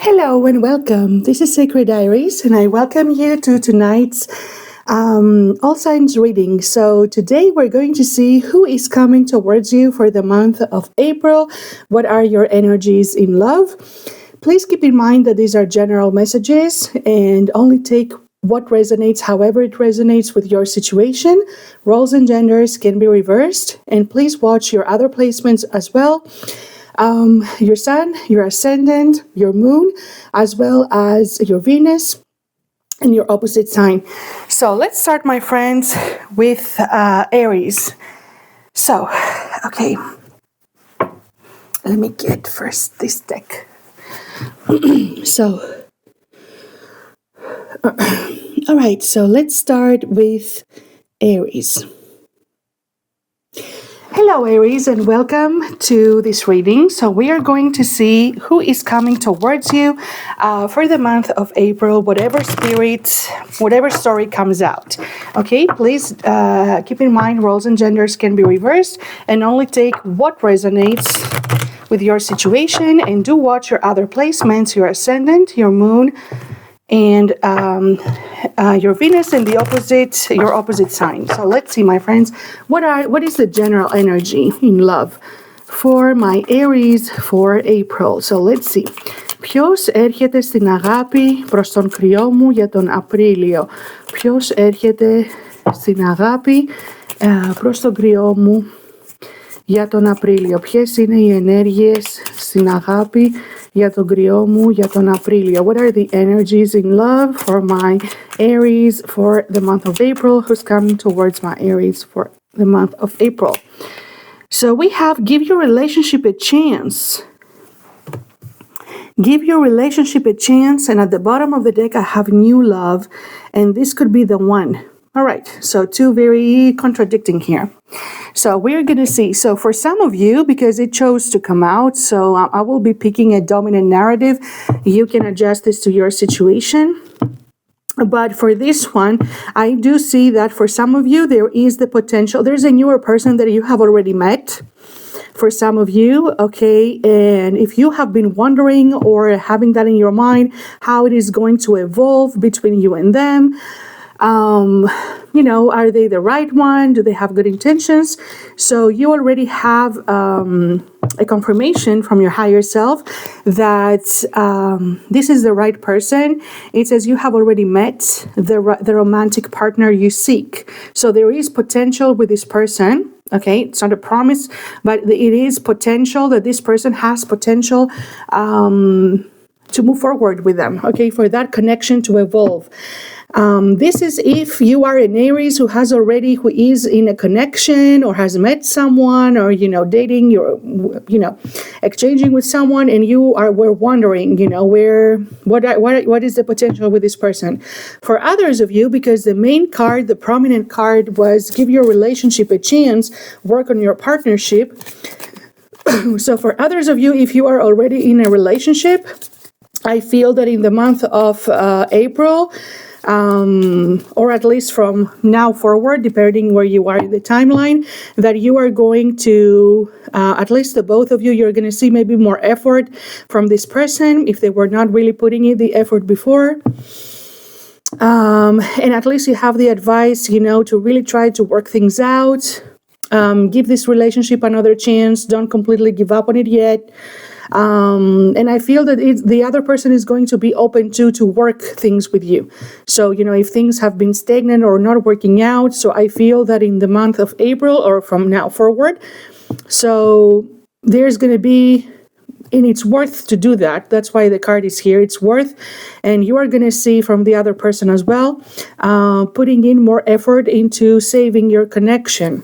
Hello and welcome. This is Sacrediris, and I welcome you to tonight's all signs reading. So today we're going to see who is coming towards you for the month of April. What are your energies in love? Please keep in mind that these are general messages and only take what resonates, however it resonates with your situation. Roles and genders can be reversed, and please watch your other placements as well. Your sun, your ascendant, your moon, as well as your Venus and your opposite sign. So let's start, my friends, with Aries. So, okay, let me get first this deck. So, all right, so let's start with Aries. Hello, Aries, and welcome to this reading. So we are going to see who is coming towards you for the month of April, whatever spirit, whatever story comes out. Okay, please keep in mind roles and genders can be reversed and only take what resonates with your situation, and do watch your other placements, your ascendant, your moon, and your Venus and your opposite sign. So let's see, my friends, what is the general energy in love for my Aries for April? So let's see. Ποιος έρχεται στην αγάπη προς τον κρυό μου για τον Απρίλιο? Ποιος έρχεται στην αγάπη προς τον κρυό μου για τον Απρίλιο? Ποιες είναι οι ενέργειες στην αγάπη για τον κρυό μου για τον Απρίλιο? What are the energies in love for my Aries for the month of April? Who's coming towards my Aries for the month of April? So we have give your relationship a chance. Give your relationship a chance, and at the bottom of the deck I have new love, and this could be the one. All right, so two very contradicting here. So we're going to see. So for some of you, because it chose to come out, so I will be picking a dominant narrative. You can adjust this to your situation. But for this one, I do see that for some of you, there is the potential. There's a newer person that you have already met. For some of you, okay, and if you have been wondering or having that in your mind, how it is going to evolve between you and them, are they the right one? Do they have good intentions? So you already have a confirmation from your higher self that this is the right person. It says you have already met the romantic partner you seek. So there is potential with this person. Okay, it's not a promise, but it is potential that this person has potential to move forward with them. Okay, for that connection to evolve. This is if you are an Aries who is in a connection or has met someone, or dating, or exchanging with someone, and were wondering what is the potential with this person. For others of you, because the main card, the prominent card, was give your relationship a chance, work on your partnership. So for others of you, if you are already in a relationship, I feel that in the month of April, or at least from now forward, depending where you are in the timeline, that you are going to, at least the both of you, you're going to see maybe more effort from this person if they were not really putting in the effort before. And at least you have the advice, to really try to work things out. Give this relationship another chance. Don't completely give up on it yet. And I feel that the other person is going to be open to work things with you. So, if things have been stagnant or not working out, so I feel that in the month of April or from now forward, so there's going to be, and it's worth to do that. That's why the card is here. It's worth, and you are going to see from the other person as well, putting in more effort into saving your connection.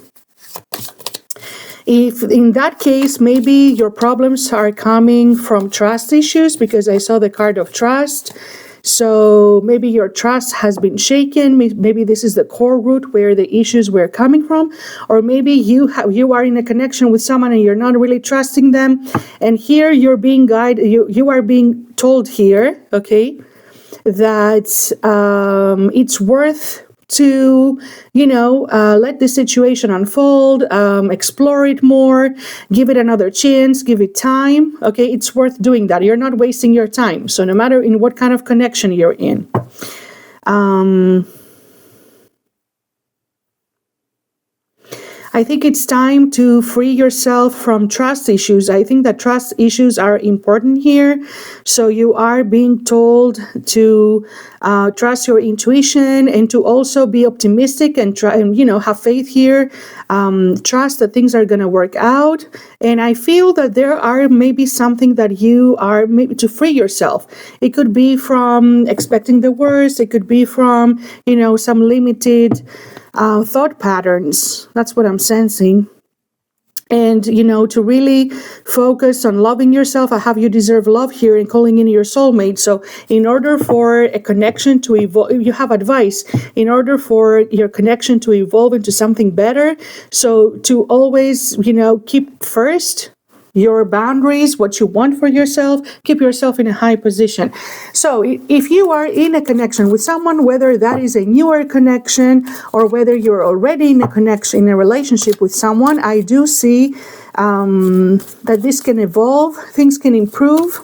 If in that case, maybe your problems are coming from trust issues, because I saw the card of trust. So maybe your trust has been shaken. Maybe this is the core root where the issues were coming from. Or maybe you are in a connection with someone and you're not really trusting them. And here you're being guided. You are being told here, okay, that it's worth to, let the situation unfold, explore it more, give it another chance, give it time. Okay, it's worth doing that. You're not wasting your time. So no matter in what kind of connection you're in. I think it's time to free yourself from trust issues. I think that trust issues are important here. So you are being told to trust your intuition and to also be optimistic and try and, have faith here. Trust that things are going to work out. And I feel that there are maybe something that you are maybe to free yourself. It could be from expecting the worst. It could be from, some limited thought patterns. That's what I'm sensing. And, to really focus on loving yourself. I have you deserve love here and calling in your soulmate. So in order for a connection to evolve, you have advice, in order for your connection to evolve into something better. So to always, keep first your boundaries, what you want for yourself, keep yourself in a high position. So if you are in a connection with someone, whether that is a newer connection or whether you're already in a connection, in a relationship with someone, I do see that this can evolve, things can improve.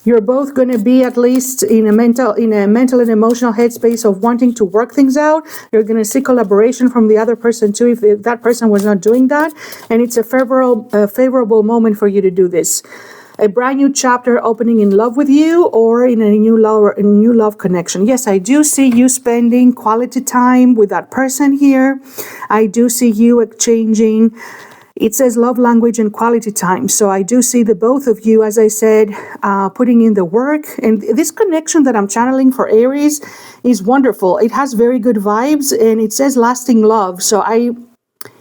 You're both going to be at least in a mental and emotional headspace of wanting to work things out. You're going to see collaboration from the other person too, if that person was not doing that. And it's a favorable moment for you to do this. A brand new chapter opening in love with you or in a new love connection. Yes, I do see you spending quality time with that person here. I do see you exchanging. It says love language and quality time. So I do see the both of you, as I said, putting in the work. And this connection that I'm channeling for Aries is wonderful. It has very good vibes and it says lasting love. So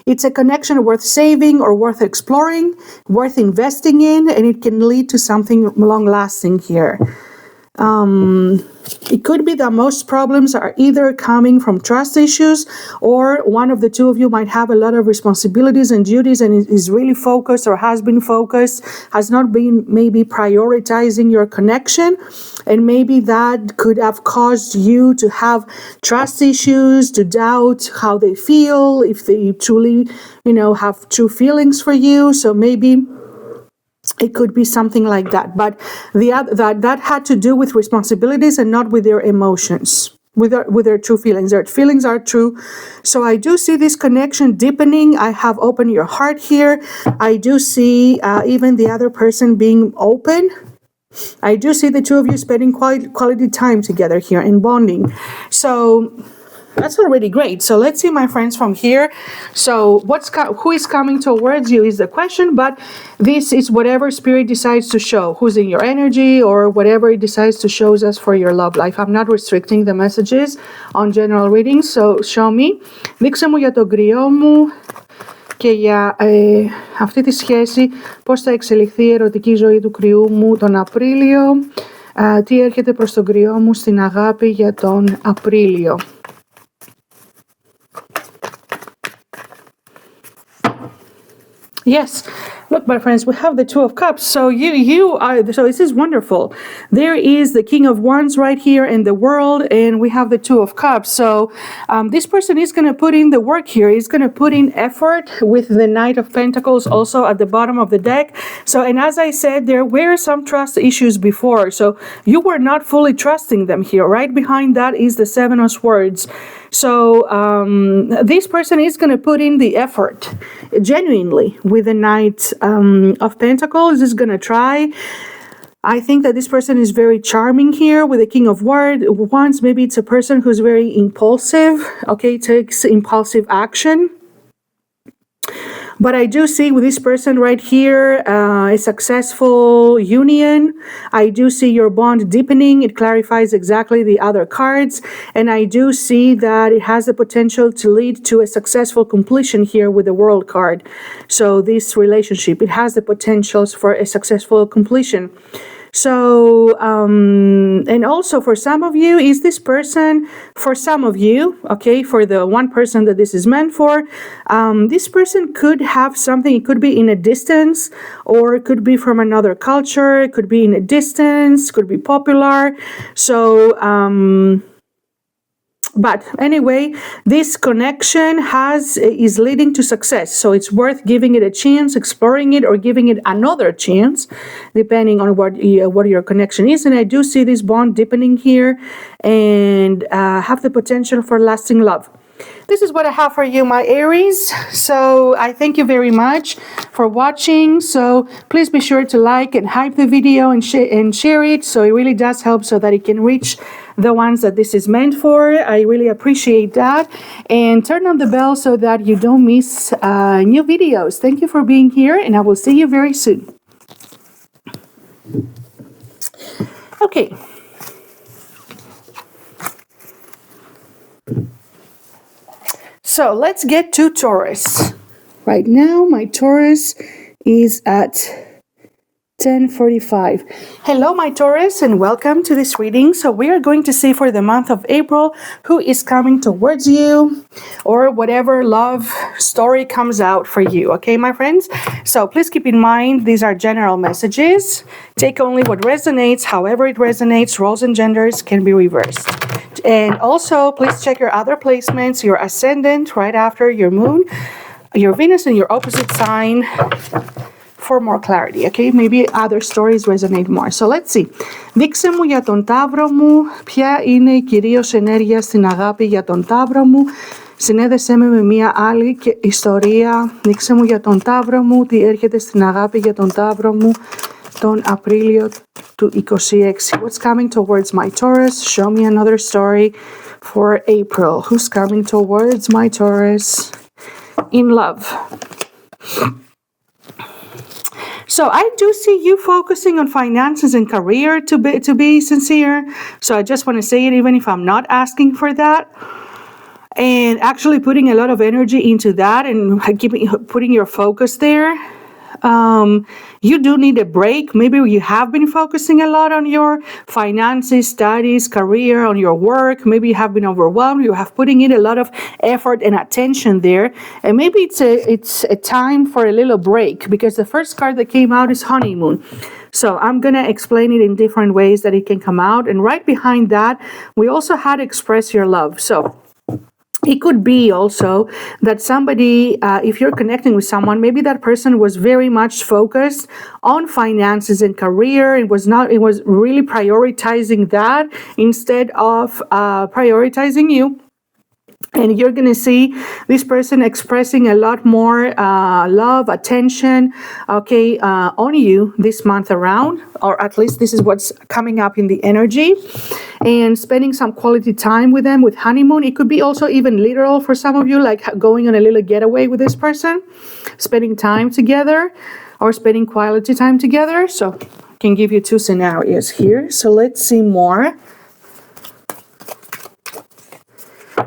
it's a connection worth saving or worth exploring, worth investing in, and it can lead to something long lasting here. It could be that most problems are either coming from trust issues or one of the two of you might have a lot of responsibilities and duties and is really focused or has been focused, has not been maybe prioritizing your connection. And maybe that could have caused you to have trust issues, to doubt how they feel, if they truly, have true feelings for you. So maybe it could be something like that, but that had to do with responsibilities and not with their emotions, with their true feelings. Their feelings are true. So I do see this connection deepening. I have opened your heart here. I do see even the other person being open. I do see the two of you spending quality time together here and bonding. So that's already great. So let's see, my friends, from here. So who is coming towards you is the question, but this is whatever spirit decides to show, who's in your energy or whatever it decides to show us for your love life. I'm not restricting the messages on general readings, so show me. Δείξε μου για τον κρυό μου και για αυτή τη σχέση, πώς θα εξελιχθεί η ερωτική ζωή του κρυού μου τον Απρίλιο, τι έρχεται προς τον κρυό μου στην αγάπη για τον Απρίλιο. Yes, look, my friends, we have the Two of Cups. So so this is wonderful. There is the King of Wands right here in the world, and we have the Two of Cups. So this person is going to put in the work here. He's going to put in effort with the Knight of Pentacles also at the bottom of the deck. So, and as I said, there were some trust issues before. So you were not fully trusting them here. Right behind that is the Seven of Swords. So this person is going to put in the effort genuinely with the Knight of Pentacles. Is going to try. I think that this person is very charming here with the King of Wands. Maybe it's a person who's very impulsive, okay, takes impulsive action. But I do see with this person right here a successful union. I do see your bond deepening. It clarifies exactly the other cards. And I do see that it has the potential to lead to a successful completion here with the World card. So this relationship, it has the potentials for a successful completion. So, and also for some of you, is this person, for some of you, okay, for the one person that this is meant for, this person could have something, it could be in a distance, or it could be from another culture, it could be in a distance, could be popular. So, But anyway, this connection is leading to success. So it's worth giving it a chance, exploring it, or giving it another chance, depending on what your connection is. And I do see this bond deepening here and have the potential for lasting love. This is what I have for you, my Aries. So I thank you very much for watching. So please be sure to like and hype the video and share it. So it really does help so that it can reach the ones that this is meant for. I really appreciate that. And turn on the bell so that you don't miss new videos. Thank you for being here, and I will see you very soon. Okay. So let's get to Taurus. Right now, my Taurus is at 10:45. Hello, my Taurus, and welcome to this reading. So we are going to see for the month of April who is coming towards you, or whatever love story comes out for you. Okay, my friends? So please keep in mind, these are general messages. Take only what resonates. However it resonates, roles and genders can be reversed. And also, please check your other placements, your ascendant right after your moon, your Venus, and your opposite sign for more clarity, okay? Maybe other stories resonate more. So let's see. Δείξε μου για τον Ταύρο μου, ποια είναι η κυρίως ενέργεια στην αγάπη για τον Ταύρο μου. Συνέδεσέ με μια άλλη ιστορία. Δείξε μου για τον Ταύρο μου, τι έρχεται στην αγάπη για τον Ταύρο μου τον Απρίλιο του 26. What's coming towards my Taurus? Show me another story for April. Who's coming towards my Taurus in love? So I do see you focusing on finances and career, to be sincere. So I just want to say it even if I'm not asking for that. And actually putting a lot of energy into that and putting your focus there. You do need a break. Maybe you have been focusing a lot on your finances, studies, career, on your work. Maybe you have been overwhelmed. You have putting in a lot of effort and attention there. And maybe it's a time for a little break, because the first card that came out is honeymoon. So I'm going to explain it in different ways that it can come out. And right behind that, we also had express your love. So it could be also that somebody, if you're connecting with someone, maybe that person was very much focused on finances and career. It was really prioritizing that instead of prioritizing you. And you're going to see this person expressing a lot more love, attention, okay, on you this month around, or at least this is what's coming up in the energy. And spending some quality time with them with honeymoon. It could be also even literal for some of you, like going on a little getaway with this person, spending time together, or spending quality time together. So I can give you two scenarios here. So let's see more.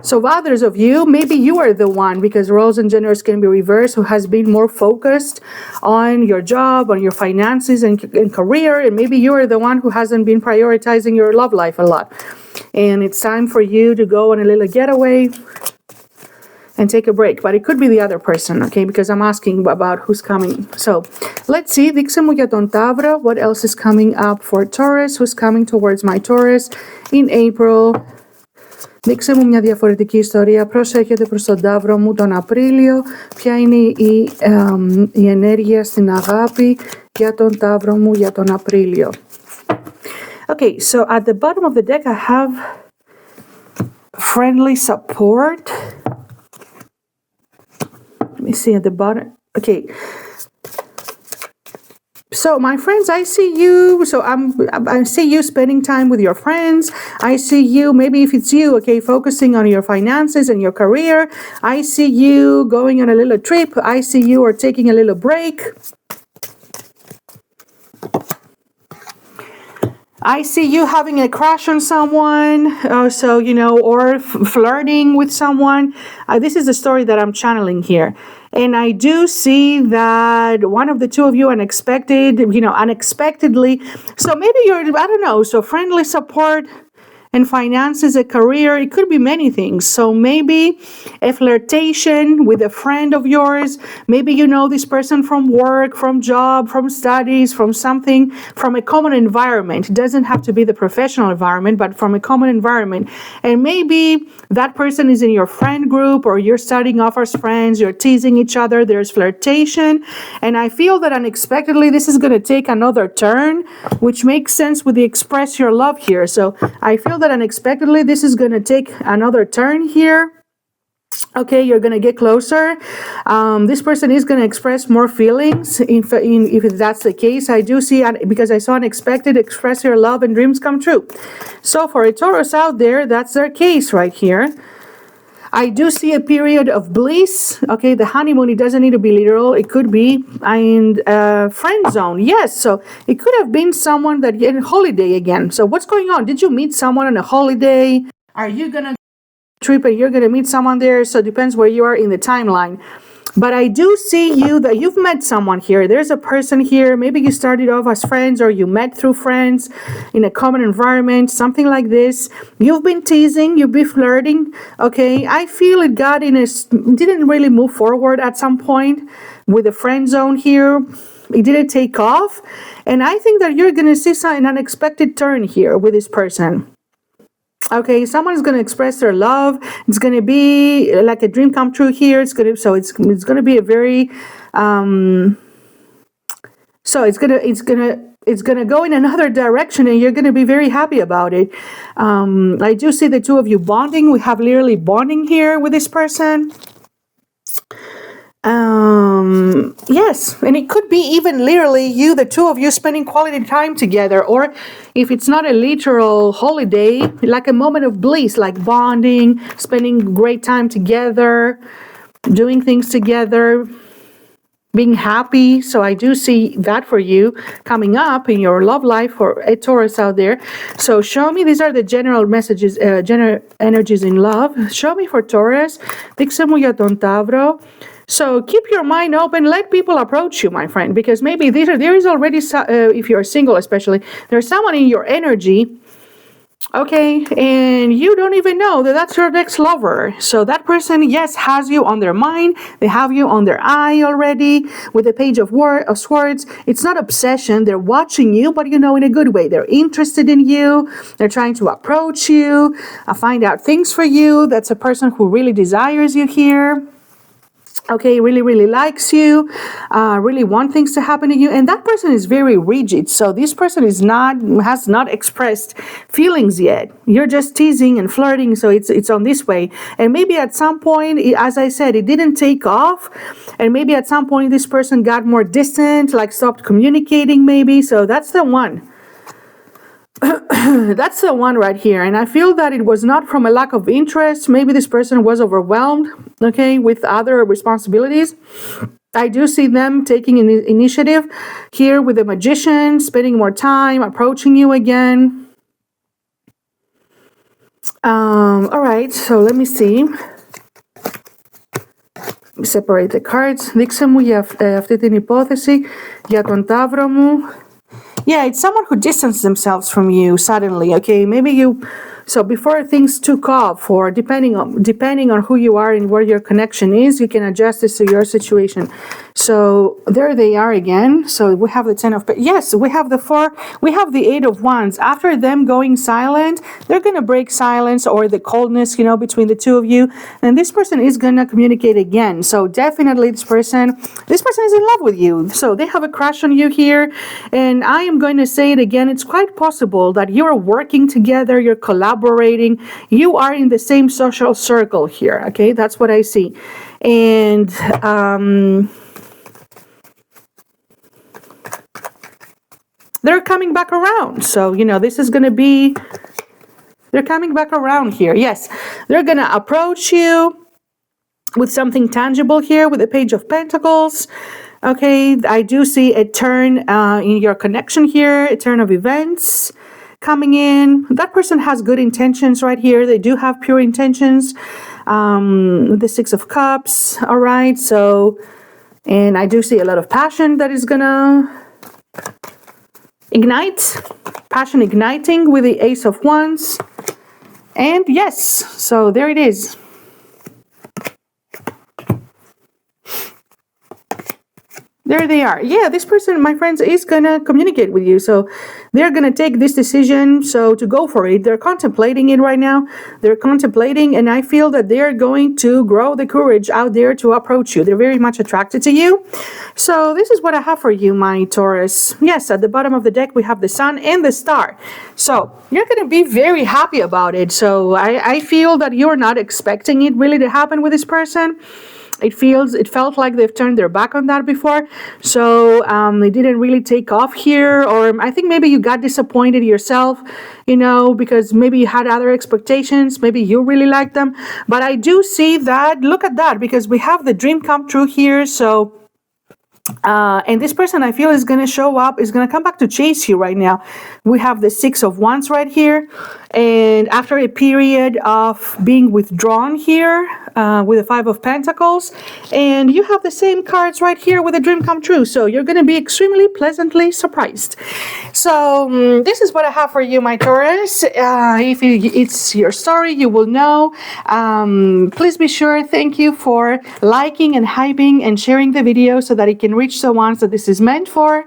So others of you, maybe you are the one, because roles and genders can be reversed, who has been more focused on your job, on your finances and career. And maybe you are the one who hasn't been prioritizing your love life a lot. And it's time for you to go on a little getaway and take a break. But it could be the other person, okay? Because I'm asking about who's coming. So let's see. Δείξε μου για τον Ταύρο. What else is coming up for Taurus? Who's coming towards my Taurus in April? Δείξε μου μια διαφορετική ιστορία. Προσέχετε προς τον Ταύρο μου τον Απρίλιο. Ποια είναι η ενέργεια στην αγάπη για τον Ταύρο μου για τον Απρίλιο. Okay, so at the bottom of the deck I have friendly support. Let me see at the bottom. Okay. So my friends, I see you. So I see you spending time with your friends. I see you, maybe if it's you, okay, focusing on your finances and your career. I see you going on a little trip. I see you are taking a little break. I see you having a crush on someone, so, you know, or flirting with someone. This is the story that I'm channeling here. And I do see that one of the two of you unexpectedly, so maybe you're, I don't know, so friendly support and finances, a career. It could be many things. So maybe a flirtation with a friend of yours. Maybe you know this person from work, from job, from studies, from something, from a common environment. It doesn't have to be the professional environment, but from a common environment. And maybe that person is in your friend group, or you're starting off as friends, you're teasing each other, there's flirtation. And I feel that unexpectedly this is going to take another turn, which makes sense with the express your love here. So I feel that unexpectedly this is going to take another turn here. Okay, you're going to get closer. This person is going to express more feelings. If that's the case, I do see, because I saw unexpected, express your love and dreams come true. So for a Taurus out there, that's their case right here. I do see a period of bliss. Okay, the honeymoon, it doesn't need to be literal. It could be in friend zone. Yes, so it could have been someone that in holiday again. So what's going on? Did you meet someone on a holiday? Are you going to trip and you're going to meet someone there? So it depends where you are in the timeline. But I do see you that you've met someone here. There's a person here. Maybe you started off as friends, or you met through friends in a common environment, something like this. You've been teasing, you've been flirting. Okay, I feel it got didn't really move forward at some point with the friend zone here. It didn't take off. And I think that you're going to see an unexpected turn here with this person. Okay, someone is going to express their love. It's going to be like a dream come true here. It's going to be a very it's going to go in another direction, and you're going to be very happy about it. I do see the two of you bonding. We have literally bonding here with this person. Yes, and it could be even literally the two of you spending quality time together, or if it's not a literal holiday, like a moment of bliss, like bonding, spending great time together, doing things together, being happy. So I do see that for you coming up in your love life for a Taurus out there. So show me, these are the general messages, general energies in love. Show me for Taurus. Tauro. So keep your mind open. Let people approach you, my friend, because maybe there is already, if you're single especially, there's someone in your energy, okay, and you don't even know that that's your next lover. So that person, yes, has you on their mind. They have you on their eye already with the Page of Swords. It's not obsession. They're watching you, but in a good way. They're interested in you. They're trying to approach you, find out things for you. That's a person who really desires you here. Okay, really, really likes you, really want things to happen to you. And that person is very rigid. So this person has not expressed feelings yet. You're just teasing and flirting. So it's on this way. And maybe at some point, as I said, it didn't take off. And maybe at some point, this person got more distant, like stopped communicating maybe. So that's the one. That's the one right here. And I feel that it was not from a lack of interest. Maybe this person was overwhelmed, okay, with other responsibilities. I do see them taking an initiative here with the Magician, spending more time, approaching you again. All right, so let me see. Separate the cards. Δείξε μου για αυτή την υπόθεση, για τον Ταύρο μου. Yeah, it's someone who distanced themselves from you suddenly, okay? Maybe so before things took off, or depending on who you are and where your connection is, you can adjust this to your situation. So there they are again. So we have the 10 of, yes, we have the 8 of Wands. After them going silent, they're going to break silence or the coldness, between the two of you. And this person is going to communicate again. So definitely this person is in love with you. So they have a crush on you here. And I am going to say it again. It's quite possible that you're working together, you're collaborating, you are in the same social circle here. Okay, that's what I see. And they're coming back around. So, this is going to be, they're coming back around here. Yes, they're going to approach you with something tangible here with the Page of Pentacles. Okay, I do see a turn in your connection here, a turn of events coming in. That person has good intentions right here. They do have pure intentions. The 6 of Cups. All right, so, and I do see a lot of passion that is going to ignite, passion igniting with the Ace of Wands. And yes, so there it is. There they are. Yeah, this person, my friends, is going to communicate with you. So they're going to take this decision. So to go for it, they're contemplating it right now. They're contemplating, and I feel that they're going to grow the courage out there to approach you. They're very much attracted to you. So this is what I have for you, my Taurus. Yes, at the bottom of the deck, we have the sun and the star. So you're going to be very happy about it. So I feel that you're not expecting it really to happen with this person. It felt like they've turned their back on that before. So they didn't really take off here. Or I think maybe you got disappointed yourself, because maybe you had other expectations. Maybe you really liked them. But I do see that, look at that, because we have the dream come true here. So and this person, I feel, is going to show up, is going to come back to chase you right now. We have the Six of Wands right here. And after a period of being withdrawn here with the Five of Pentacles, and you have the same cards right here with a dream come true. So you're going to be extremely pleasantly surprised. So this is what I have for you, my Taurus. If it's your story, you will know. Please be sure, thank you for liking and hyping and sharing the video so that it can reach the ones that this is meant for.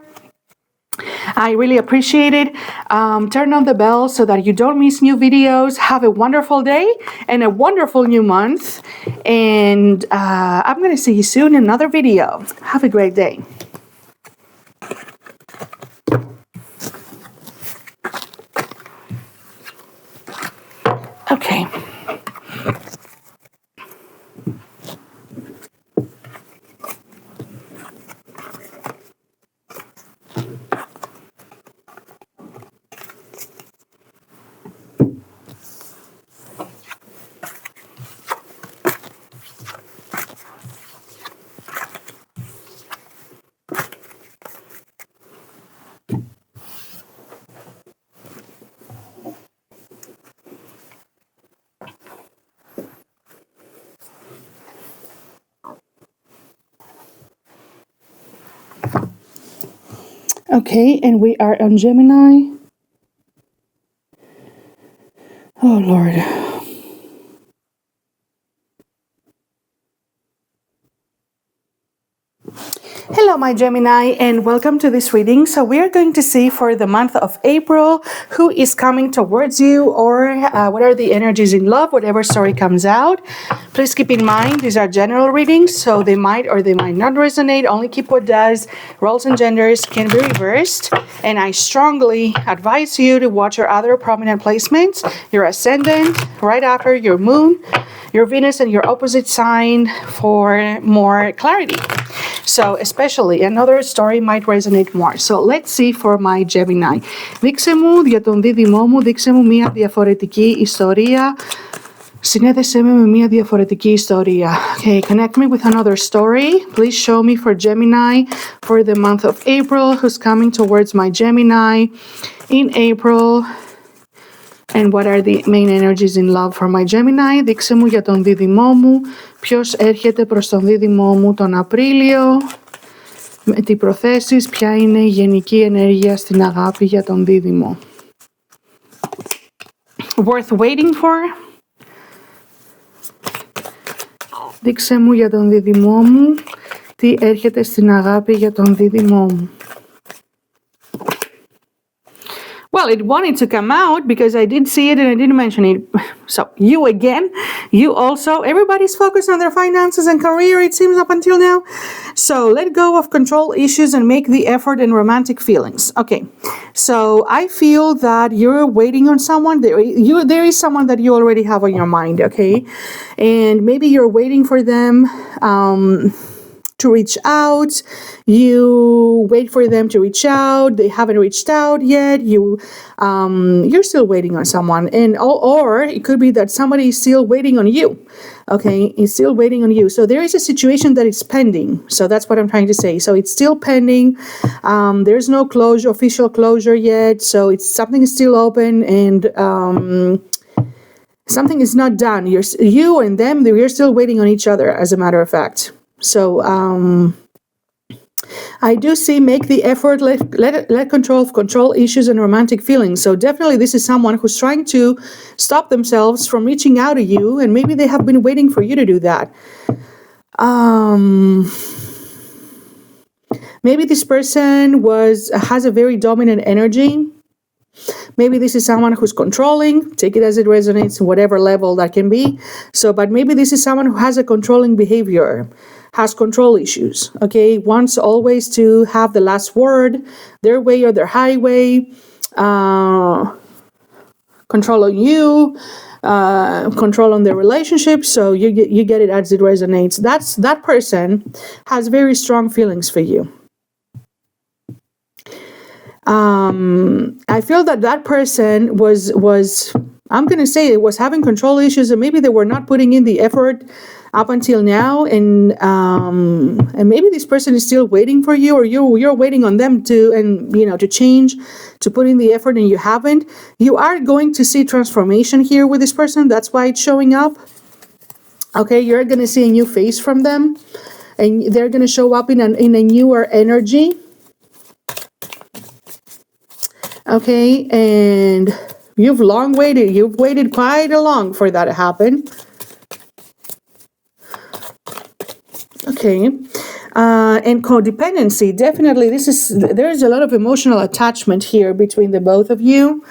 I really appreciate it. Turn on the bell so that you don't miss new videos. Have a wonderful day and a wonderful new month. And I'm going to see you soon in another video. Have a great day. Okay. Okay, and we are on Gemini. Oh, Lord. Hello, my Gemini, and welcome to this reading. So we are going to see for the month of April who is coming towards you, or what are the energies in love, whatever story comes out. Please keep in mind, these are general readings, so they might or they might not resonate. Only keep what does. Roles and genders can be reversed, and I strongly advise you to watch your other prominent placements, your ascendant, right after your moon, your Venus, and your opposite sign for more clarity. So especially another story might resonate more. So let's see for my Gemini. Δείξε μου για τον δίδυμό μου, δείξε μου μια διαφορετική ιστορία. Συνέδεσέ με μια διαφορετική ιστορία. Okay, connect me with another story. Please show me for Gemini for the month of April. Who's coming towards my Gemini in April? And what are the main energies in love for my Gemini? Δείξε μου για τον δίδυμό μου. Ποιος έρχεται προς τον δίδυμό μου τον Απρίλιο. Με τι προθέσεις, ποια είναι η γενική ενέργεια στην αγάπη για τον δίδυμο. Worth waiting for. Δείξε μου για τον δίδυμό μου. Τι έρχεται στην αγάπη για τον δίδυμό μου. Well, it wanted to come out because I did see it and I didn't mention it. So you again, you also, everybody's focused on their finances and career, it seems, up until now. So let go of control issues and make the effort and romantic feelings. Okay, so I feel that you're waiting on someone. There is someone that you already have on your mind, okay? And maybe you're waiting for them to reach out. You wait for them to reach out. They haven't reached out yet. You're still waiting on someone, and or it could be that somebody is still waiting on you. Okay, it's still waiting on you. So there is a situation that is pending. So that's what I'm trying to say. So it's still pending. There's no closure, official closure yet. So something is still open, and something is not done. You and them, you're still waiting on each other, as a matter of fact. So I do see make the effort, let control issues and romantic feelings. So definitely this is someone who's trying to stop themselves from reaching out to you, and maybe they have been waiting for you to do that. Maybe this person has a very dominant energy. Maybe this is someone who's controlling. Take it as it resonates, whatever level that can be. So, but maybe this is someone who has a controlling behavior, has control issues, okay? Wants always to have the last word, their way or their highway, control on you, control on their relationship. So you get it as it resonates. That person has very strong feelings for you. I feel that person was I'm going to say it was having control issues, and maybe they were not putting in the effort up until now, and maybe this person is still waiting for you, or you're waiting on them to change, to put in the effort, and you haven't. You are going to see transformation here with this person. That's why it's showing up. Okay, you're going to see a new face from them, and they're going to show up in a newer energy. Okay, and you've waited. You've waited quite a long for that to happen. Okay, and codependency. Definitely, there's a lot of emotional attachment here between the both of you.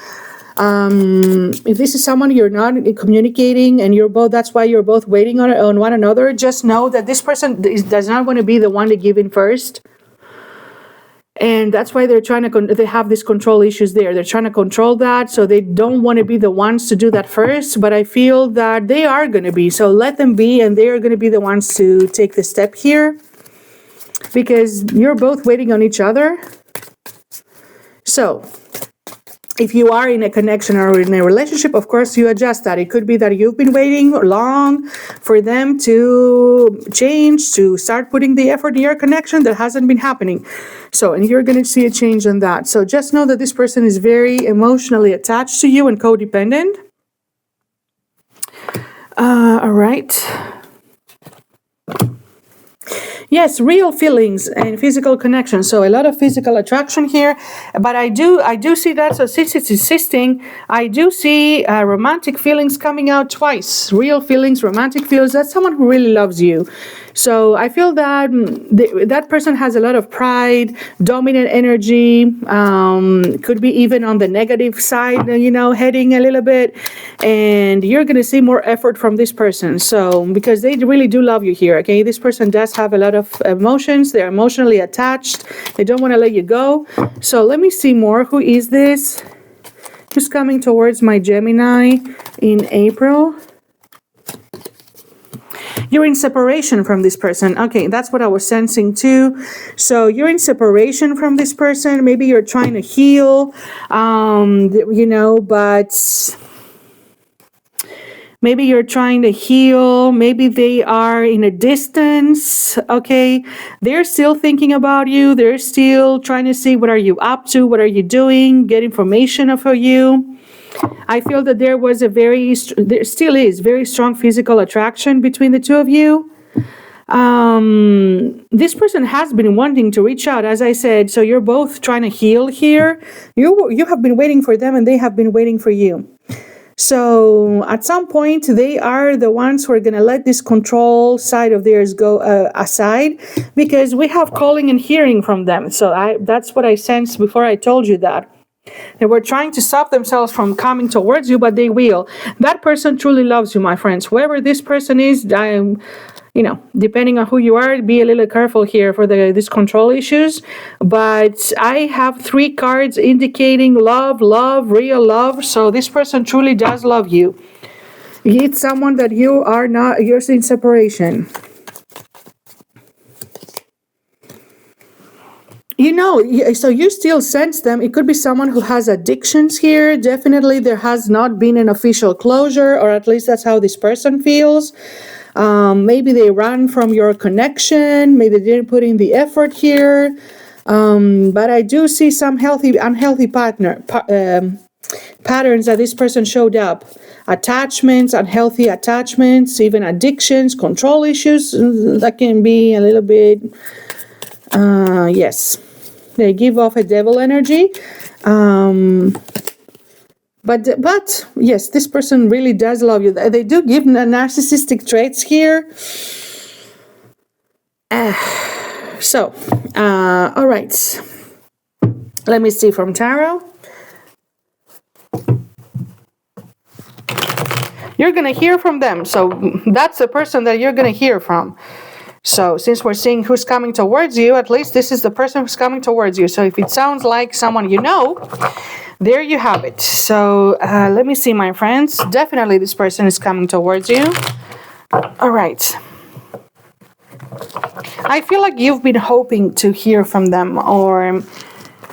If this is someone you're not communicating, and that's why you're both waiting on one another, just know that this person does not want to be the one to give in first. And that's why they're trying to, they have these control issues there. They're trying to control that, so they don't want to be the ones to do that first. But I feel that they are going to be. So let them be, and they are going to be the ones to take the step here. Because you're both waiting on each other. So if you are in a connection or in a relationship, of course, you adjust that. It could be that you've been waiting long for them to change, to start putting the effort in your connection that hasn't been happening. So, and you're going to see a change in that. So just know that this person is very emotionally attached to you and codependent. All right. Yes, real feelings and physical connection. So a lot of physical attraction here, but I do see that. So since it's insisting, I do see romantic feelings coming out twice. Real feelings, romantic feelings. That's someone who really loves you. So I feel that that person has a lot of pride, dominant energy, could be even on the negative side, heading a little bit. And you're going to see more effort from this person. So, because they really do love you here, okay? This person does have a lot of emotions. They're emotionally attached. They don't want to let you go. So let me see more. Who is this? Who's coming towards my Gemini in April? You're in separation from this person. Okay, that's what I was sensing too. So you're in separation from this person. Maybe you're trying to heal, but maybe you're trying to heal. Maybe they are in a distance. Okay, they're still thinking about you. They're still trying to see what are you up to, what are you doing, get information of you. I feel that there still is very strong physical attraction between the two of you. This person has been wanting to reach out, as I said, so you're both trying to heal here. You have been waiting for them, and they have been waiting for you. So at some point, they are the ones who are going to let this control side of theirs go aside, because we have calling and hearing from them. So that's what I sensed before I told you that. They were trying to stop themselves from coming towards you, but they will. That person truly loves you, my friends. Whoever this person is, depending on who you are, be a little careful here for these control issues. But I have 3 cards indicating love, real love. So this person truly does love you. It's someone that you're in separation. So you still sense them. It could be someone who has addictions here. Definitely there has not been an official closure, or at least that's how this person feels. Maybe they ran from your connection. Maybe they didn't put in the effort here. But I do see some unhealthy patterns that this person showed up. Attachments, unhealthy attachments, even addictions, control issues. That can be a little bit Yes, they give off a devil energy. But yes, this person really does love you. They do give narcissistic traits here. All right. Let me see from tarot. You're going to hear from them. So that's the person that you're going to hear from. So since we're seeing who's coming towards you, at least this is the person who's coming towards you. So if it sounds like someone you know, there you have it. So let me see, my friends. Definitely this person is coming towards you. All right. I feel like you've been hoping to hear from them, or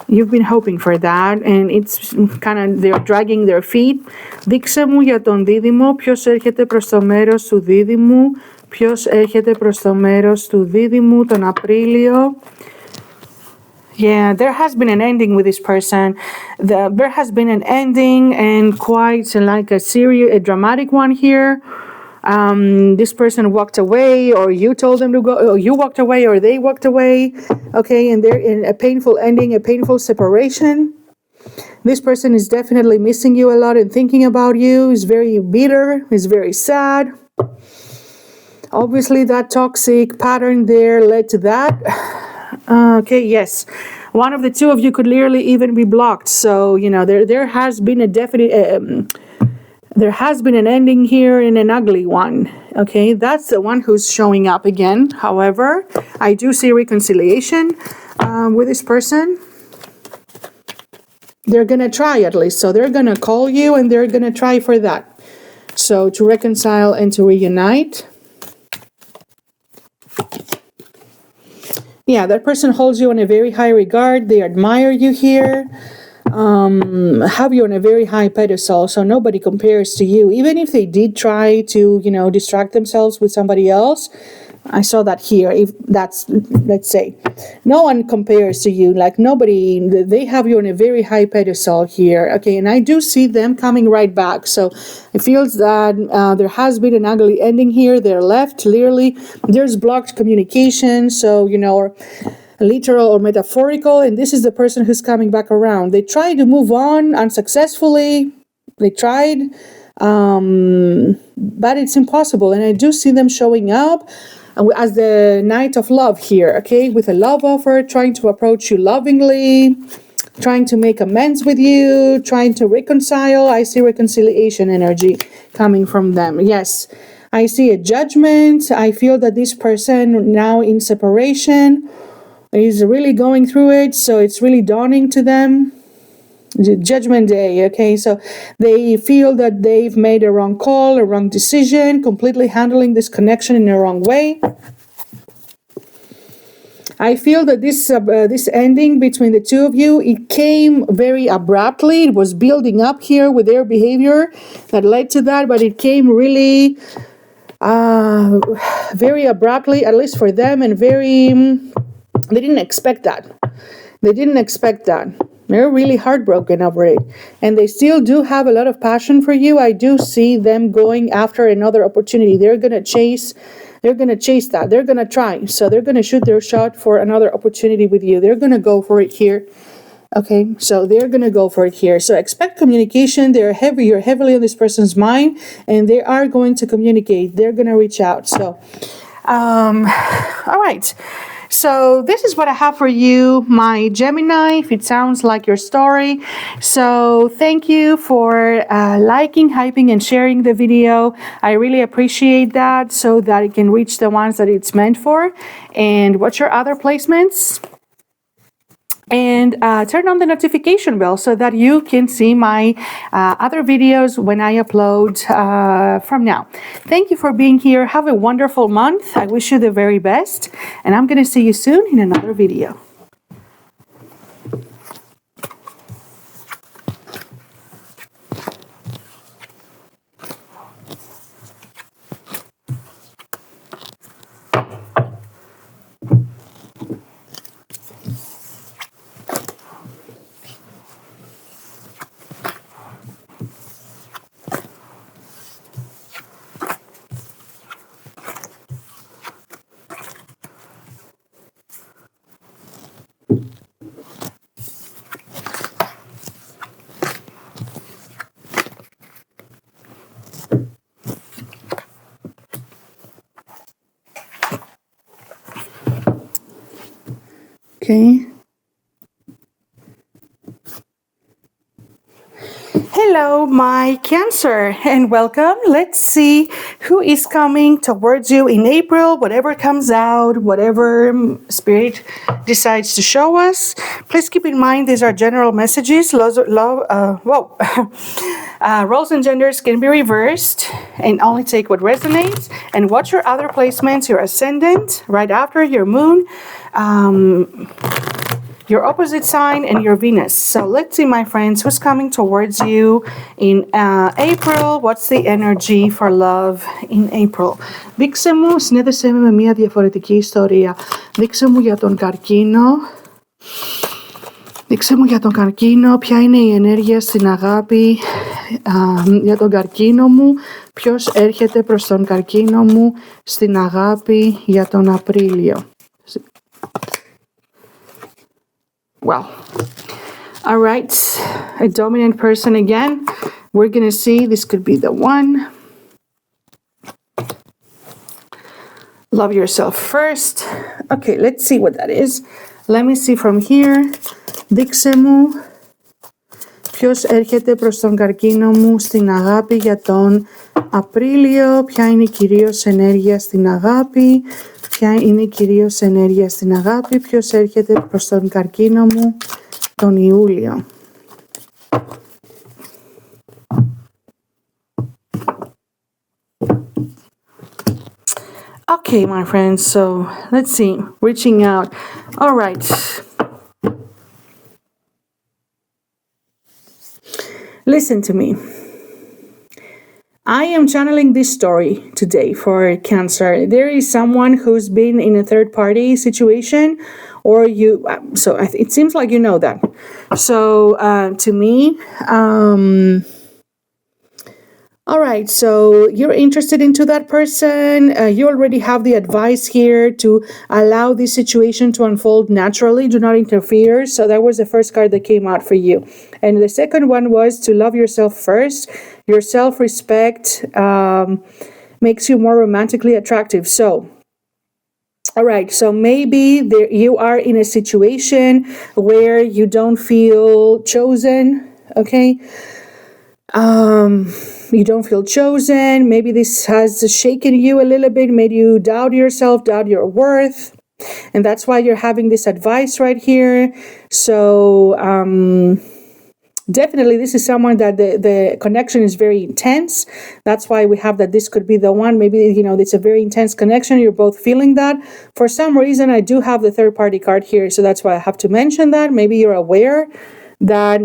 you've been hoping for that, and it's kind of, they're dragging their feet. Δείξε μου για τον δίδυμο, ποιος έρχεται προς το μέρος του δίδυμου, ποιος έρχεται προς το μέρος του δίδυμου τον Απρίλιο. Yeah, there has been an ending with this person. There has been an ending, and quite like a dramatic one here. This person walked away, or you told them to go, or you walked away, or they walked away. Okay, and they're in a painful ending, a painful separation. This person is definitely missing you a lot and thinking about you. Is very bitter, is very sad. Obviously, that toxic pattern there led to that. Okay, yes. One of the two of you could literally even be blocked. So, you know, there has been a definite... there has been an ending here, and an ugly one. Okay, that's the one who's showing up again. However, I do see reconciliation with this person. They're going to try, at least. So they're going to call you, and they're going to try for that. So to reconcile and to reunite. Yeah, that person holds you in a very high regard. They admire you here. Have you on a very high pedestal, so nobody compares to you. Even if they did try to, you know, distract themselves with somebody else, I saw that here. If that's, let's say, no one compares to you, like nobody, they have you on a very high pedestal here. Okay, and I do see them coming right back. So it feels that there has been an ugly ending here. They're left, clearly. There's blocked communication, so, you know, literal or metaphorical, and this is the person who's coming back around. They tried to move on unsuccessfully. They tried, but it's impossible. And I do see them showing up as the Knight of Love here, okay, with a love offer, trying to approach you lovingly, trying to make amends with you, trying to reconcile. I see reconciliation energy coming from them. Yes, I see a judgment. I feel that this person now in separation is really going through it, so it's really dawning to them. Judgment Day, okay, so they feel that they've made a wrong call, a wrong decision, completely handling this connection in a wrong way. I feel that this ending between the two of you, it came very abruptly. It was building up here with their behavior that led to that, but it came really very abruptly, at least for them, and very... They didn't expect that. They didn't expect that. They're really heartbroken over it. And they still do have a lot of passion for you. I do see them going after another opportunity. They're going to chase that. They're going to try. So they're going to shoot their shot for another opportunity with you. They're going to go for it here. Okay, so they're going to go for it here. So expect communication. You're heavily on this person's mind, and they are going to communicate. They're going to reach out. So, all right. So this is what I have for you, my Gemini, if it sounds like your story. So thank you for liking, hyping, and sharing the video. I really appreciate that, so that it can reach the ones that it's meant for. And watch your other placements. And turn on the notification bell so that you can see my other videos when I upload from now. Thank you for being here. Have a wonderful month. I wish you the very best. And I'm going to see you soon in another video. Okay. Hello, my Cancer, and welcome. Let's see who is coming towards you in April, whatever comes out, whatever Spirit decides to show us. Please keep in mind these are general messages. Roles and genders can be reversed and only take what resonates. And watch your other placements, your ascendant, right after your moon, your opposite sign, and your Venus. So let's see, my friends, who's coming towards you in April. What's the energy for love in April? Δείξε μου, συνέδεσέ με μια διαφορετική ιστορία. Δείξε μου για τον καρκίνο. Δείξε μου για τον καρκίνο, ποια είναι η ενέργεια στην αγάπη για τον καρκίνο μου. Ποιος έρχεται προς τον καρκίνο μου στην αγάπη για τον Απρίλιο. Well, all right, a dominant person again. We're going to see, this could be the one. Love yourself first. Okay, let's see what that is. Let me see from here. Δείξε μου ποιος έρχεται προς τον καρκίνο μου στην αγάπη για τον Απρίλιο. Ποια είναι κυρίως ενέργεια στην αγάπη. Ποια είναι κυρίως ενέργεια στην αγάπη. Ποιος έρχεται προς τον καρκίνο μου τον Ιούλιο. Okay, my friends, so let's see. Reaching out. All right. Listen to me. I am channeling this story today for Cancer. There is someone who's been in a third-party situation, or you. So it seems like you know that. So to me, all right. So you're interested into that person. You already have the advice here to allow this situation to unfold naturally. Do not interfere. So that was the first card that came out for you. And the second one was to love yourself first. Your self-respect makes you more romantically attractive. So, all right. So maybe you are in a situation where you don't feel chosen. Okay. You don't feel chosen. Maybe this has shaken you a little bit, made you doubt yourself, doubt your worth. And that's why you're having this advice right here. So, definitely, this is someone that the connection is very intense. That's why we have that this could be the one. Maybe, it's a very intense connection. You're both feeling that. For some reason, I do have the third party card here. So that's why I have to mention that. Maybe you're aware that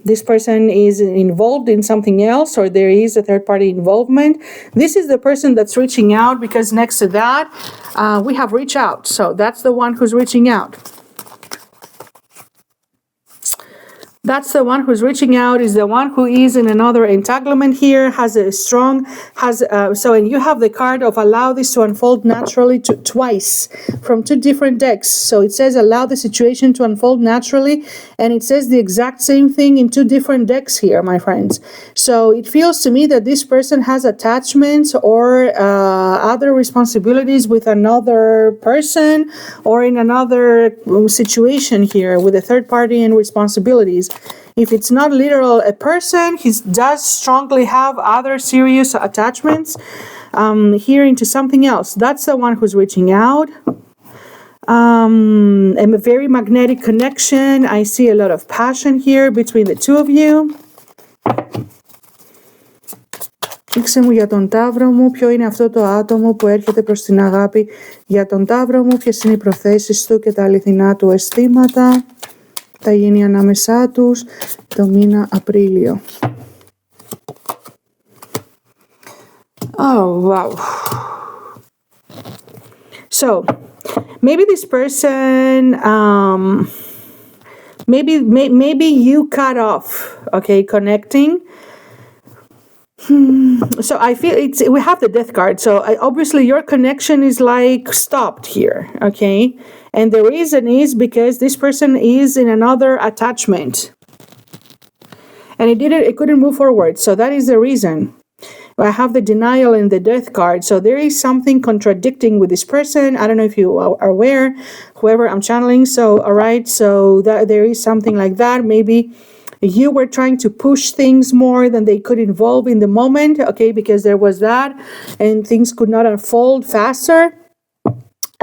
this person is involved in something else, or there is a third party involvement. This is the person that's reaching out, because next to that, we have reach out. So that's the one who's reaching out. That's the one who's reaching out, is the one who is in another entanglement here, has a strong, and you have the card of allow this to unfold naturally twice from two different decks. So it says allow the situation to unfold naturally, and it says the exact same thing in two different decks here, my friends. So it feels to me that this person has attachments or other responsibilities with another person, or in another situation here with a third party and responsibilities. If it's not literal a person, he does strongly have other serious attachments here into something else. That's the one who's reaching out. And a very magnetic connection. I see a lot of passion here between the two of you. Δείξε μου για τον Ταύρο μου, ποιο είναι αυτό το άτομο που έρχεται προς την αγάπη για τον Ταύρο μου, ποιες είναι οι προθέσεις του και τα αληθινά του αισθήματα. Θα γίνει ανάμεσά τους το μήνα Απρίλιο. Oh, wow. So, maybe this person, maybe you cut off, okay, connecting. So I feel we have the death card. So obviously your connection is like stopped here, okay? And the reason is because this person is in another attachment. And it couldn't move forward. So that is the reason. I have the denial and the death card. So there is something contradicting with this person. I don't know if you are aware, whoever I'm channeling. So, all right. So that there is something like that. Maybe you were trying to push things more than they could involve in the moment. Okay. Because there was that and things could not unfold faster.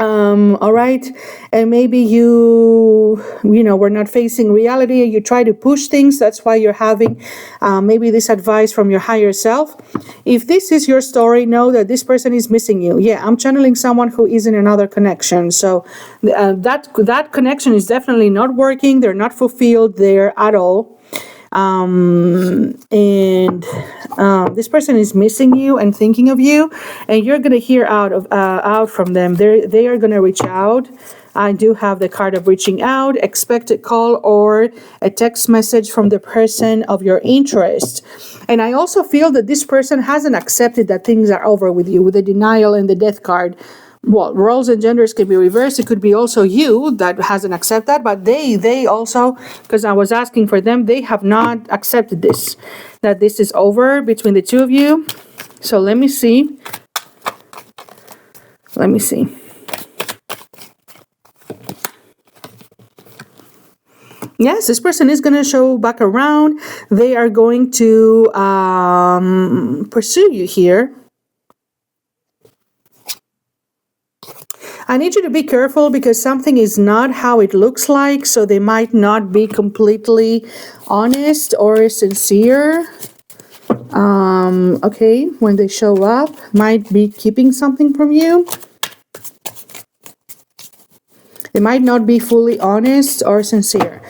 All right. And maybe you know, were not facing reality and you try to push things. That's why you're having maybe this advice from your higher self. If this is your story, know that this person is missing you. Yeah, I'm channeling someone who is in another connection. So that connection is definitely not working. They're not fulfilled there at all. This person is missing you and thinking of you, and you're gonna hear out from them. They are gonna reach out. I do have the card of reaching out. Expect a call or a text message from the person of your interest. And I also feel that this person hasn't accepted that things are over with you, with the denial and the death card. Well, roles and genders can be reversed. It could be also you that hasn't accepted that, but they also, because I was asking for them, they have not accepted this, that this is over between the two of you. So let me see. Let me see. Yes, this person is going to show back around. They are going to pursue you here. I need you to be careful because something is not how it looks like. So they might not be completely honest or sincere. Okay, when they show up, might be keeping something from you. They might not be fully honest or sincere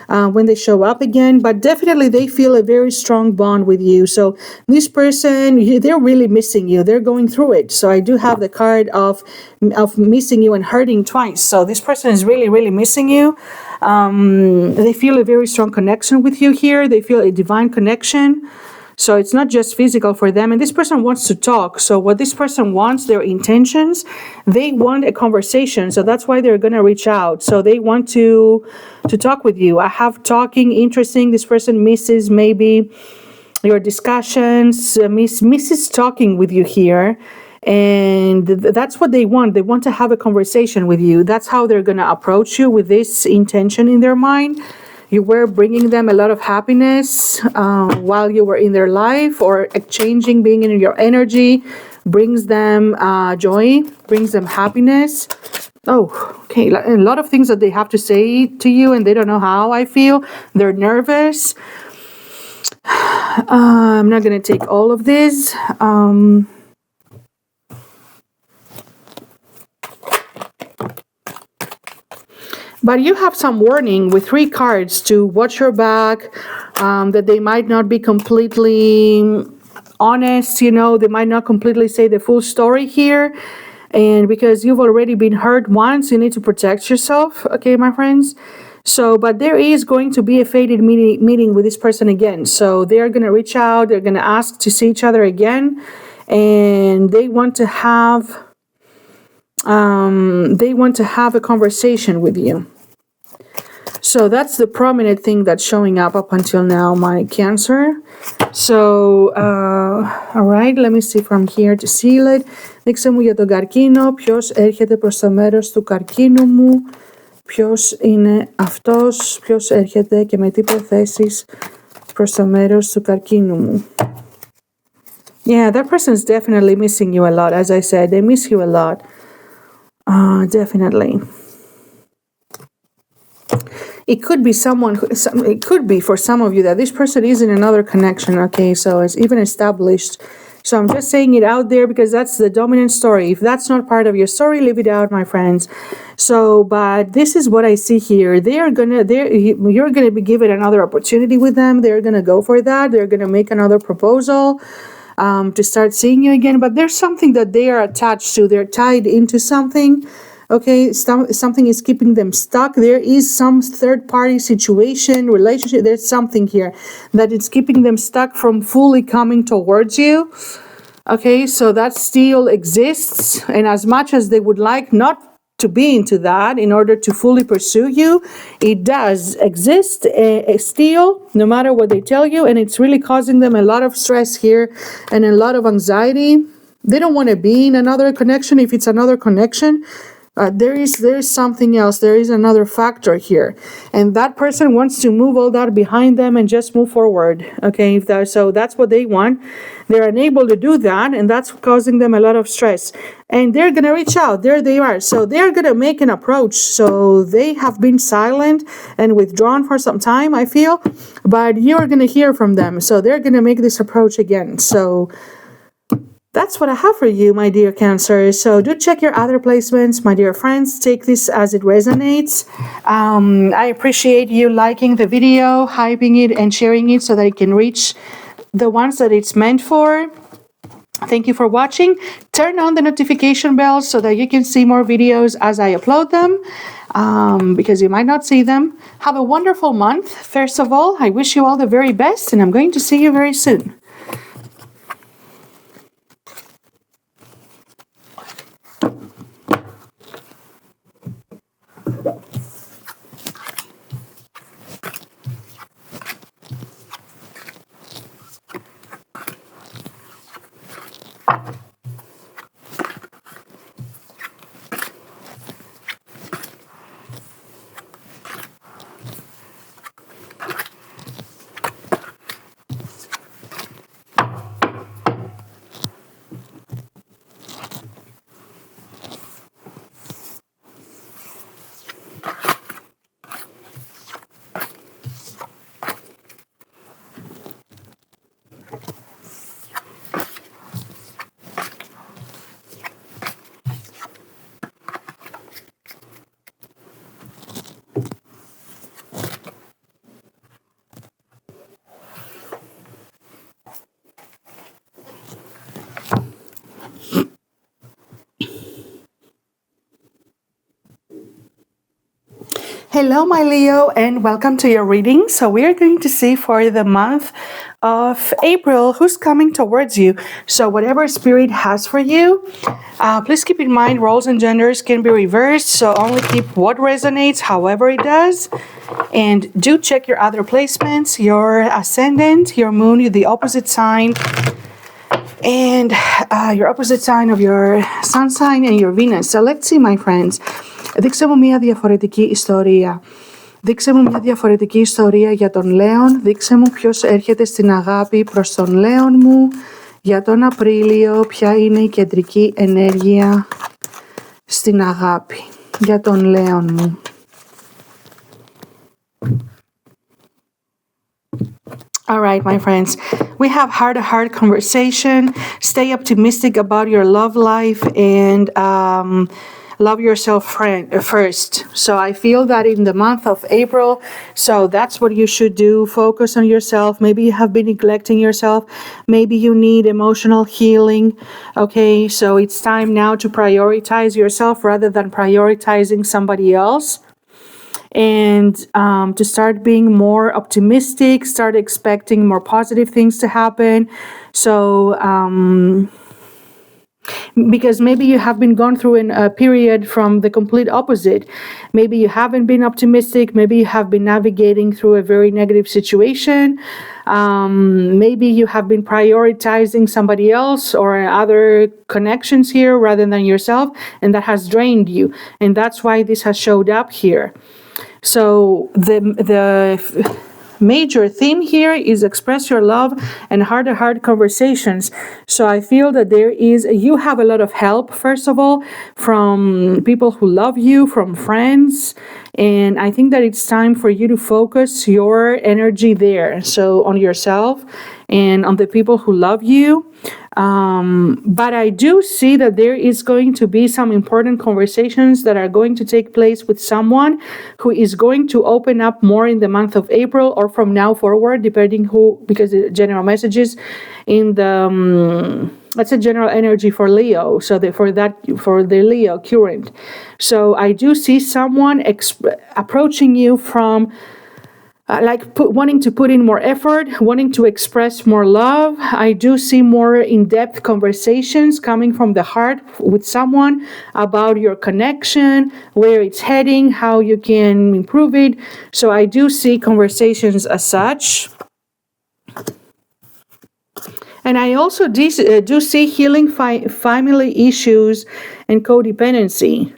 when they show up again, but definitely they feel a very strong bond with you. So this person, they're really missing you. They're going through it. So I do have the card of missing you and hurting twice. So this person is really, really missing you. They feel a very strong connection with you here. They feel a divine connection. So it's not just physical for them. And this person wants to talk. So what this person wants, their intentions, they want a conversation. So that's why they're going to reach out. So they want to talk with you. I have talking, interesting. This person misses maybe your discussions, misses talking with you here. And that's what they want. They want to have a conversation with you. That's how they're going to approach you, with this intention in their mind. You were bringing them a lot of happiness while you were in their life, or exchanging, being in your energy brings them joy, brings them happiness. Oh, okay. A lot of things that they have to say to you and they don't know how. I feel they're nervous. I'm not going to take all of this. But you have some warning with 3 cards to watch your back, that they might not be completely honest, you know, they might not completely say the full story here. And because you've already been hurt once, you need to protect yourself, okay, my friends? So, but there is going to be a fated meeting with this person again. So they're going to reach out, they're going to ask to see each other again, and they want to have a conversation with you. So that's the prominent thing that's showing up until now, my Cancer. So, all right, let me see from here to seal it. Δείξε μου για τον καρκίνο, ποιος έρχεται προς το μέρος του καρκίνου μου, ποιος είναι αυτός, ποιος έρχεται και με τι προθέσεις προς το μέρος του καρκίνου μου. Yeah, that person is definitely missing you a lot. As I said, they miss you a lot. Definitely. It could be it could be for some of you that this person is in another connection, okay? So it's even established. So I'm just saying it out there because that's the dominant story. If that's not part of your story, leave it out, my friends. So, but this is what I see here. You're gonna be given another opportunity with them. They're gonna go for that. They're gonna make another proposal to start seeing you again. But there's something that they are attached to. They're tied into something. Okay, something is keeping them stuck. There is some third-party situation, relationship. There's something here that is keeping them stuck from fully coming towards you. Okay, so that still exists. And as much as they would like not to be into that in order to fully pursue you. It does exist still, no matter what they tell you, and it's really causing them a lot of stress here and a lot of anxiety. They don't want to be in another connection. If it's another connection, there is something else. There is another factor here, and that person wants to move all that behind them and just move forward. Okay, so that's what they want. They're unable to do that, and that's causing them a lot of stress. And they're gonna reach out. There they are. So they're gonna make an approach. So they have been silent and withdrawn for some time, I feel, but you're gonna hear from them. So they're gonna make this approach again. So that's what I have for you, my dear Cancer. So do check your other placements, my dear friends. Take this as it resonates. I appreciate you liking the video, hyping it, and sharing it so that it can reach the ones that it's meant for. Thank you for watching. Turn on the notification bell so that you can see more videos as I upload them, because you might not see them. Have a wonderful month. First of all, I wish you all the very best, and I'm going to see you very soon. Hello, my Leo, and welcome to your reading. So we are going to see for the month of April who's coming towards you. So whatever spirit has for you, please keep in mind roles and genders can be reversed. So only keep what resonates, however it does. And do check your other placements, your ascendant, your moon, the opposite sign, and your opposite sign of your sun sign and your Venus. So let's see, my friends. Δείξε μου μια διαφορετική ιστορία. Δείξε μου μια διαφορετική ιστορία για τον Λέον. Δείξε μου ποιος έρχεται στην αγάπη προς τον Λέον μου. Για τον Απρίλιο, ποια είναι η κεντρική ενέργεια στην αγάπη. Για τον Λέον μου. All right, my friends, we have heart-to-heart conversation. Stay optimistic about your love life and love yourself first. So I feel that in the month of April, so that's what you should do. Focus on yourself. Maybe you have been neglecting yourself. Maybe you need emotional healing. Okay, so it's time now to prioritize yourself rather than prioritizing somebody else. And to start being more optimistic, start expecting more positive things to happen. So because maybe you have been gone through a period from the complete opposite. Maybe you haven't been optimistic. Maybe you have been navigating through a very negative situation. Maybe you have been prioritizing somebody else or other connections here rather than yourself, and that has drained you. And that's why this has showed up here. So the major theme here is express your love and heart-to-heart conversations. So I feel that you have a lot of help, first of all, from people who love you, from friends. And I think that it's time for you to focus your energy there. So on yourself and on the people who love you. But I do see that there is going to be some important conversations that are going to take place with someone who is going to open up more in the month of April or from now forward, depending because the general messages in the that's a general energy for Leo. So for the Leo current. So I do see someone approaching you from wanting to put in more effort, wanting to express more love. I do see more in-depth conversations coming from the heart with someone about your connection, where it's heading, how you can improve it. So I do see conversations as such. And I also do see healing family issues and codependency.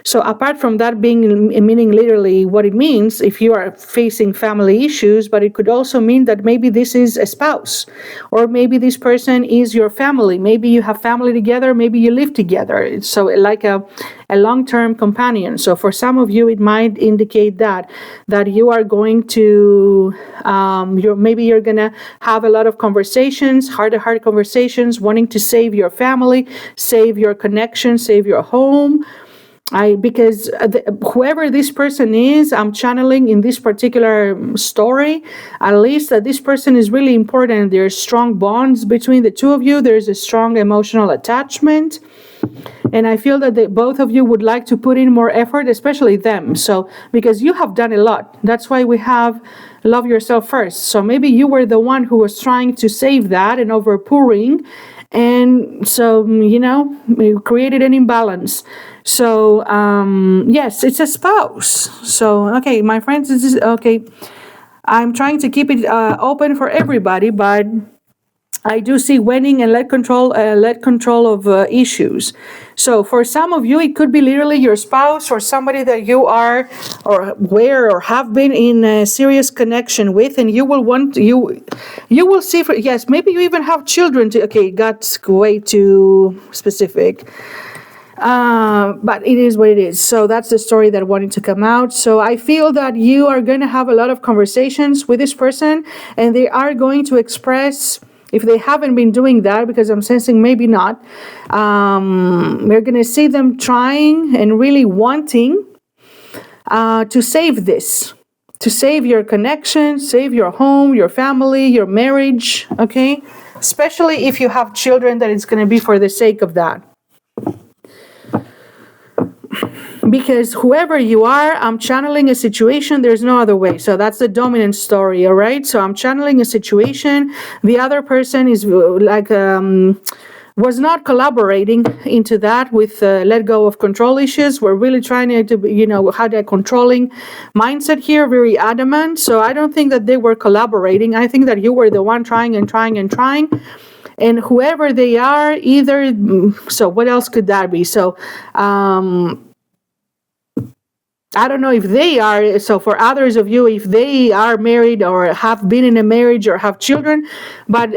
So apart from that being meaning literally what it means, if you are facing family issues, but it could also mean that maybe this is a spouse, or maybe this person is your family. Maybe you have family together, maybe you live together. It's so like a long-term companion. So for some of you, it might indicate that you are going to, maybe you're going to have a lot of conversations, heart-to-heart conversations, wanting to save your family, save your connection, save your home. Because whoever this person is, I'm channeling in this particular story, at least that this person is really important. There's strong bonds between the two of you. There's a strong emotional attachment. And I feel that both of you would like to put in more effort, especially them. So, because you have done a lot. That's why we have love yourself first. So maybe you were the one who was trying to save that and overpouring. And so, you created an imbalance. So, yes, it's a spouse. So, okay, my friends, this is okay. I'm trying to keep it open for everybody, but I do see winning and let control of issues. So for some of you, it could be literally your spouse or somebody that you are or were or have been in a serious connection with, and you will will see. Yes, maybe you even have children. Okay, got way too specific. But it is what it is. So that's the story that wanted to come out. So I feel that you are going to have a lot of conversations with this person, and they are going to express. If they haven't been doing that, because I'm sensing maybe not, we're going to see them trying and really wanting to save this, to save your connection, save your home, your family, your marriage, okay? Especially if you have children, that it's going to be for the sake of that. Because whoever you are, I'm channeling a situation. There's no other way. So that's the dominant story, all right? So I'm channeling a situation. The other person is like was not collaborating into that with let go of control issues. We're really trying to, had a controlling mindset here, very adamant. So I don't think that they were collaborating. I think that you were the one trying and trying and trying. And whoever they are, either, so what else could that be? So, I don't know if they are, so for others of you, if they are married or have been in a marriage or have children, but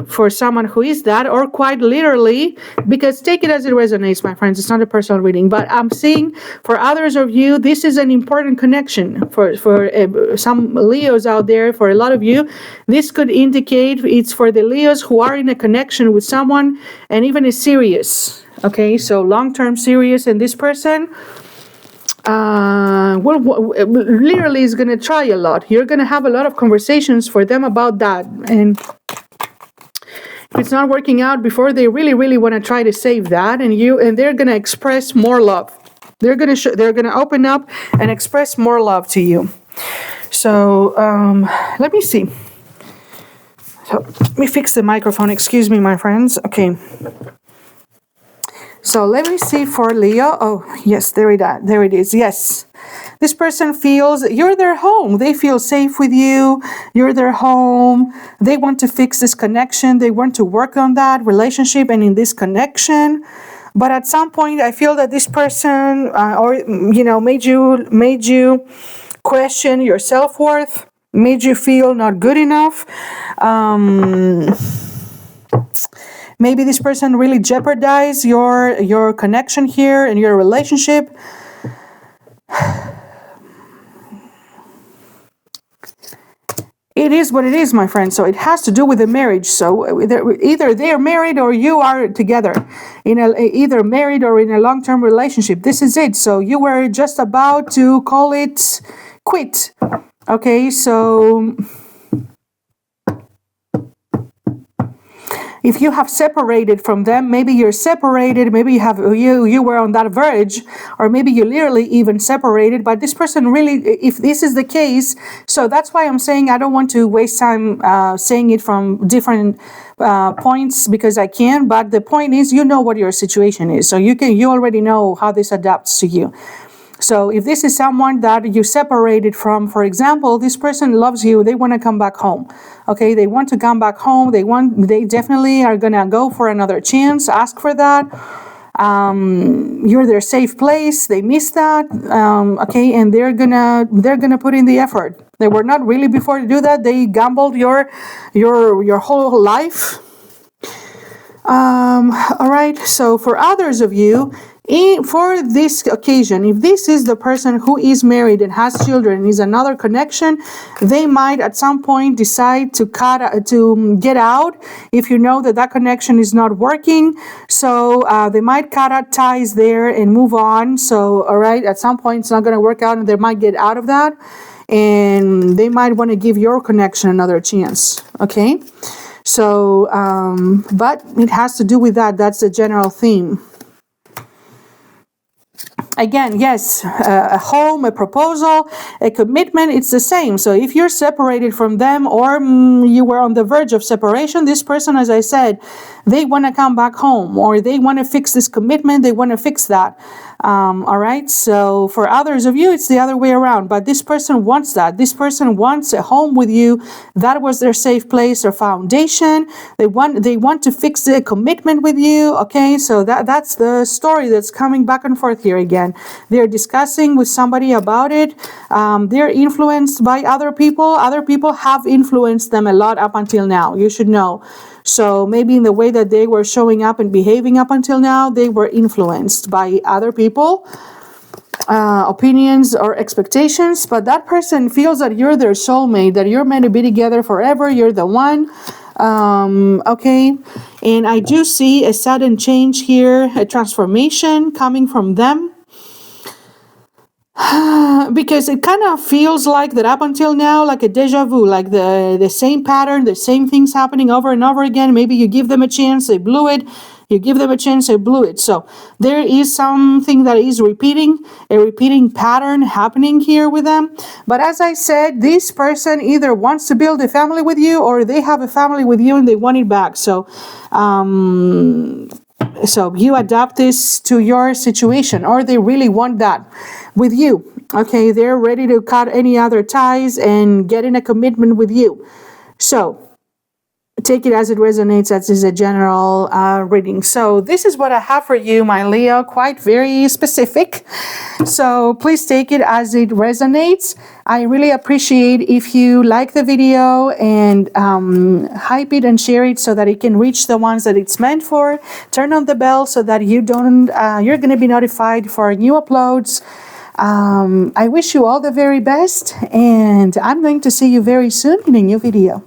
for someone who is that, or quite literally, because take it as it resonates, my friends, it's not a personal reading, but I'm seeing for others of you, this is an important connection. For some Leos out there, for a lot of you, this could indicate it's for the Leos who are in a connection with someone, and even is serious, okay, so long-term serious, and this person, literally is going to try a lot. You're going to have a lot of conversations for them about that. And if it's not working out before, they really, really want to try to save that. And they're going to express more love. They're going to open up and express more love to you. So, let me see. So, let me fix the microphone. Excuse me, my friends. Okay. So let me see for Leo. Oh, yes, there it is. Yes. This person feels you're their home. They feel safe with you. You're their home. They want to fix this connection. They want to work on that relationship and in this connection. But at some point, I feel that this person, made you question your self-worth, made you feel not good enough. Maybe this person really jeopardized your connection here and your relationship. It is what it is, my friend. So it has to do with the marriage. So either they are married or you are together, either married or in a long-term relationship. This is it. So you were just about to call it quit. Okay, so if you have separated from them, maybe you're separated, maybe you were on that verge, or maybe you literally even separated, but this person really, if this is the case, so that's why I'm saying I don't want to waste time saying it from different points, because I can, but the point is, you know what your situation is, so you already know how this adapts to you. So if this is someone that you separated from, for example, this person loves you, they want to come back home. Okay, they want to come back home. They definitely are gonna go for another chance, ask for that. You're their safe place. They miss that. Okay, and they're gonna put in the effort. They were not really before to do that. They gambled your whole life. All right, so for others of you, for this occasion, if this is the person who is married and has children, is another connection, they might at some point decide to get out if you know that connection is not working. So they might cut out ties there and move on. So, all right, at some point it's not going to work out and they might get out of that, and they might want to give your connection another chance. Okay. So, but it has to do with that. That's the general theme. Again, yes, a home, a proposal, a commitment, it's the same. So if you're separated from them, or you were on the verge of separation, this person, as I said, they want to come back home, or they want to fix this commitment, they want to fix that. All right, so for others of you, it's the other way around, but this person wants that. This person wants a home with you. That was their safe place or foundation. They want to fix the commitment with you. Okay, so that's the story that's coming back and forth here again. They're discussing with somebody about it. They're influenced by other people. Other people have influenced them a lot up until now. You should know. So maybe in the way that they were showing up and behaving up until now, they were influenced by other people, opinions or expectations. But that person feels that you're their soulmate, that you're meant to be together forever. You're the one. Okay. And I do see a sudden change here, a transformation coming from them. Because it kind of feels like that up until now, like a deja vu, like the same pattern, the same things happening over and over again. Maybe you give them a chance, they blew it. You give them a chance, they blew it. So there is something that is a repeating pattern happening here with them. But as I said, this person either wants to build a family with you, or they have a family with you and they want it back. So you adapt this to your situation, or they really want that with you. Okay, they're ready to cut any other ties and get in a commitment with you. So take it as it resonates. That is a general reading. So this is what I have for you, my Leo, quite very specific. So please take it as it resonates. I really appreciate if you like the video and hype it and share it so that it can reach the ones that it's meant for. Turn on the bell so that you're going to be notified for new uploads. I wish you all the very best, and I'm going to see you very soon in a new video.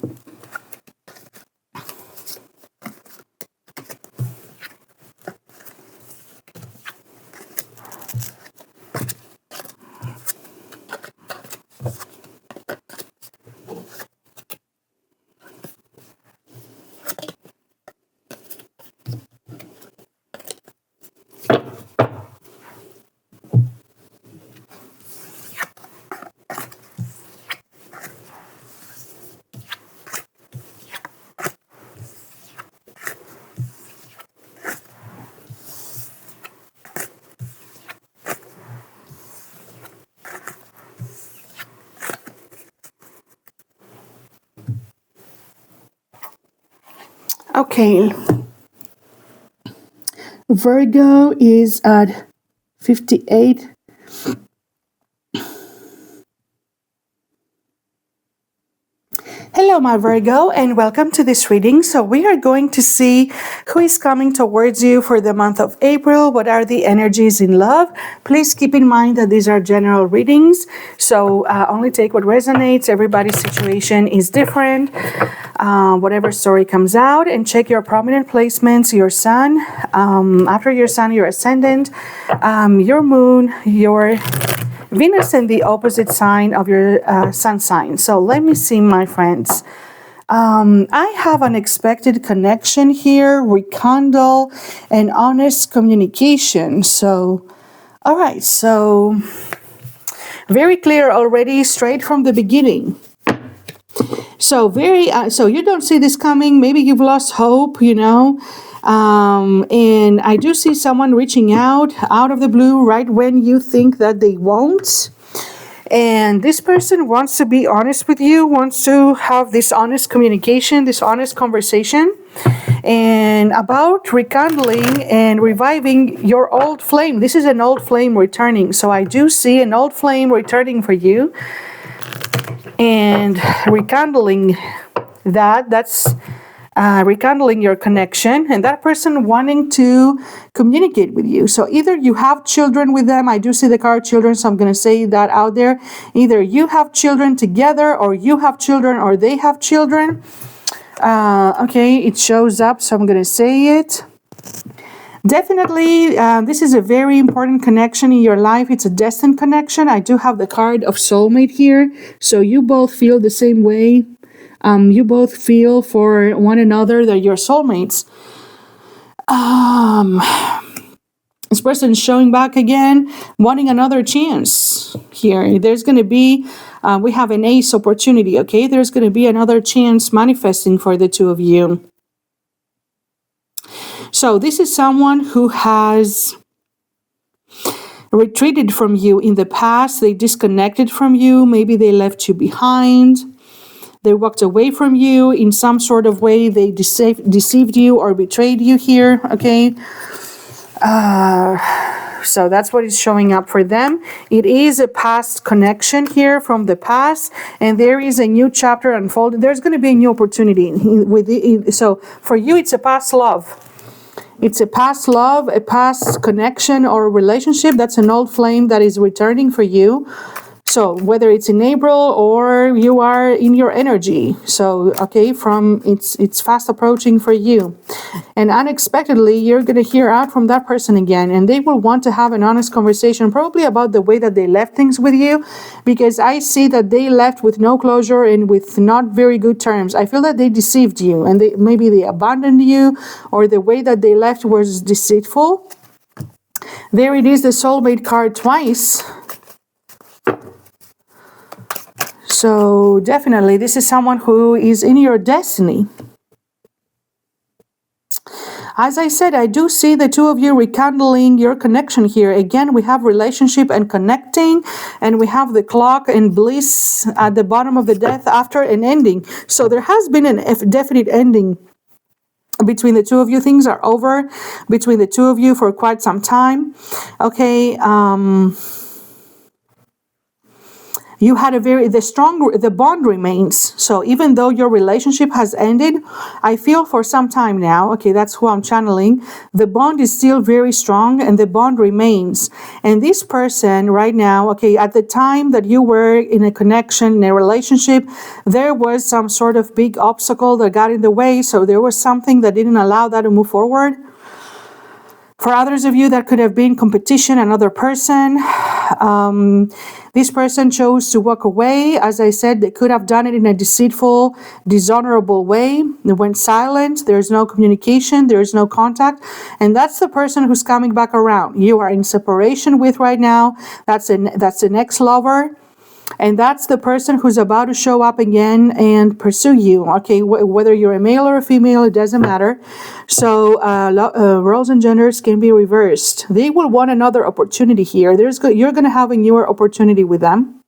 Okay, Virgo is at 58. Hello, my Virgo, and welcome to this reading. So we are going to see who is coming towards you for the month of April. What are the energies in love? Please keep in mind that these are general readings, so only take what resonates. Everybody's situation is different. Whatever story comes out, and check your prominent placements, your sun, after your sun, your ascendant, your moon, your Venus, and the opposite sign of your sun sign. So let me see, my friends. I have unexpected connection here, rekindle, and honest communication. So, all right, so very clear already, straight from the beginning. So so you don't see this coming. Maybe you've lost hope, you know. And I do see someone reaching out of the blue right when you think that they won't. And this person wants to be honest with you, wants to have this honest communication, this honest conversation, and about rekindling and reviving your old flame. This is an old flame returning. So I do see an old flame returning for you and rekindling that's rekindling your connection, and that person wanting to communicate with you. So either you have children with them. I do see the card children, so I'm going to say that out there. Either you have children together, or you have children, or they have children. Okay, it shows up, so I'm going to say it. Definitely, this is a very important connection in your life. It's a destined connection. I do have the card of soulmate here, so you both feel the same way. You both feel for one another that you're soulmates. This person is showing back again, wanting another chance here. There's going to be, we have an ace opportunity, okay? There's going to be another chance manifesting for the two of you. So this is someone who has retreated from you in the past. They disconnected from you. Maybe they left you behind. They walked away from you in some sort of way. They deceived you or betrayed you here, okay? So that's what is showing up for them. It is a past connection here from the past, and there is a new chapter unfolding. There's going to be a new opportunity. So for you, it's a past love. It's a past love, a past connection or relationship. That's an old flame that is returning for you. So whether it's in April or you are in your energy. So, okay, it's fast approaching for you. And unexpectedly, you're going to hear out from that person again. And they will want to have an honest conversation, probably about the way that they left things with you. Because I see that they left with no closure and with not very good terms. I feel that they deceived you, and maybe they abandoned you, or the way that they left was deceitful. There it is, the soulmate card twice. So definitely, this is someone who is in your destiny. As I said, I do see the two of you rekindling your connection here. Again, we have relationship and connecting, and we have the clock and bliss at the bottom of the death after an ending. So there has been a definite ending between the two of you. Things are over between the two of you for quite some time. Okay, you had the bond remains. So even though your relationship has ended, I feel for some time now, okay, that's who I'm channeling, the bond is still very strong and the bond remains. And this person right now, okay, at the time that you were in a connection, in a relationship, there was some sort of big obstacle that got in the way. So there was something that didn't allow that to move forward. For others of you, that could have been competition, another person. This person chose to walk away. As I said, they could have done it in a deceitful, dishonorable way. They went silent. There's no communication. There's no contact. And that's the person who's coming back around. You are in separation with right now. That's an ex-lover. And that's the person who's about to show up again and pursue you. Okay, whether you're a male or a female, it doesn't matter. So roles and genders can be reversed. They will want another opportunity here. You're going to have a newer opportunity with them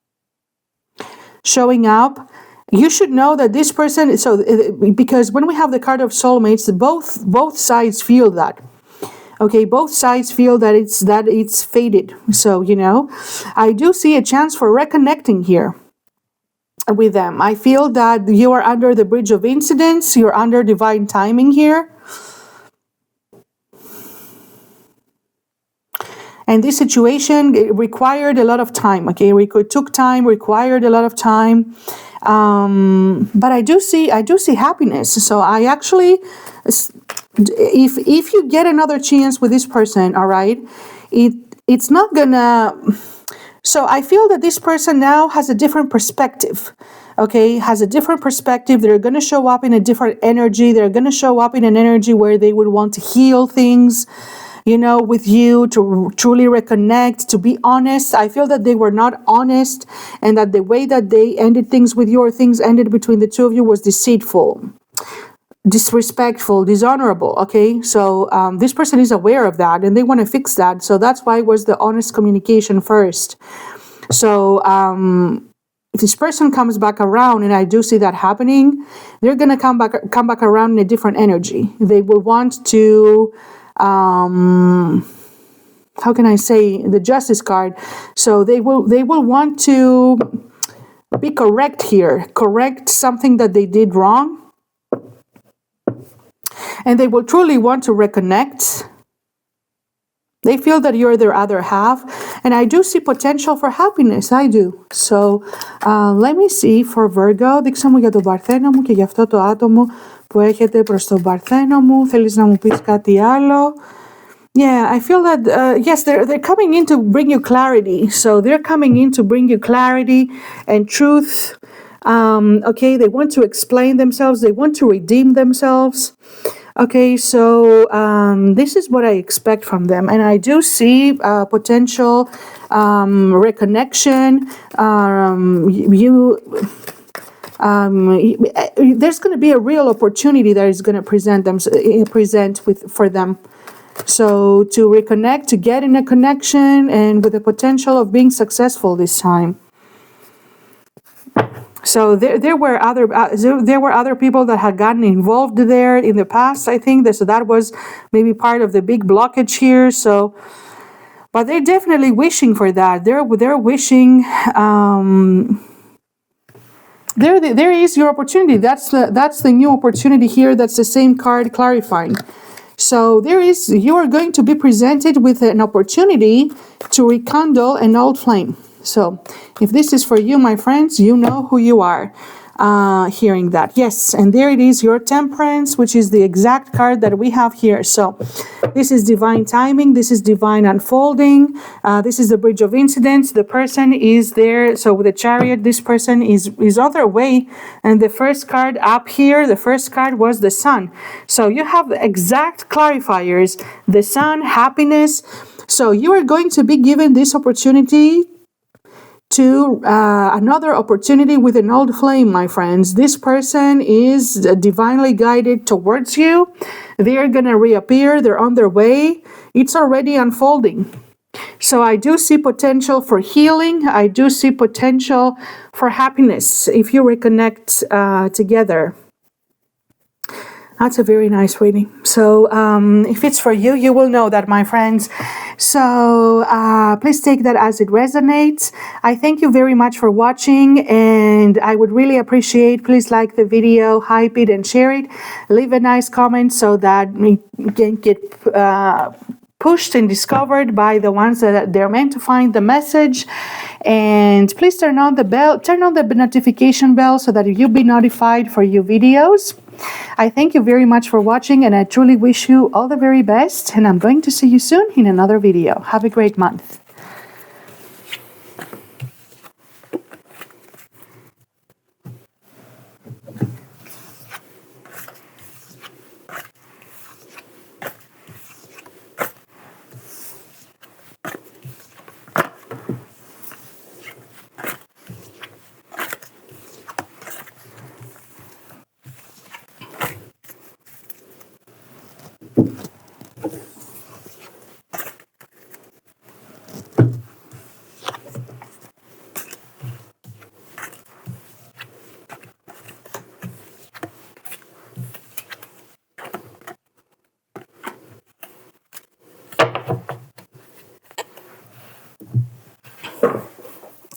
showing up. You should know that this person. So because when we have the card of soulmates, both sides feel that. Okay, both sides feel that it's fated. So, you know, I do see a chance for reconnecting here with them. I feel that you are under the bridge of incidents. You're under divine timing here. And this situation required a lot of time. Okay, took time, required a lot of time. But I do see happiness. So I actually, if you get another chance with this person, all right, it's not gonna. So I feel that this person now has a different perspective. okay, has a different perspective. They're going to show up in a different energy. They're going to show up in an energy where they would want to heal things, you know, with you, to truly reconnect, to be honest. I feel that they were not honest, and that the way that they ended things with you, or things ended between the two of you, was deceitful, disrespectful, dishonorable. Okay, so this person is aware of that, and they want to fix that. So that's why it was the honest communication first. So if this person comes back around, and I do see that happening, they're gonna come back around in a different energy. They will want to, how can I say, the Justice card. So they will want to be correct here, correct something that they did wrong, and they will truly want to reconnect. They feel that you're their other half, and I do see potential for happiness. I do. So, let me see for Virgo. Δείξα μου για τον Παρθένο μου και για αυτό το άτομο που έρχεται προς τον Παρθένο μου. Θέλεις να μου πεις κάτι άλλο? Yeah, I feel that, yes, they're coming in to bring you clarity. So they're coming in to bring you clarity and truth. Okay, they want to explain themselves. They want to redeem themselves. Okay, so this is what I expect from them, and I do see potential reconnection. There's going to be a real opportunity that is going to present for them. So to reconnect, to get in a connection, and with the potential of being successful this time. So there were other people that had gotten involved there in the past. I think so that was maybe part of the big blockage here. So, but they're definitely wishing for that. They're wishing. There is your opportunity. That's the new opportunity here. That's the same card clarifying. So you are going to be presented with an opportunity to rekindle an old flame. So if this is for you, my friends, you know who you are, hearing that. Yes, and there it is, your Temperance, which is the exact card that we have here. So this is divine timing. This is divine unfolding. This is the bridge of incidents. The person is there. So with the Chariot, this person is on their way. And the first card up here, the first card was the Sun. So you have the exact clarifiers, the Sun, happiness. So you are going to be given this opportunity to another opportunity with an old flame, my friends. This person is divinely guided towards you. They are going to reappear. They're on their way. It's already unfolding. So I do see potential for healing. I do see potential for happiness if you reconnect together. That's a very nice reading. So if it's for you, you will know that, my friends. So please take that as it resonates. I thank you very much for watching, and I would really appreciate, please like the video, hype it, and share it. Leave a nice comment so that we can get pushed and discovered by the ones that they're meant to find the message. And please turn on the bell, turn on the notification bell so that you'll be notified for new videos. I thank you very much for watching, and I truly wish you all the very best, and I'm going to see you soon in another video. Have a great month.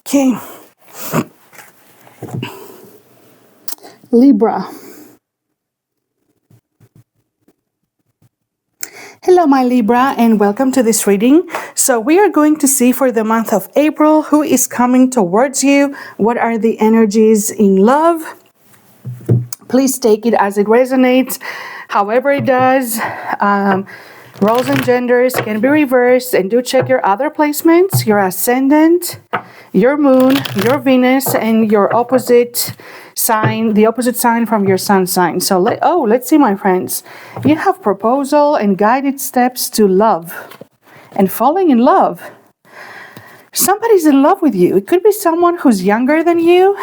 Okay. Libra. Hello, my Libra, and welcome to this reading. So we are going to see for the month of April who is coming towards you. What are the energies in love? Please take it as it resonates, however it does. Roles and genders can be reversed, and do check your other placements, your ascendant, your moon, your Venus, and your opposite sign, the opposite sign from your sun sign. So let's see, my friends. You have proposal and guided steps to love and falling in love. Somebody's in love with you. It could be someone who's younger than you.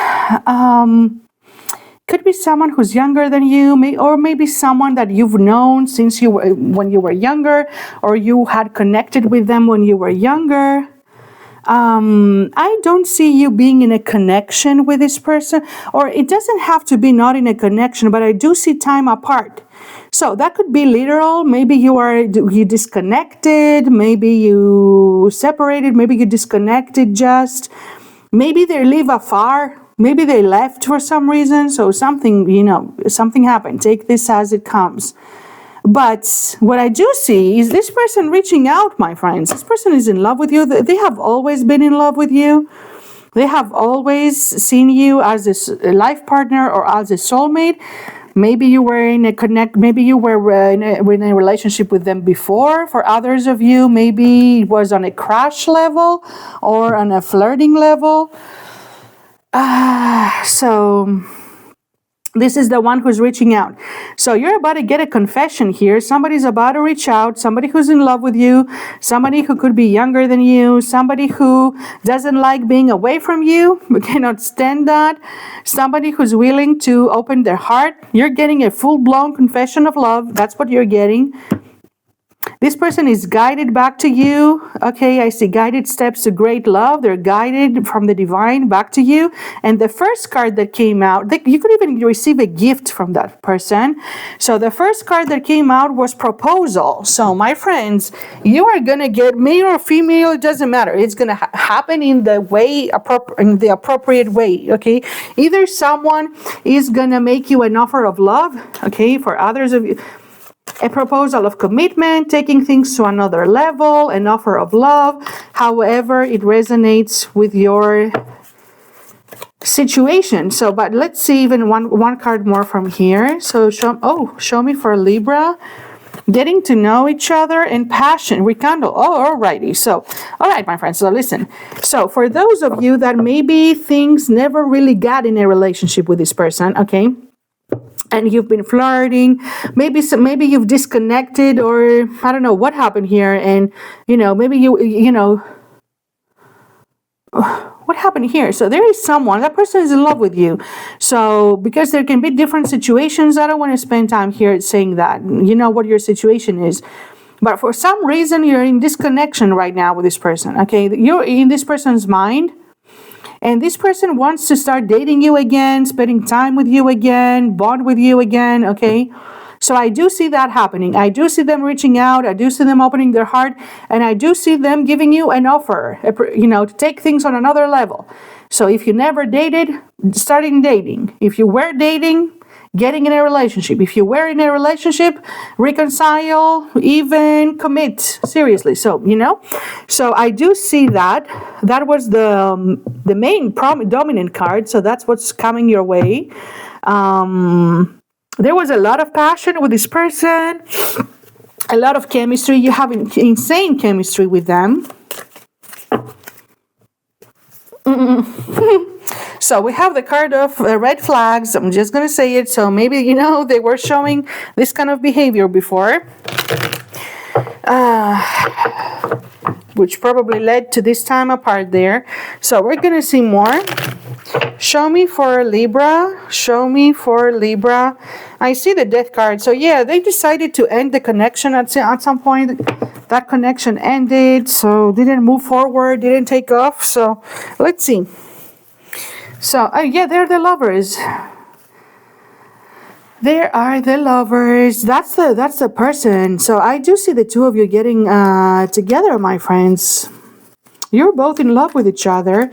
Could be someone who's younger than you, or maybe someone that you've known since when you were younger, or you had connected with them when you were younger. I don't see you being in a connection with this person, or it doesn't have to be not in a connection, but I do see time apart. So that could be literal. Maybe you disconnected, maybe you separated, maybe you disconnected just. Maybe they live afar. Maybe they left for some reason. So something happened. Take this as it comes. But what I do see is this person reaching out, my friends. This person is in love with you. They have always been in love with you. They have always seen you as a life partner or as a soulmate. Maybe you were in a relationship with them before. For others of you, maybe it was on a crush level or on a flirting level. So this is the one who's reaching out. So you're about to get a confession here. Somebody's about to reach out. Somebody who's in love with you. Somebody who could be younger than you. Somebody who doesn't like being away from you. We cannot stand that. Somebody who's willing to open their heart. You're getting a full-blown confession of love. That's what you're getting. This person is guided back to you. Okay, I see guided steps to great love. They're guided from the divine back to you. And the first card that came out, you could even receive a gift from that person. So the first card that came out was proposal. So my friends, you are going to get male or female, it doesn't matter. It's going to happen in the appropriate way, okay? Either someone is going to make you an offer of love, okay? For others of you, a proposal of commitment, taking things to another level, an offer of love, however it resonates with your situation. So, but let's see even one card more from here. So, show me for Libra. Getting to know each other and passion, rekindle. Oh, alrighty. So, all right, my friends. So listen. So for those of you that maybe things never really got in a relationship with this person, okay? And you've been flirting, maybe you've disconnected, or I don't know what happened here. And, maybe what happened here? So there is someone, that person is in love with you. So because there can be different situations, I don't want to spend time here saying that, what your situation is. But for some reason, you're in disconnection right now with this person, okay? You're in this person's mind. And this person wants to start dating you again, spending time with you again, bond with you again, okay? So I do see that happening. I do see them reaching out. I do see them opening their heart. And I do see them giving you an offer, to take things on another level. So if you never dated, starting dating. If you were dating, getting in a relationship. If you were in a relationship, reconcile, even commit seriously. So, so I do see that. That was the main dominant card. So that's what's coming your way. There was a lot of passion with this person, a lot of chemistry. You have insane chemistry with them. So we have the card of red flags. I'm just going to say it. So maybe, they were showing this kind of behavior before, which probably led to this time apart there. So we're going to see more. Show me for Libra. Show me for Libra. I see the death card. So yeah, they decided to end the connection at some point. That connection ended. So didn't move forward, didn't take off. So let's see. So, yeah, they're the lovers. There are the lovers. That's the person. So I do see the two of you getting together, my friends. You're both in love with each other.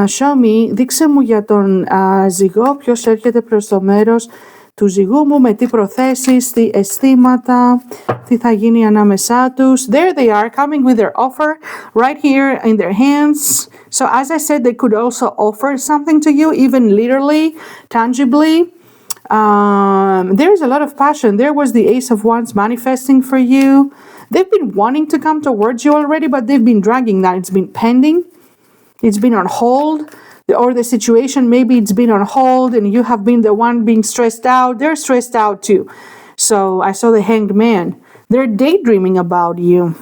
Show me. Δείξε μου για τον ζυγό. Ποιος έρχεται προς το μέρος του ζυγού μου. Με τι προθέσεις, τι αισθήματα, τι θα γίνει ανάμεσά τους. There they are, coming with their offer right here in their hands. So as I said, they could also offer something to you, even literally, tangibly. There's a lot of passion. There was the Ace of Wands manifesting for you. They've been wanting to come towards you already, but they've been dragging that. It's been pending. It's been on hold. Or the situation, maybe it's been on hold and you have been the one being stressed out. They're stressed out too. So I saw the Hanged Man. They're daydreaming about you.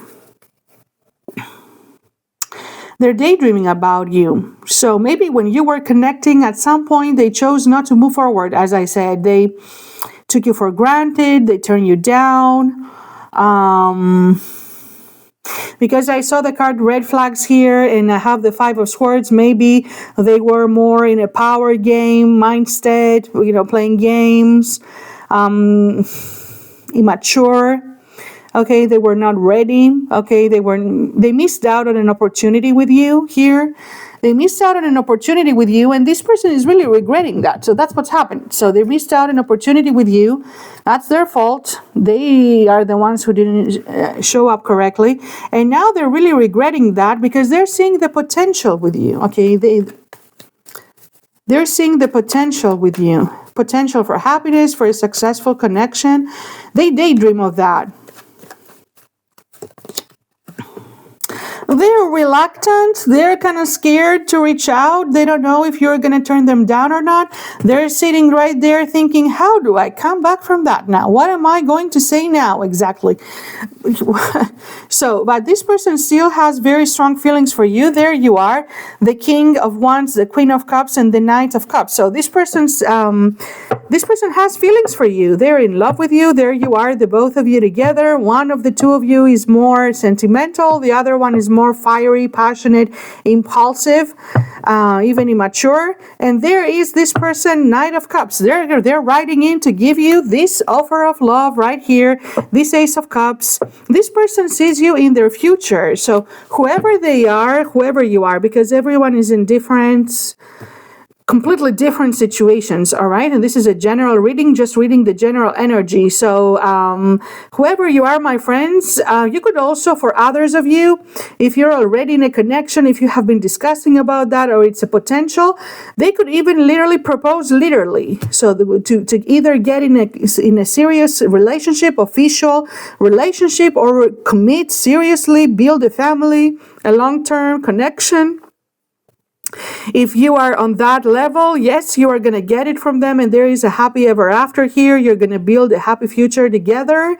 They're daydreaming about you. So maybe when you were connecting at some point, they chose not to move forward. As I said, they took you for granted. They turned you down. Because I saw the card red flags here and I have the Five of Swords. Maybe they were more in a power game mindset, you know, playing games, immature. Okay, they were not ready. Okay, they missed out on an opportunity with you here. They missed out on an opportunity with you, and this person is really regretting that. So that's what's happened. So they missed out on an opportunity with you. That's their fault. They are the ones who didn't show up correctly, and now they're really regretting that because they're seeing the potential with you. Okay, they're seeing the potential with you, potential for happiness, for a successful connection. They daydream of that. They're reluctant. They're kind of scared to reach out. They don't know if you're going to turn them down or not. They're sitting right there thinking, how do I come back from that now? What am I going to say now exactly? So, but this person still has very strong feelings for you. There you are, the King of Wands, the Queen of Cups, and the Knight of Cups. So this person has feelings for you. They're in love with you. There you are, the both of you together. One of the two of you is more sentimental. The other one is more fiery, passionate, impulsive, even immature. And there is this person, Knight of Cups. They're writing in to give you this offer of love right here, this Ace of Cups. This person sees you in their future. So whoever they are, whoever you are, because everyone is in completely different situations, all right? And this is a general reading, just reading the general energy. So whoever you are, my friends, you could also, for others of you, if you're already in a connection, if you have been discussing about that or it's a potential, they could even literally propose literally. So to either get in a serious relationship, official relationship, or commit seriously, build a family, a long-term connection. If you are on that level, yes, you are going to get it from them, and there is a happy ever after here. You're going to build a happy future together.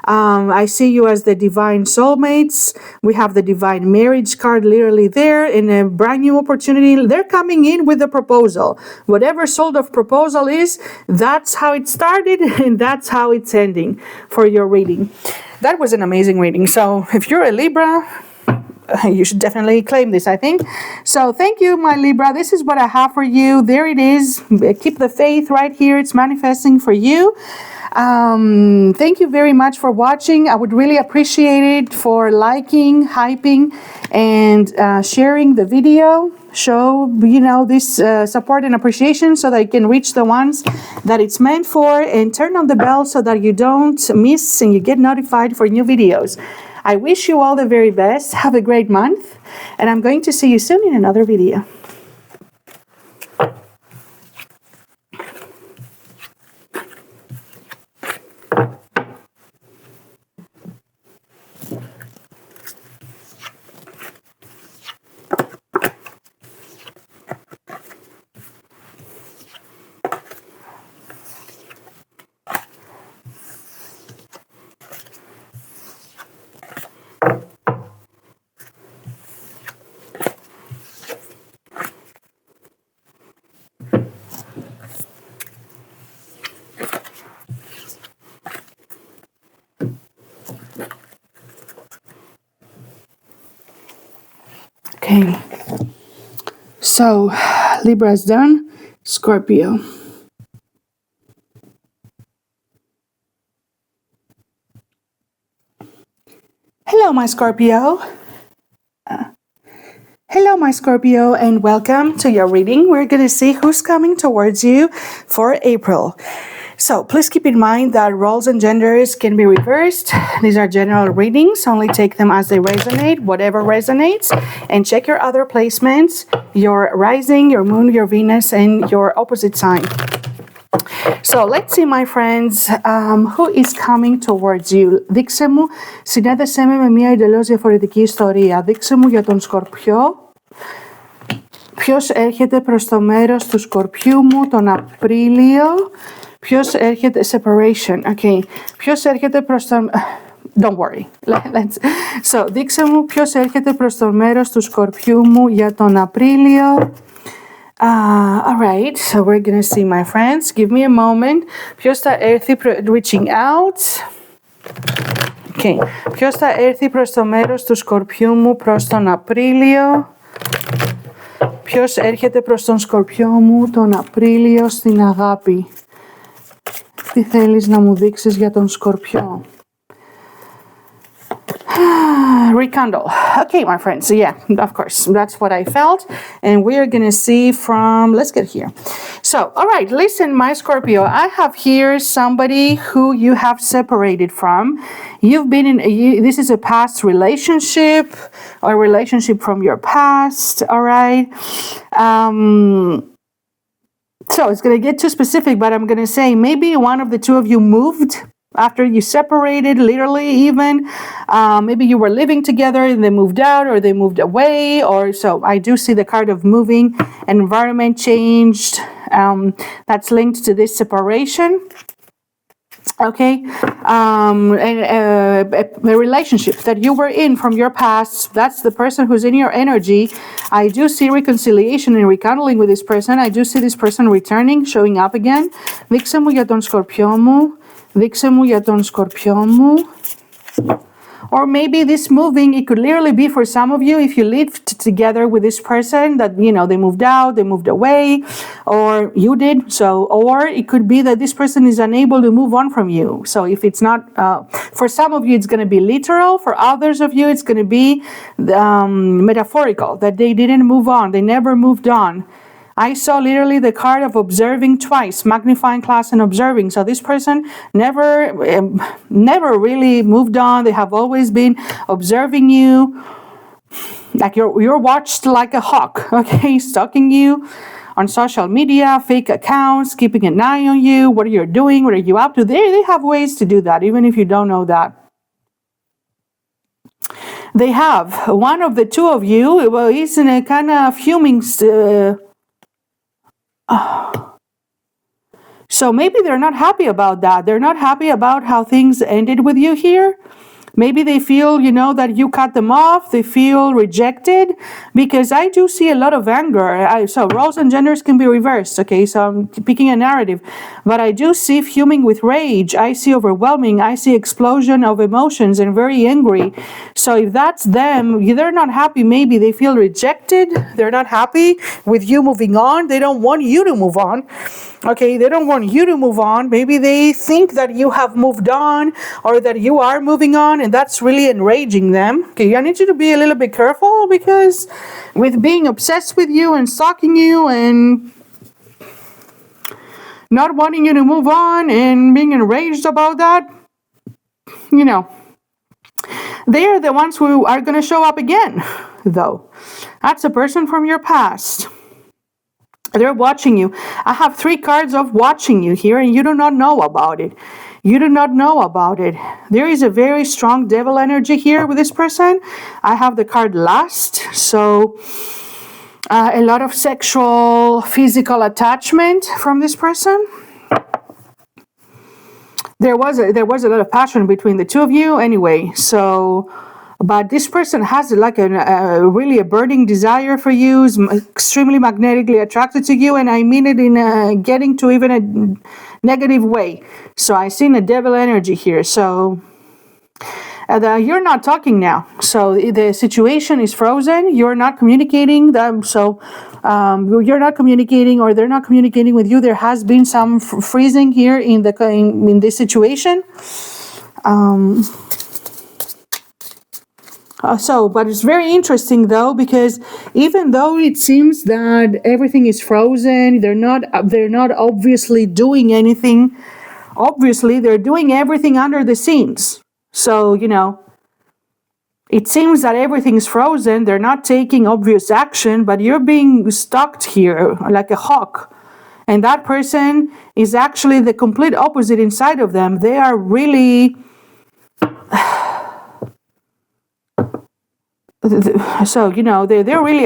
I see you as the divine soulmates. We have the divine marriage card literally there in a brand new opportunity. They're coming in with a proposal. Whatever sort of proposal is, that's how it started, and that's how it's ending for your reading. That was an amazing reading. So if you're a Libra, you should definitely claim this, I think. So thank you, my Libra. This is what I have for you. There it is. Keep the faith right here. It's manifesting for you. Thank you very much for watching. I would really appreciate it for liking, hyping, and sharing the video. Show, this support and appreciation so that it can reach the ones that it's meant for, and turn on the bell so that you don't miss and you get notified for new videos. I wish you all the very best. Have a great month, and I'm going to see you soon in another video. Okay, so Libra is done. Scorpio. Hello, my Scorpio. Hello, my Scorpio, and welcome to your reading. We're going to see who's coming towards you for April. So please keep in mind that roles and genders can be reversed. These are general readings. Only take them as they resonate, whatever resonates. And check your other placements, your rising, your moon, your Venus, and your opposite sign. So let's see, my friends, who is coming towards you. Δείξε μου, συνέδεσέ με μια εντελώς διαφορετική ιστορία. Δείξε μου για τον Σκορπιό. Ποιος έρχεται προς το μέρος του Σκορπιού μου τον Απρίλιο. Ποιος έρχεται, separation, okay. Ποιος έρχεται προς τον, don't worry. So, δείξε μου ποιος έρχεται προς το μέρος του Σκορπιού μου για τον Απρίλιο. All right, so we're gonna see, my friends. Give me a moment. Ποιος θα έρθει reaching out. Okay. Ποιος θα έρθει προς το μέρος του Σκορπιού μου προς τον Απρίλιο. Ποιος έρχεται προς τον Σκορπιό μου τον Απρίλιο στην αγάπη. Τι θέλεις να μου δείξεις για τον Σκορπιό. Rekindle. Okay, my friends. So yeah, of course, that's what I felt. And we are going to see from, let's get here. So, all right, listen, my Scorpio, I have here somebody who you have separated from. You've been in, this is a past relationship or relationship from your past, all right? So it's going to get too specific, but I'm going to say maybe one of the two of you moved after you separated, literally even. Maybe you were living together and they moved out or they moved away. Or so I do see the card of moving, environment changed. That's linked to this separation. Okay, a relationship that you were in from your past, that's the person who's in your energy. I do see reconciliation and rekindling with this person. I do see this person returning, showing up again. Δείξε μου για τον Σκορπιό μου. Δείξε μου για τον Σκορπιό μου. Or maybe this moving, it could literally be for some of you, if you lived together with this person, that, you know, they moved out, they moved away, or you did. So, or it could be that this person is unable to move on from you. So if it's not, for some of you, it's going to be literal. For others of you, it's going to be metaphorical, that they didn't move on. They never moved on. I saw literally the card of observing twice, magnifying glass and observing. So this person never really moved on. They have always been observing you, like you're watched like a hawk, okay, stalking you on social media, fake accounts, keeping an eye on you, what you're doing, what are you up to. They have ways to do that, even if you don't know that. They have. One of the two of you, well, he's in a kind of fuming so maybe they're not happy about that. They're not happy about how things ended with you here. Maybe they feel, you know, that you cut them off. They feel rejected, because I do see a lot of anger. So roles and genders can be reversed. Okay, so I'm picking a narrative, but I do see fuming with rage. I see overwhelming. I see explosion of emotions and very angry. So if that's them, they're not happy. Maybe they feel rejected. They're not happy with you moving on. They don't want you to move on. Okay, they don't want you to move on. Maybe they think that you have moved on or that you are moving on, and that's really enraging them. Okay, I need you to be a little bit careful, because with being obsessed with you and stalking you and not wanting you to move on and being enraged about that, you know, they are the ones who are going to show up again, though. That's a person from your past. They're watching you. I have 3 cards of watching you here, and you do not know about it. You do not know about it. There is a very strong devil energy here with this person. I have the card lust. So a lot of sexual, physical attachment from this person. There was a lot of passion between the two of you anyway. So, but this person has like really a burning desire for you, is extremely magnetically attracted to you, and I mean it in getting to even a negative way. So I see a devil energy here. So you're not talking now. So the situation is frozen. You're not communicating. You're not communicating, or they're not communicating with you. There has been some freezing here in this situation. But it's very interesting though, because even though it seems that everything is frozen, they're not obviously doing anything. Obviously, they're doing everything under the scenes. So, you know, it seems that everything's frozen. They're not taking obvious action, but you're being stalked here like a hawk. And that person is actually the complete opposite inside of them. They are really, so, you know, they're really,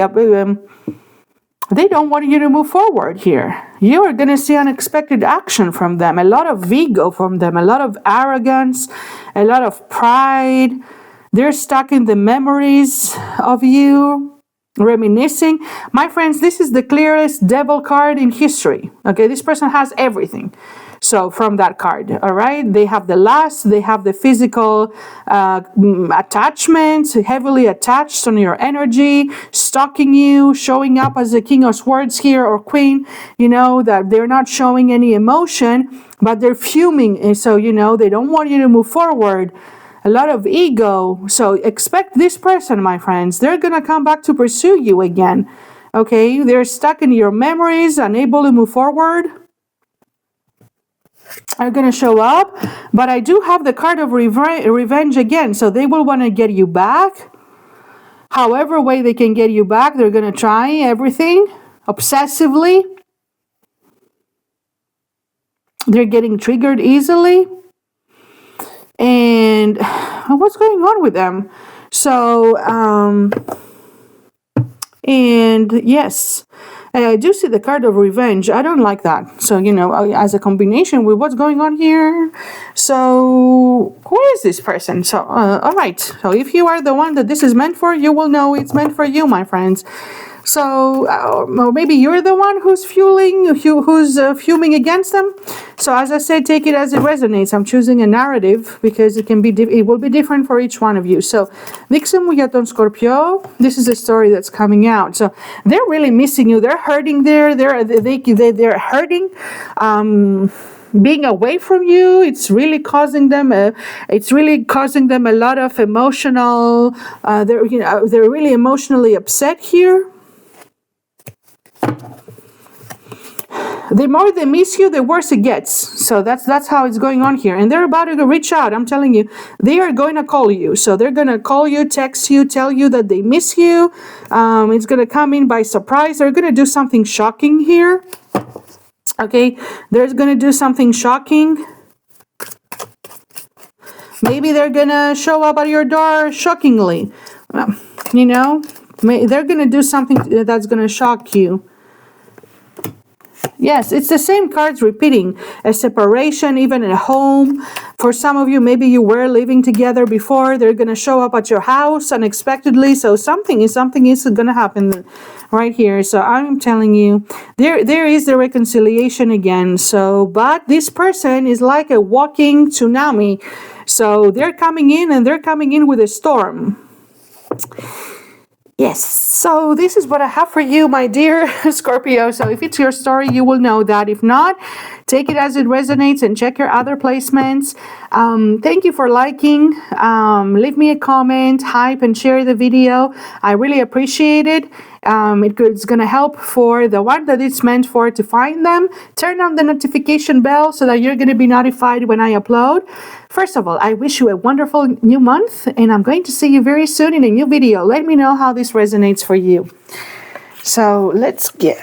they don't want you to move forward here. You are going to see unexpected action from them, a lot of ego from them, a lot of arrogance, a lot of pride. They're stuck in the memories of you, reminiscing. My friends, this is the clearest devil card in history. Okay, this person has everything. So from that card, all right, they have the lust, they have the physical attachment, heavily attached on your energy, stalking you, showing up as the king of swords here or queen, you know, that they're not showing any emotion, but they're fuming. And so, you know, they don't want you to move forward. A lot of ego. So expect this person, my friends. They're going to come back to pursue you again. Okay, they're stuck in your memories, unable to move forward. Are going to show up, but I do have the card of revenge again, so they will want to get you back. However way they can get you back, they're going to try everything obsessively. They're getting triggered easily. And what's going on with them? So, and yes, I do see the card of revenge. I don't like that. So, you know, as a combination with what's going on here. So, who is this person? So, all right. So, if you are the one that this is meant for, you will know it's meant for you, my friends. So, or maybe you're the one who's fuming against them. So, as I said, take it as it resonates. I'm choosing a narrative because it will be different for each one of you. So, Vixen Muyaton Scorpio, this is a story that's coming out. So, they're really missing you. They're hurting there. They're hurting. Being away from you, it's really causing them a lot of emotional. They're really emotionally upset here. The more they miss you, the worse it gets. So that's how it's going on here. And they're about to reach out. I'm telling you, they are going to call you. So they're going to call you, text you, tell you that they miss you. It's going to come in by surprise. They're going to do something shocking here. Okay, they're going to do something shocking. Maybe they're going to show up at your door shockingly. You know, they're going to do something that's going to shock you. Yes, it's the same cards repeating. A separation, even at home. For some of you, maybe you were living together before. They're going to show up at your house unexpectedly. So something is going to happen right here. So I'm telling you, there is the reconciliation again. So, but this person is like a walking tsunami. So they're coming in, and they're coming in with a storm. Yes, so this is what I have for you, my dear Scorpio. So if it's your story, you will know that. If not, take it as it resonates and check your other placements. Thank you for liking. Leave me a comment, hype, and share the video. I really appreciate it. It's going to help for the one that it's meant for to find them. Turn on the notification bell so that you're going to be notified when I upload. First of all, I wish you a wonderful new month, and I'm going to see you very soon in a new video. Let me know how this resonates for you. So let's go.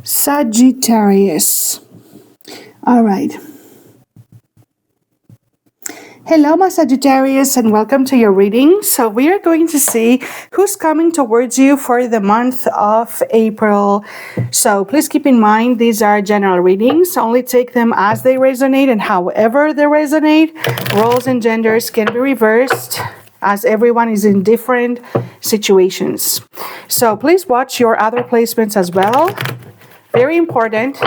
Sagittarius. All right. Hello, my Sagittarius, and welcome to your reading. So we are going to see who's coming towards you for the month of April. So please keep in mind, these are general readings. Only take them as they resonate and however they resonate. Roles and genders can be reversed as everyone is in different situations. So please watch your other placements as well. Very important,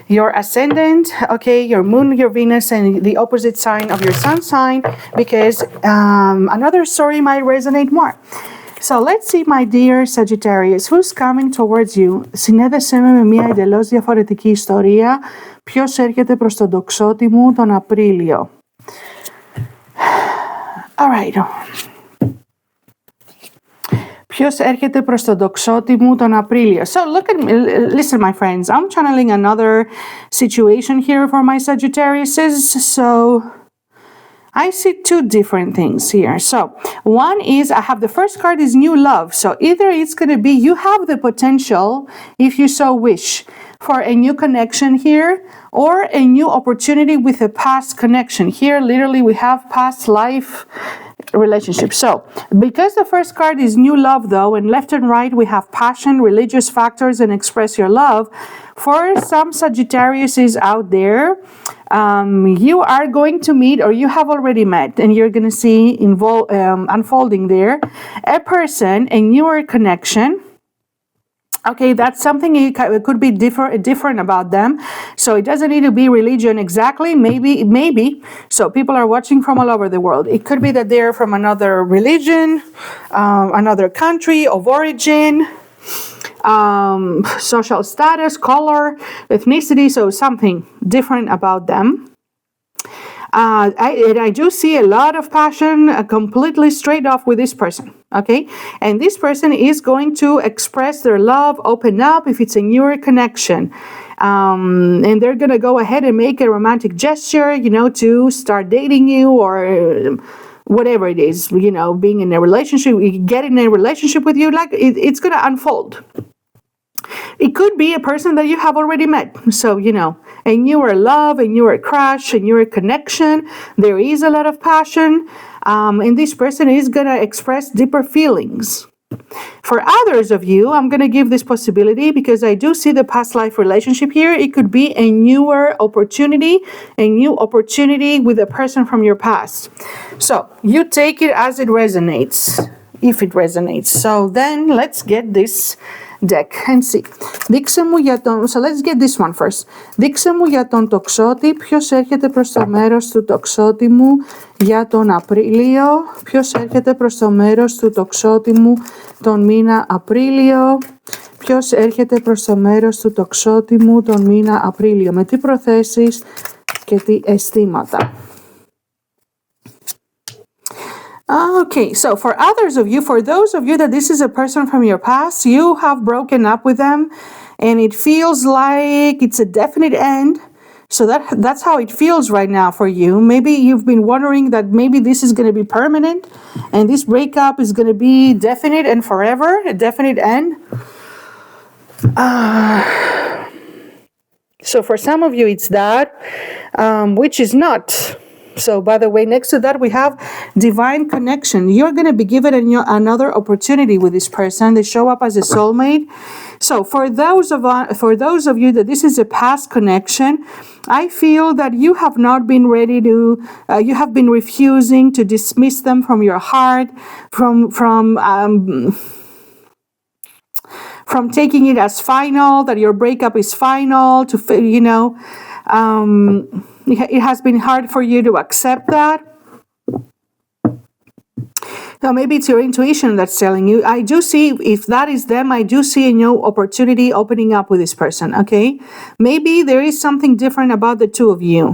your ascendant, okay, your moon, your Venus, and the opposite sign of your sun sign, because another story might resonate more. So let's see, my dear Sagittarius, who's coming towards you. Συνέδεσέ με μια εντελώς διαφορετική ιστορία. Ποιος έρχεται προς τον τοξότη μου τον Απρίλιο. All right. Ποιος έρχεται προς τον τοξότη μου τον Απρίλιο. So look at me, listen my friends, I'm channeling another situation here for my Sagittariuses. So I see two different things here. So one is, I have the first card is new love. So either it's going to be, you have the potential, if you so wish, for a new connection here, or a new opportunity with a past connection. Here, literally, we have past life relationship. So because the first card is new love though, and left and right we have passion, religious factors, and express your love. For some Sagittariuses out there, you are going to meet, or you have already met, and you're going to see unfolding there a person, a newer connection. Okay, that's something it could be different about them. So it doesn't need to be religion exactly. Maybe. So people are watching from all over the world. It could be that they're from another religion, another country of origin, social status, color, ethnicity. So something different about them. I do see a lot of passion completely straight off with this person, okay? And this person is going to express their love, open up if it's a newer connection. And they're going to go ahead and make a romantic gesture, you know, to start dating you, or whatever it is, you know, being in a relationship, get in a relationship with you, like it's going to unfold. It could be a person that you have already met. So, you know, a newer love, a newer crush, a newer connection. There is a lot of passion. And this person is going to express deeper feelings. For others of you, I'm going to give this possibility because I do see the past life relationship here. It could be a newer opportunity, a new opportunity with a person from your past. So you take it as it resonates, if it resonates. So then let's get this deck and see. Δείξε μου για τον... So let's get this one first. Δείξε μου για τον τοξότη. Ποιος έρχεται προς το μέρος του τοξότη μου για τον Απρίλιο. Ποιος έρχεται προς το μέρος του τοξότη μου τον μήνα Απρίλιο. Ποιος έρχεται προς το μέρος του τοξότη μου τον μήνα Απρίλιο. Με τι προθέσεις και τι αισθήματα. Okay, so for others of you, for those of you that this is a person from your past, you have broken up with them and it feels like it's a definite end. So that's how it feels right now for you. Maybe you've been wondering that maybe this is going to be permanent and this breakup is going to be definite and forever, a definite end. So for some of you, it's that, which is not. So, by the way, next to that, we have divine connection. You're going to be given another opportunity with this person. They show up as a soulmate. So, for those of you that this is a past connection, I feel that you have not been ready to. You have been refusing to dismiss them from your heart, from taking it as final. That your breakup is final. To you know. It has been hard for you to accept that. So maybe it's your intuition that's telling you. I do see, if that is them, I do see a new opportunity opening up with this person, okay? Maybe there is something different about the two of you.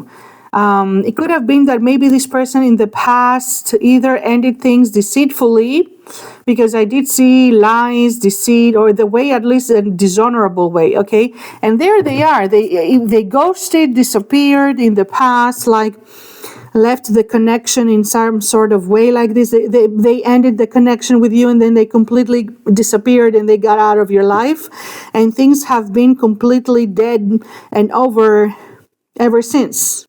It could have been that maybe this person in the past either ended things deceitfully, because I did see lies, deceit, or the way, at least a dishonorable way, okay? And there they are. They ghosted, disappeared in the past, like left the connection in some sort of way like this. They ended the connection with you and then they completely disappeared and they got out of your life. And things have been completely dead and over ever since.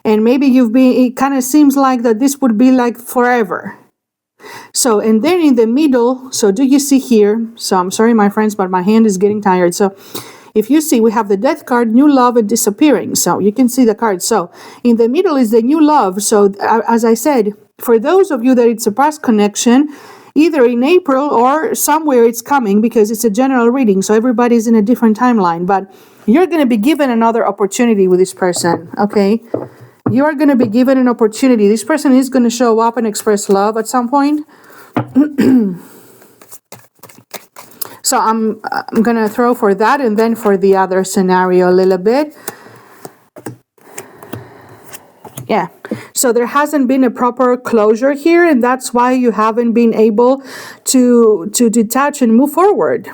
And maybe it kind of seems like that this would be like forever. So, and then in the middle, so do you see here? So I'm sorry, my friends, but my hand is getting tired. So if you see, we have the death card, new love and disappearing. So you can see the card. So in the middle is the new love. So as I said, for those of you that it's a past connection, either in April or somewhere it's coming, because it's a general reading. So everybody's in a different timeline, but you're going to be given another opportunity with this person. Okay. You are going to be given an opportunity. This person is going to show up and express love at some point. So I'm going to throw for that and then for the other scenario a little bit. Yeah. So there hasn't been a proper closure here, and that's why you haven't been able to detach and move forward.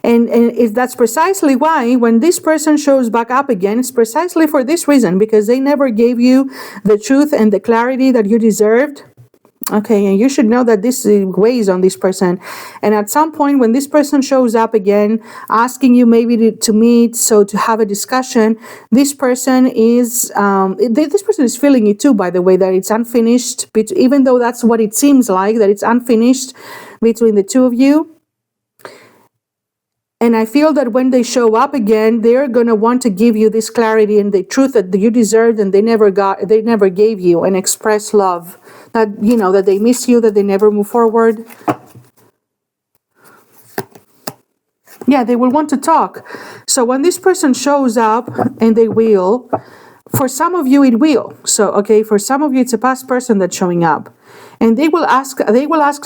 And that's precisely why when this person shows back up again, it's precisely for this reason, because they never gave you the truth and the clarity that you deserved. Okay, and you should know that this weighs on this person. And at some point when this person shows up again, asking you maybe to meet, so to have a discussion, this person is feeling it too, by the way, that it's unfinished, even though that's what it seems like, that it's unfinished between the two of you. And I feel that when they show up again, they're going to want to give you this clarity and the truth that you deserved and they never gave you, and express love. That, you know, that they miss you, that they never move forward. Yeah, they will want to talk. So when this person shows up, and they will, for some of you it will. So, okay, for some of you it's a past person that's showing up. And they will ask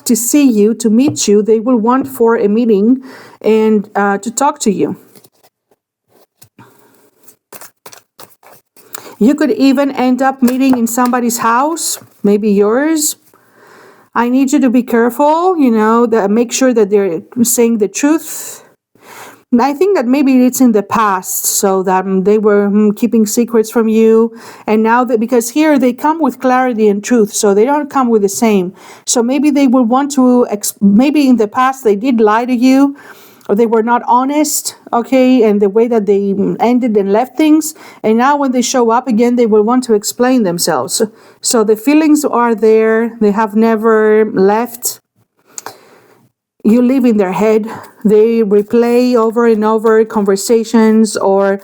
to see you, to meet you. They will want for a meeting and to talk to you. You could even end up meeting in somebody's house, maybe yours. I need you to be careful, you know, make sure that they're saying the truth. And I think that maybe it's in the past, so that they were keeping secrets from you. And now because here they come with clarity and truth, so they don't come with the same. So maybe they will want to, maybe in the past they did lie to you, or they were not honest, okay, and the way that they ended and left things. And now when they show up again, they will want to explain themselves. So the feelings are there. They have never left. You live in their head. They replay over and over conversations or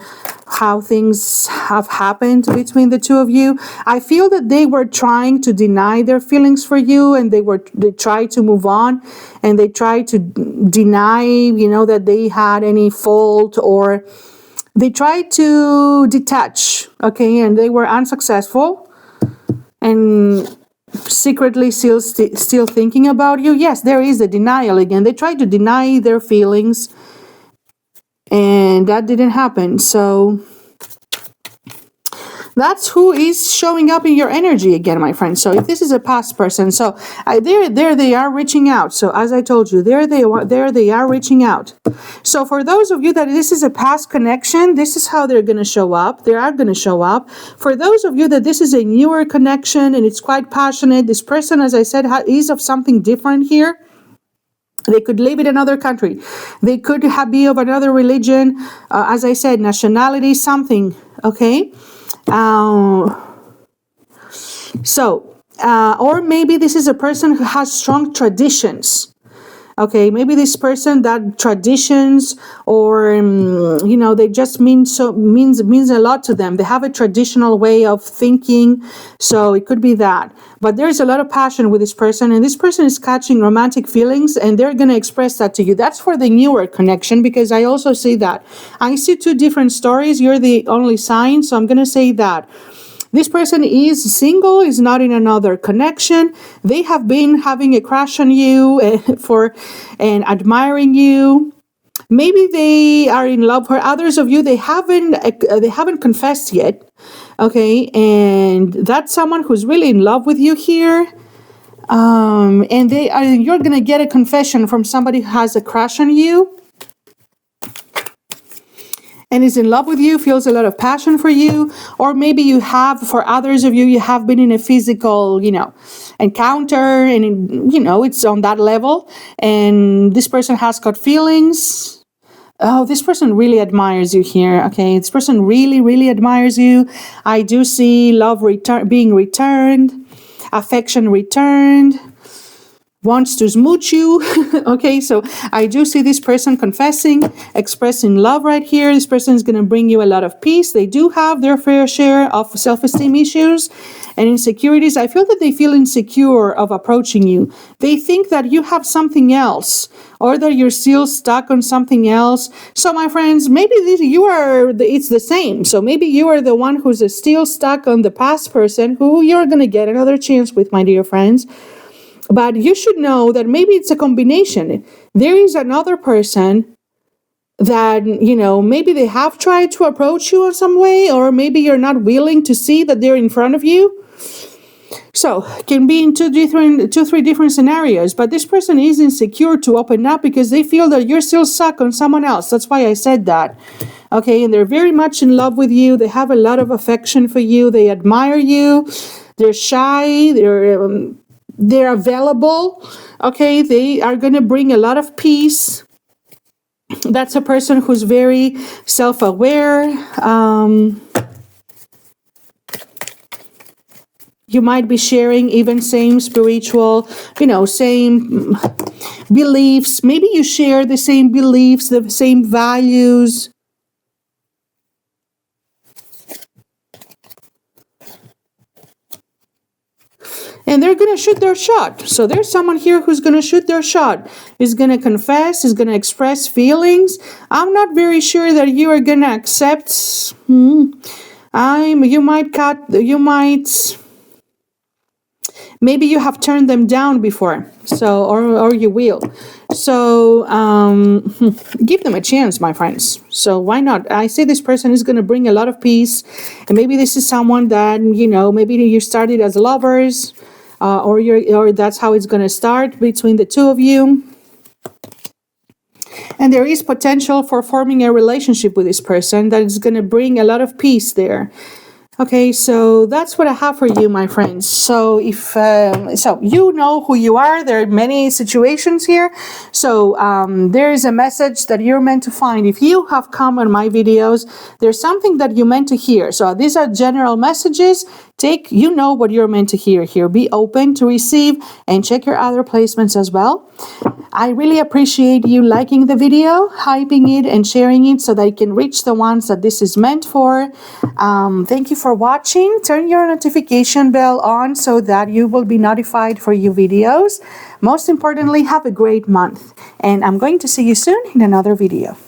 how things have happened between the two of you. I feel that they were trying to deny their feelings for you, and they tried to move on, and they tried to deny, you know, that they had any fault, or they tried to detach, okay, and they were unsuccessful. And secretly still thinking about you. Yes, there is a denial again. They tried to deny their feelings, and that didn't happen. So that's who is showing up in your energy again, my friend. So if this is a past person, so there they are reaching out. So as I told you, there they are reaching out. So for those of you that this is a past connection, this is how they're going to show up. They are going to show up. For those of you that this is a newer connection and it's quite passionate, this person, as I said, is of something different here. They could live in another country. They could be of another religion. As I said, nationality, something. Okay. Or maybe this is a person who has strong traditions. Okay, maybe this person, that traditions, or you know, they just means a lot to them. They have a traditional way of thinking, so it could be that. But there's a lot of passion with this person, and this person is catching romantic feelings, and they're going to express that to you. That's for the newer connection, because I also see that. I see two different stories. You're the only sign, so I'm going to say that. This person is single, is not in another connection. They have been having a crush on you and admiring you. Maybe they are in love. For others of you, they haven't confessed yet. Okay, and that's someone who's really in love with you here. And you're gonna get a confession from somebody who has a crush on you and is in love with you, feels a lot of passion for you. Or maybe you have, for others of you, you have been in a physical, you know, encounter, and, you know, it's on that level. And this person has got feelings Oh, this person really admires you here. Okay, this person really, really admires you. I do see love being returned, affection returned, wants to smooch you. Okay, so I do see this person confessing, expressing love right here. This person is going to bring you a lot of peace. They do have their fair share of self-esteem issues and insecurities. I feel that they feel insecure of approaching you. They think that you have something else or that you're still stuck on something else. So my friends, maybe it's the same. So maybe you are the one who's still stuck on the past person who you're going to get another chance with, my dear friends. But you should know that maybe it's a combination. There is another person that, maybe they have tried to approach you in some way, or maybe you're not willing to see that they're in front of you. So can be in two, three different scenarios, but this person is insecure to open up because they feel that you're still stuck on someone else. That's why I said that. Okay, and they're very much in love with you. They have a lot of affection for you. They admire you. They're shy. They're available. Okay, they are going to bring a lot of peace. That's a person who's very self-aware. You might be sharing even same spiritual, same beliefs. Maybe you share the same beliefs, the same values. And they're going to shoot their shot. So there's someone here who's going to shoot their shot. Is going to confess, is going to express feelings. I'm not very sure that you are going to accept. Maybe you have turned them down before. So, or you will. So, give them a chance, my friends. So why not? I say this person is going to bring a lot of peace. And maybe this is someone that, maybe you started as lovers. Or that's how it's going to start between the two of you. And there is potential for forming a relationship with this person that is going to bring a lot of peace there. Okay, so that's what I have for you, my friends. So so you know who you are. There are many situations here. So there is a message that you're meant to find. If you have come on my videos, there's something that you're meant to hear. So these are general messages. You know what you're meant to hear here. Be open to receive and check your other placements as well. I really appreciate you liking the video, hyping it and sharing it so that I can reach the ones that this is meant for. Thank you for watching. Turn your notification bell on so that you will be notified for new videos. Most importantly, have a great month. And I'm going to see you soon in another video.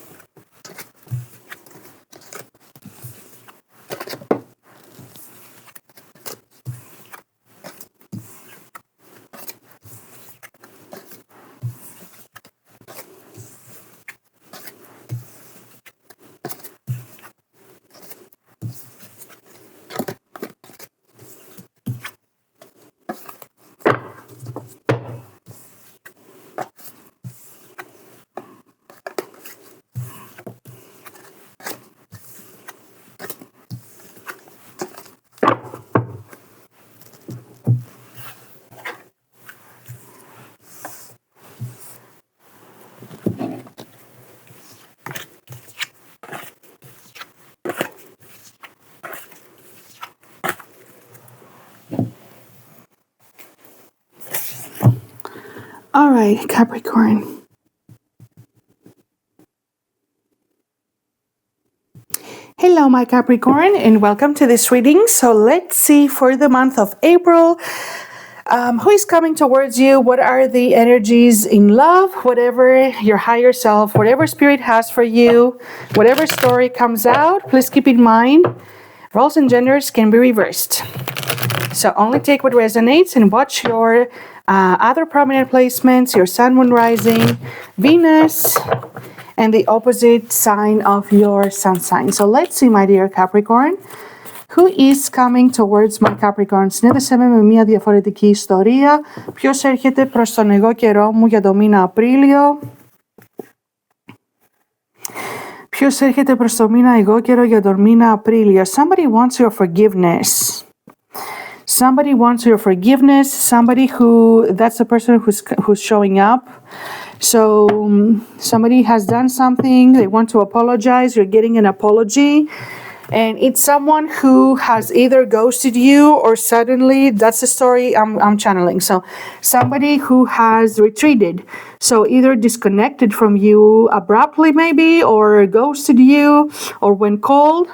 All right, Capricorn. Hello, my Capricorn, and welcome to this reading. So let's see for the month of April, who is coming towards you? What are the energies in love? Whatever your higher self, whatever spirit has for you, whatever story comes out, please keep in mind, roles and genders can be reversed. So only take what resonates and watch your other prominent placements, your sun, moon, rising, Venus, and the opposite sign of your sun sign. So let's see, my dear Capricorn, who is coming towards my Capricorn. Συνέδεσαι με μια διαφορετική ιστορία. Ποιος έρχεται προς τον εγώ καιρό μου για το μήνα Απρίλιο. Ποιος έρχεται προς το μήνα εγώ καιρό για τον μήνα Απρίλιο. Somebody wants your forgiveness. Somebody wants your forgiveness. Somebody that's the person who's showing up. So somebody has done something, they want to apologize, you're getting an apology. And it's someone who has either ghosted you or suddenly, that's the story I'm channeling. So somebody who has retreated. So either disconnected from you abruptly maybe, or ghosted you, or went cold.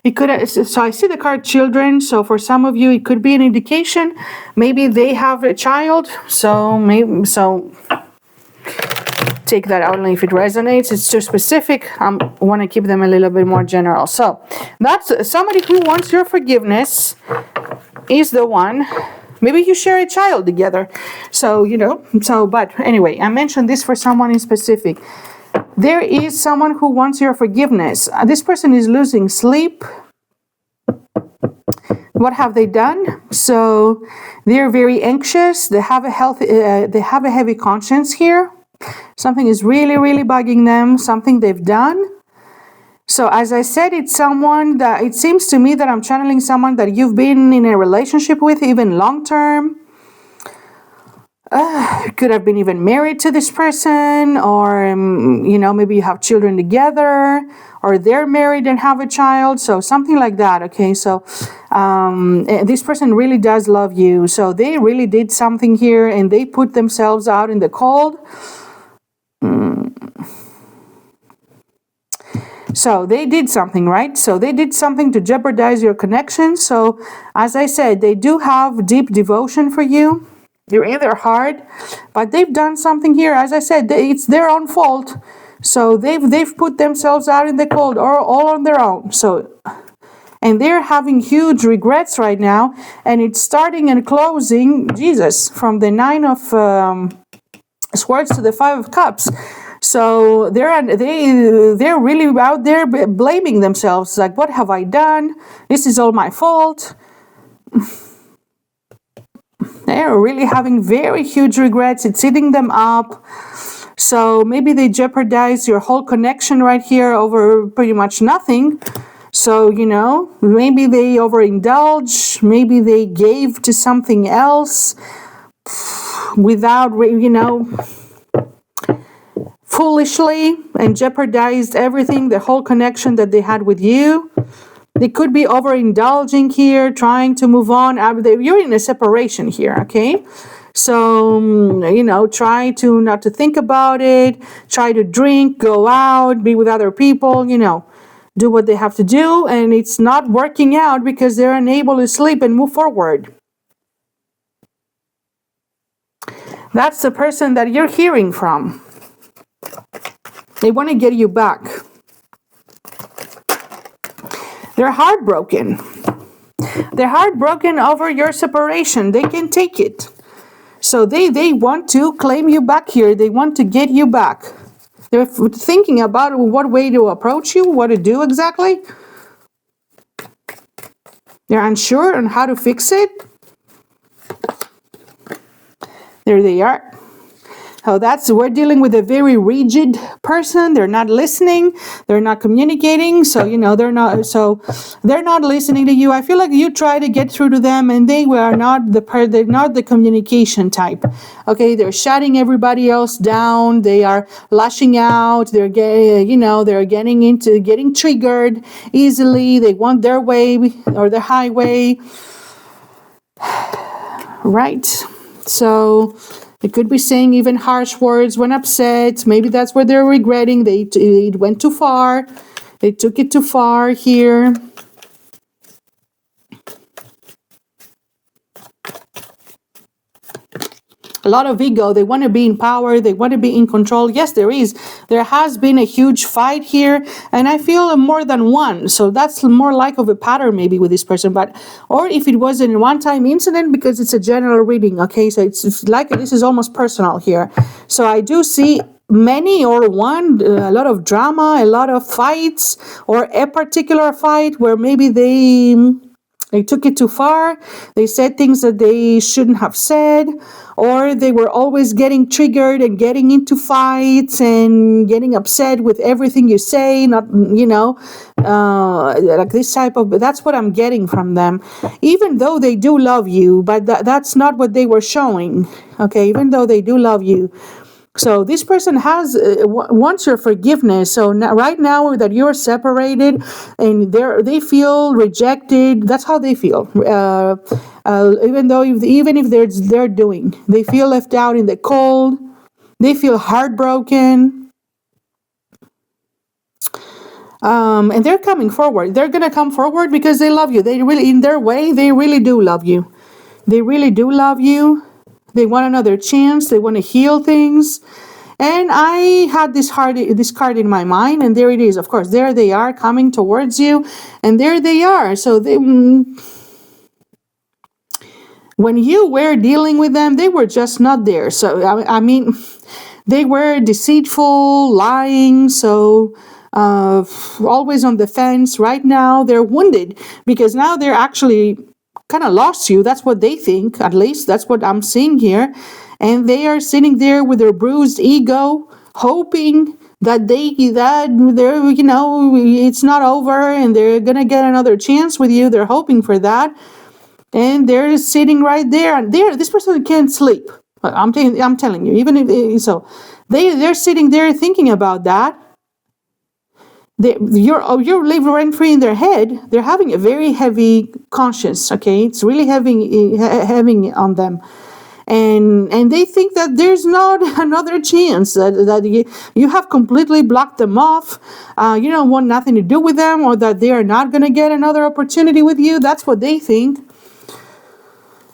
It could, so I see the card children. So for some of you, it could be an indication. Maybe they have a child. So take that out only if it resonates. It's too specific. I want to keep them a little bit more general. So that's somebody who wants your forgiveness is the one. Maybe you share a child together. So, but anyway, I mentioned this for someone in specific. There is someone who wants your forgiveness. This person is losing sleep. What have they done? So they're very anxious. They have a heavy conscience here. Something is really, really bugging them, something they've done. So as I said, it's someone that, it seems to me that I'm channeling someone that you've been in a relationship with, even long term. Could have been even married to this person, or, maybe you have children together, or they're married and have a child. So something like that. Okay. So this person really does love you. So they really did something here and they put themselves out in the cold. So they did something, right? So they did something to jeopardize your connection. So as I said, they do have deep devotion for you. You're in their heart, but they've done something here. As I said, it's their own fault. So they've put themselves out in the cold, or all on their own. So, and they're having huge regrets right now. And it's starting and closing, Jesus, from the 9 of Swords to the 5 of Cups. So they're really out there blaming themselves. Like, what have I done? This is all my fault. They're really having very huge regrets. It's eating them up. So maybe they jeopardize your whole connection right here over pretty much nothing. So, maybe they overindulge. Maybe they gave to something else without, foolishly, and jeopardized everything, the whole connection that they had with you. They could be overindulging here, trying to move on. You're in a separation here, okay? So, try to not to think about it, try to drink, go out, be with other people, do what they have to do, and it's not working out because they're unable to sleep and move forward. That's the person that you're hearing from. They want to get you back. They're heartbroken. They're heartbroken over your separation. They can take it. So they want to claim you back here. They want to get you back. They're thinking about what way to approach you, what to do exactly. They're unsure on how to fix it. There they are. So we're dealing with a very rigid person. They're not listening. They're not communicating. So, they're not listening to you. I feel like you try to get through to them and they're not the communication type. Okay. They're shutting everybody else down. They are lashing out. They're getting triggered easily. They want their way or their highway. Right. So they could be saying even harsh words when upset. Maybe that's what they're regretting. It went too far. They took it too far here. A lot of ego. They want to be in power. They want to be in control. Yes, there is. There has been a huge fight here, and I feel more than one. So that's more like of a pattern maybe with this person. Or if it was a one-time incident, because it's a general reading. Okay, so it's like this is almost personal here. So I do see many or one, a lot of drama, a lot of fights, or a particular fight where maybe they took it too far. They said things that they shouldn't have said, or they were always getting triggered and getting into fights and getting upset with everything you say. Not, like this type of. That's what I'm getting from them. Even though they do love you, but that's not what they were showing. Okay, even though they do love you, So this person has wants your forgiveness. So now, right now that you're separated and they feel rejected, that's how they feel. Even if they're doing, they feel left out in the cold. They feel heartbroken. And they're coming forward. They're gonna come forward because they love you. They really, in their way, they really do love you. They really do love you. They want another chance. They want to heal things. And I had this card in my mind, and there it is. Of course, there they are coming towards you, and there they are. So when you were dealing with them, they were just not there. So I mean, they were deceitful, lying. So always on the fence. Right now, they're wounded because now they're actually kind of lost you. That's what they think. At least that's what I'm seeing here. And they are sitting there with their bruised ego, hoping that they're, it's not over and they're going to get another chance with you. They're hoping for that. And they're sitting right there. And this person can't sleep. I'm telling you, even if so, they're sitting there thinking about that. You're living rent free in their head. They're having a very heavy conscience. Okay, it's really having on them, and they think that there's not another chance. That you have completely blocked them off. You don't want nothing to do with them, or that they are not going to get another opportunity with you. That's what they think.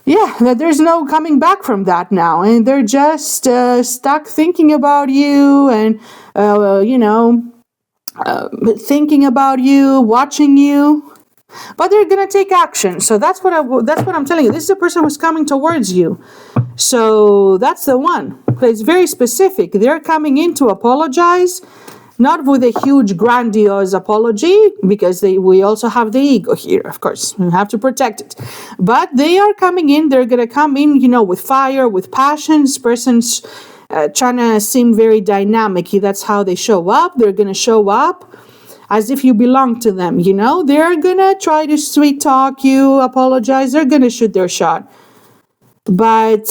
Yeah, that there's no coming back from that now, and they're just stuck thinking about you, and thinking about you, watching you, but they're gonna take action. So that's what I'm telling you. This is a person who's coming towards you. So that's the one. It's very specific. They're coming in to apologize, not with a huge grandiose apology, because we also have the ego here. Of course, we have to protect it. But they are coming in. They're gonna come in, with fire, with passion. This person's trying to seem very dynamic. That's how they show up. They're going to show up as if you belong to them. They're going to try to sweet talk you, apologize. They're going to shoot their shot. But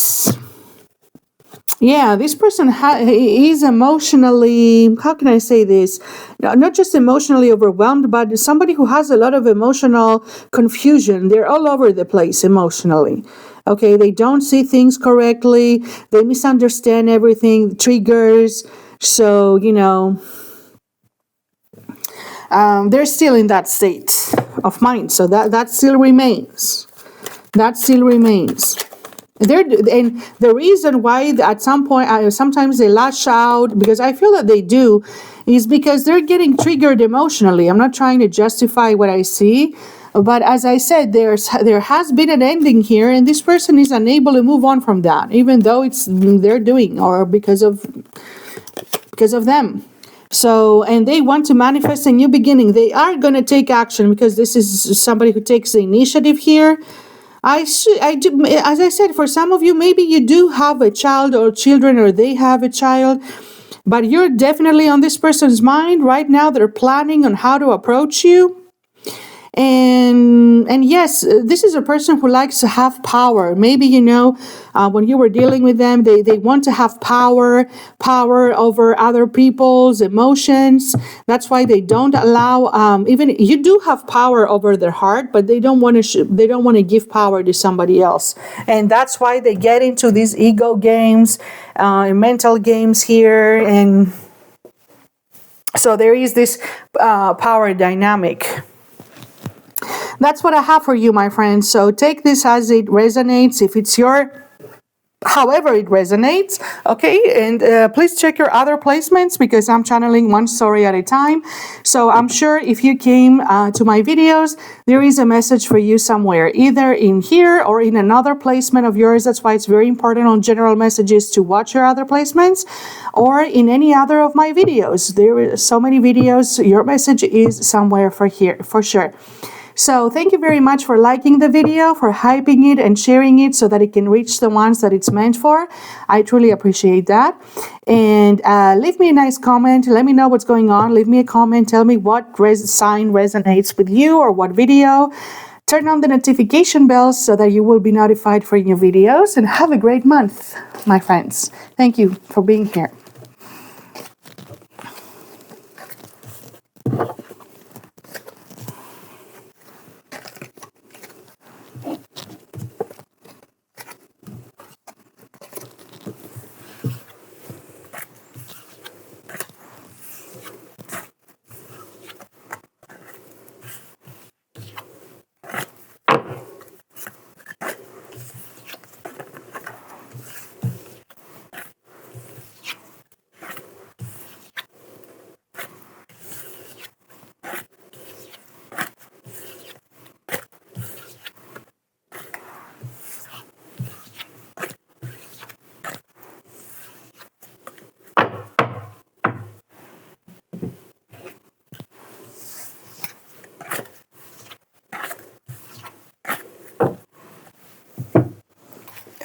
yeah, this person is emotionally, how can I say this? Not just emotionally overwhelmed, but somebody who has a lot of emotional confusion. They're all over the place emotionally. Okay, they don't see things correctly. They misunderstand everything, triggers. So, they're still in that state of mind. So that still remains. That still remains. And the reason why at some point, sometimes they lash out, because I feel that they do, is because they're getting triggered emotionally. I'm not trying to justify what I see. But as I said, there has been an ending here, and this person is unable to move on from that, even though it's they're doing or because of them. So, and they want to manifest a new beginning. They are going to take action because this is somebody who takes the initiative here. As I said, for some of you, maybe you do have a child or children, or they have a child, but you're definitely on this person's mind right now. They're planning on how to approach you. And yes, this is a person who likes to have power. Maybe, when you were dealing with them, they want to have power over other people's emotions. That's why they don't allow, even you do have power over their heart, but they don't want to give power to somebody else. And that's why they get into these ego games, mental games here. And so there is this power dynamic. That's what I have for you, my friends. So take this as it resonates. If it's however it resonates, okay? And please check your other placements, because I'm channeling one story at a time. So I'm sure if you came to my videos, there is a message for you somewhere, either in here or in another placement of yours. That's why it's very important on general messages to watch your other placements, or in any other of my videos. There are so many videos. Your message is somewhere for sure. So thank you very much for liking the video, for hyping it and sharing it so that it can reach the ones that it's meant for. I truly appreciate that. And leave me a nice comment. Let me know what's going on. Leave me a comment. Tell me what sign resonates with you, or what video. Turn on the notification bells so that you will be notified for new videos. And have a great month, my friends. Thank you for being here.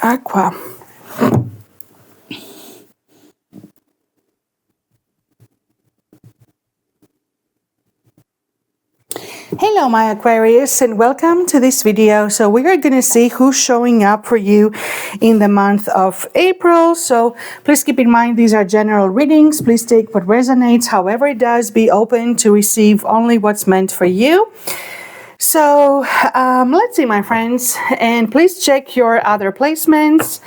Aqua. Hello my Aquarius, and welcome to this video. So we are going to see who's showing up for you in the month of April. So please keep in mind these are general readings. Please take what resonates. However it does, be open to receive only what's meant for you. So let's see, my friends, and please check your other placements.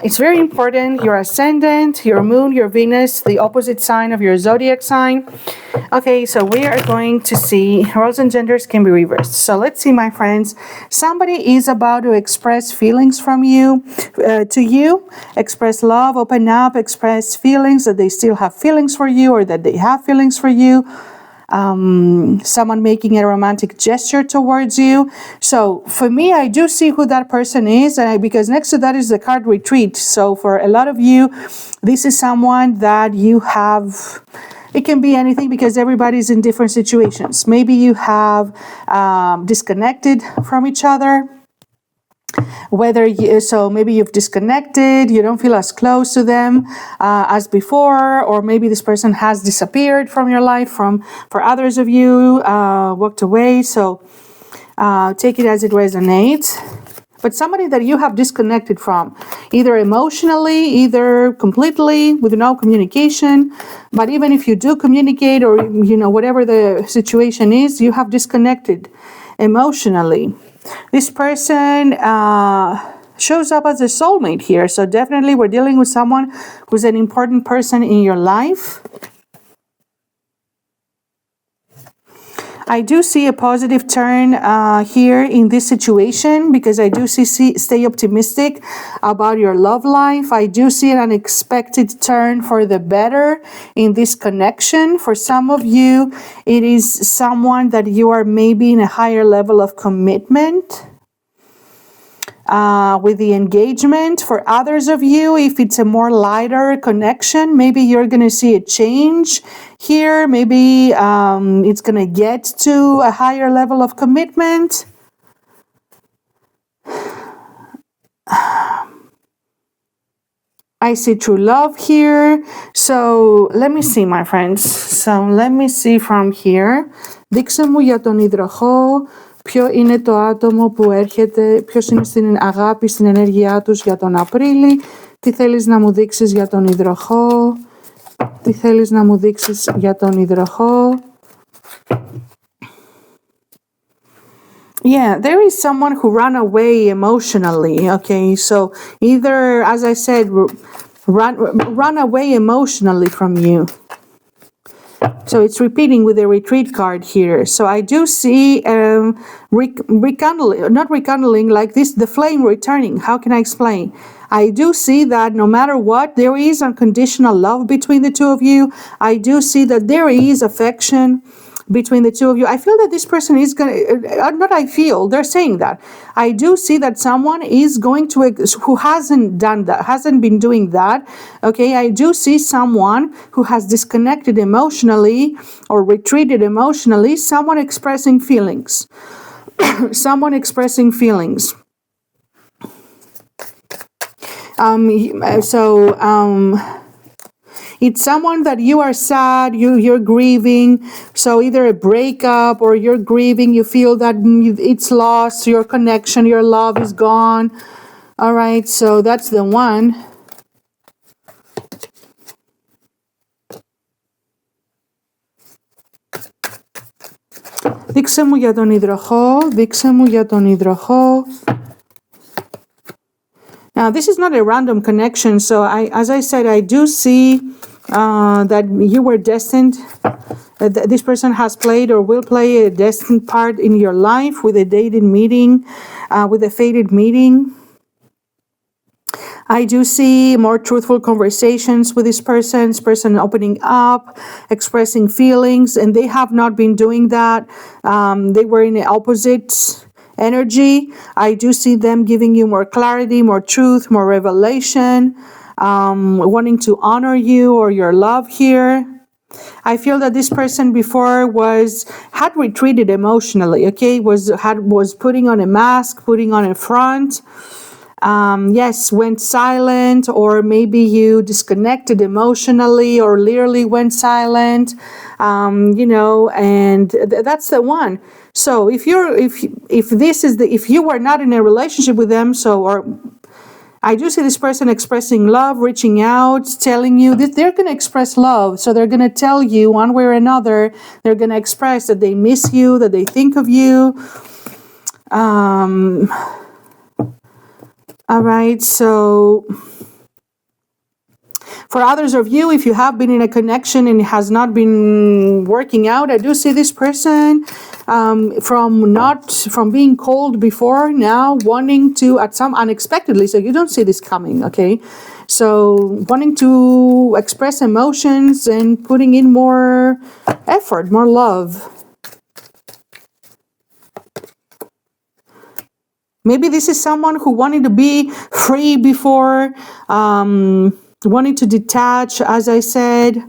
It's very important, your ascendant, your moon, your Venus, the opposite sign of your zodiac sign. Okay, so we are going to see roles and genders can be reversed. So let's see, my friends, somebody is about to express feelings from you, to you, express love, open up, express feelings that they still have feelings for you or that they have feelings for you. Someone making a romantic gesture towards you. So for me, I do see who that person is, because next to that is the card retreat. So for a lot of you, this is someone that you have. It can be anything because everybody's in different situations. Maybe you have disconnected from each other. So maybe you've disconnected, you don't feel as close to them as before, or maybe this person has disappeared from your life. For others of you, walked away. So take it as it resonates. But somebody that you have disconnected from, either emotionally, either completely, with no communication. But even if you do communicate, or whatever the situation is, you have disconnected emotionally. This person shows up as a soulmate here. So definitely we're dealing with someone who's an important person in your life. I do see a positive turn here in this situation, because I do stay optimistic about your love life. I do see an unexpected turn for the better in this connection. For some of you, it is someone that you are maybe in a higher level of commitment with the engagement. For others of you, if it's a more lighter connection, maybe you're going to see a change here. Maybe it's going to get to a higher level of commitment. I see true love here. So let me see, my friends. So let me see from here. Δείξε μου για τον υδροχό. Ποιο είναι το άτομο που έρχεται, ποιος είναι στην αγάπη, στην ενέργειά τους για τον Απρίλη. Τι θέλεις να μου δείξεις για τον υδροχό. Τι θέλεις να μου δείξεις για τον υδροχό. Yeah, there is someone who ran away emotionally. Okay, so either, as I said, run away emotionally from you. So it's repeating with the retreat card here. So I do see rekindling, not rekindling like this, the flame returning. How can I explain? I do see that no matter what, there is unconditional love between the two of you. I do see that there is affection between the two of you. I feel that this person is going to, not I feel, they're saying that. I do see that someone is going to, who hasn't done that, hasn't been doing that. Okay, I do see someone who has disconnected emotionally or retreated emotionally, someone expressing feelings. Someone expressing feelings. It's someone that you are sad, you're grieving. So either a breakup or you're grieving, you feel that it's lost, your connection, your love is gone. All right, so that's the one. Δείξε μου για τον υδροχό, δείξε μου για τον υδροχό. Now, this is not a random connection, so as I said, I do see that you were destined, this person has played or will play a destined part in your life with a dated meeting, with a fated meeting. I do see more truthful conversations with this person opening up, expressing feelings, and they have not been doing that. They were in the opposite energy. I do see them giving you more clarity, more truth, more revelation, wanting to honor you or your love here. I feel that this person before had retreated emotionally, okay, was putting on a mask, putting on a front. yes, went silent, or maybe you disconnected emotionally or literally went silent, and that's the one. So if you were not in a relationship with them, or I do see this person expressing love, reaching out, telling you that they're going to express love. So they're going to tell you one way or another, they're going to express that they miss you, that they think of you. All right, so for others of you, if you have been in a connection and it has not been working out, I do see this person from being cold before, now wanting to, at some unexpectedly, so you don't see this coming, okay? So wanting to express emotions and putting in more effort, more love. Maybe this is someone who wanted to be free before, wanting to detach, as I said.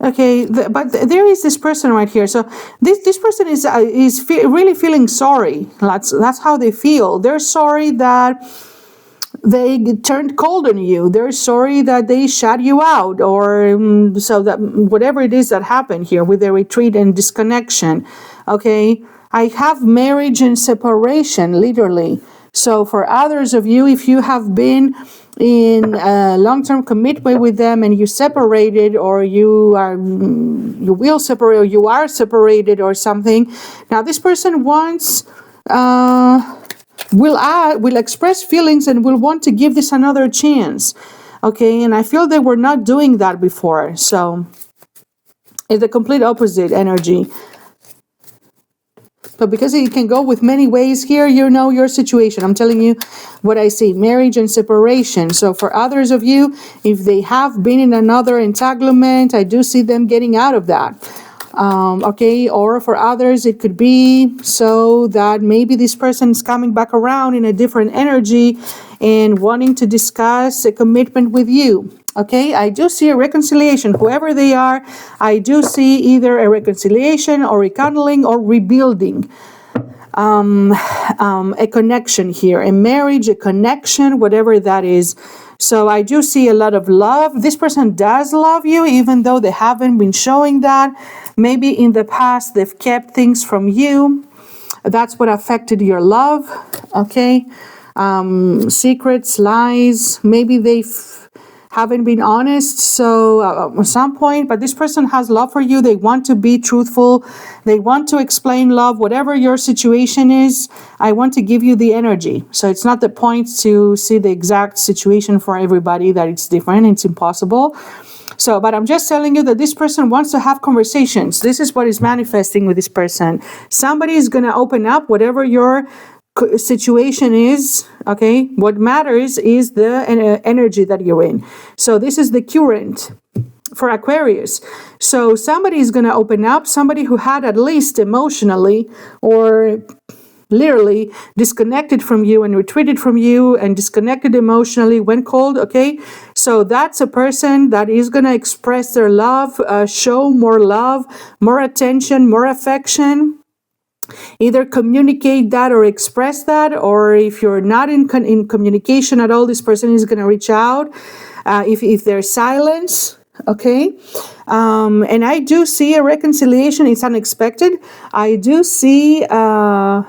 Okay, but there is this person right here. So this person is really feeling sorry. That's how they feel. They're sorry that they turned cold on you. They're sorry that they shut you out, or so that whatever it is that happened here with the retreat and disconnection. Okay, I have marriage and separation, literally. So for others of you, if you have been in a long-term commitment with them and you separated, or you will separate, or you are separated or something, now this person wants will express feelings and will want to give this another chance. Okay, and I feel they were not doing that before, so it's the complete opposite energy. But because it can go with many ways here, you know your situation. I'm telling you what I see, marriage and separation. So for others of you, if they have been in another entanglement, I do see them getting out of that. Okay, or for others, it could be so that maybe this person is coming back around in a different energy and wanting to discuss a commitment with you. Okay, I do see a reconciliation, whoever they are. I do see either a reconciliation or rekindling or rebuilding. A connection here, a marriage, a connection, whatever that is. So I do see a lot of love. This person does love you, even though they haven't been showing that. Maybe in the past, they've kept things from you. That's what affected your love. Okay, secrets, lies. Maybe they've haven't been honest, so at some point, but this person has love for you. They want to be truthful. They want to explain love. Whatever your situation is, I want to give you the energy. So it's not the point to see the exact situation for everybody, that it's different. It's impossible. So, but I'm just telling you that this person wants to have conversations. This is what is manifesting with this person. Somebody is going to open up, whatever your situation is. Okay, what matters is the energy that you're in. So this is the current for Aquarius. So somebody is going to open up, somebody who had at least emotionally or literally disconnected from you and retreated from you and disconnected emotionally, went cold. Okay, so that's a person that is going to express their love, show more love, more attention, more affection. Either communicate that or express that, or if you're not in communication at all, this person is going to reach out. If there's silence, okay. And I do see a reconciliation. It's unexpected. I do see a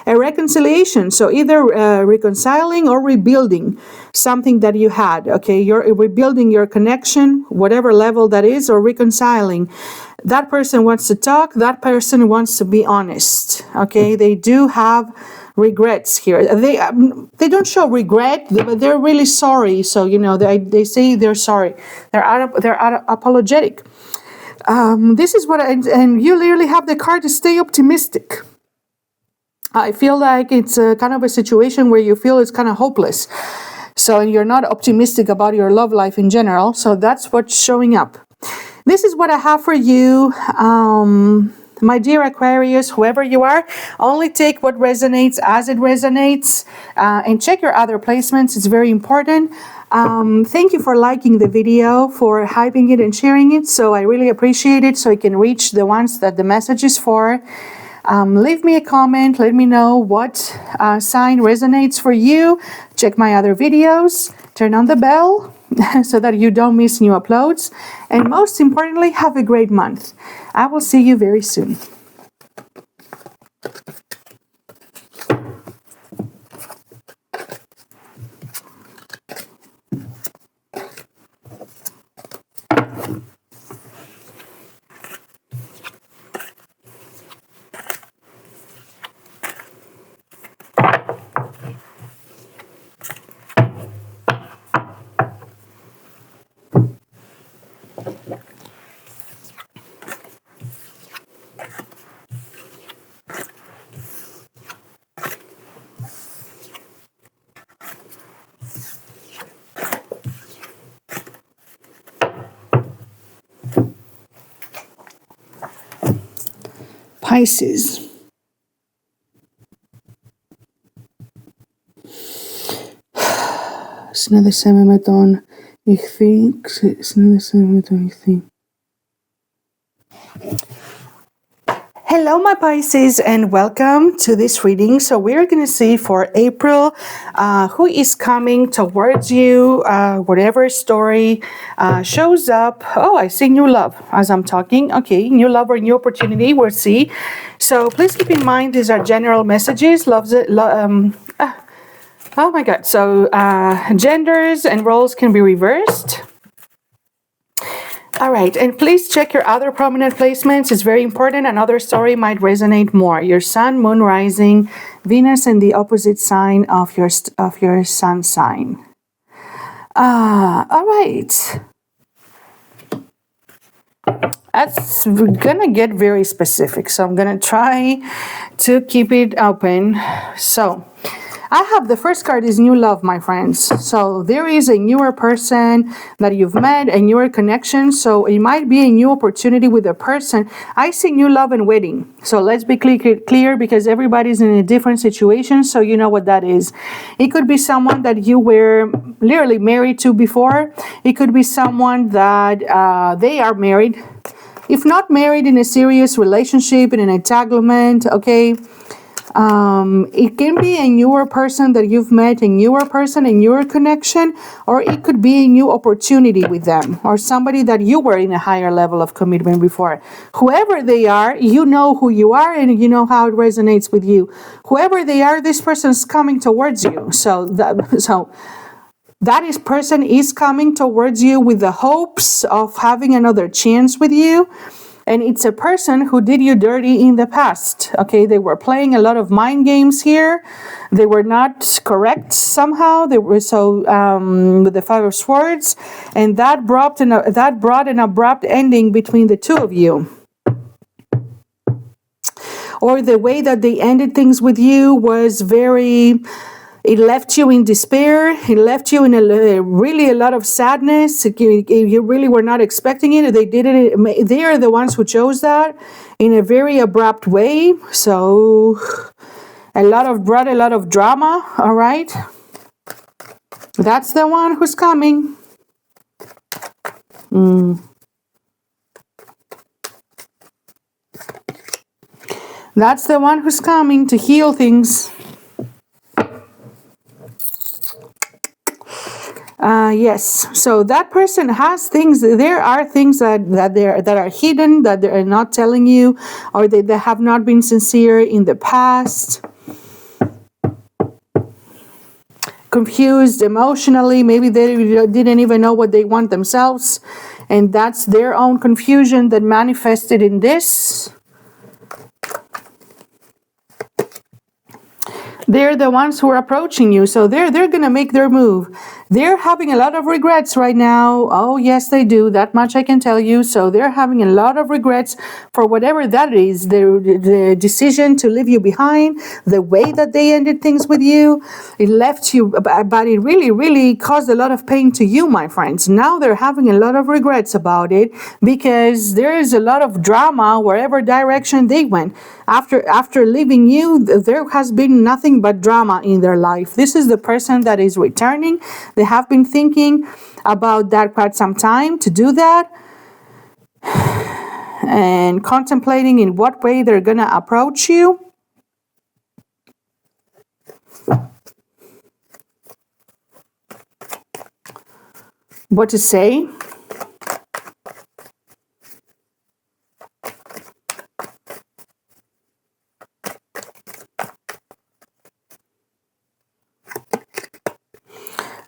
reconciliation. So either reconciling or rebuilding something that you had. Okay, you're rebuilding your connection, whatever level that is, or reconciling. That person wants to talk. That person wants to be honest. Okay, they do have regrets here. They don't show regret, but they're really sorry. So they say they're sorry. They're apologetic. This is what and you literally have the card to stay optimistic. I feel like it's a kind of a situation where you feel it's kind of hopeless. So you're not optimistic about your love life in general. So that's what's showing up. This is what I have for you, my dear Aquarius, whoever you are. Only take what resonates as it resonates, and check your other placements. It's very important. Thank you for liking the video, for hyping it and sharing it. So I really appreciate it, so I can reach the ones that the message is for. Leave me a comment. Let me know what sign resonates for you. Check my other videos. Turn on the bell so that you don't miss new uploads. And most importantly, have a great month. I will see you very soon. Pisces. Συνέδεσέ με τον ηχθή, συνέδεσέ με τον ηχθή. Hello, my Pisces, and welcome to this reading. So we're going to see for April who is coming towards you, whatever story shows up. Oh, I see new love as I'm talking. Okay, new love or new opportunity, we'll see. So please keep in mind, these are general messages. Oh my God. So genders and roles can be reversed. All right, and please check your other prominent placements. It's very important. Another story might resonate more. Your sun, moon, rising, Venus, and the opposite sign of your sun sign. All right. That's gonna get very specific, so I'm gonna try to keep it open. So I have the first card is new love, my friends. So there is a newer person that you've met, a newer connection. So it might be a new opportunity with a person. I see new love and wedding. So let's be clear, because everybody's in a different situation. So you know what that is. It could be someone that you were literally married to before. It could be someone that they are married. If not married, in a serious relationship, in an entanglement, okay? It can be a newer person that you've met, a newer person, a newer connection, or it could be a new opportunity with them, or somebody that you were in a higher level of commitment before. Whoever they are, you know who you are and you know how it resonates with you. Whoever they are, this person's coming towards you. So that person is coming towards you with the hopes of having another chance with you. And it's a person who did you dirty in the past, okay? They were playing a lot of mind games here. They were not correct somehow. They were with the Five of Swords. And that brought an abrupt ending between the two of you. Or the way that they ended things with you was very... It left you in despair. It left you in really a lot of sadness. You really were not expecting it. They did it. They are the ones who chose that in a very abrupt way. So brought a lot of drama. All right. That's the one who's coming. That's the one who's coming to heal things. Yes, so that person has things. There are things that are hidden, that they are not telling you, or they have not been sincere in the past. Confused emotionally, maybe they didn't even know what they want themselves, and that's their own confusion that manifested in this. They're the ones who are approaching you, so they're going to make their move. They're having a lot of regrets right now. Oh, yes, they do. That much I can tell you. So they're having a lot of regrets for whatever that is. The decision to leave you behind, the way that they ended things with you, it left you, but it really, really caused a lot of pain to you, my friends. Now they're having a lot of regrets about it because there is a lot of drama wherever direction they went. After leaving you, there has been nothing nothing but drama in their life. This is the person that is returning. They have been thinking about that quite some time to do that, and contemplating in what way they're going to approach you. What to say.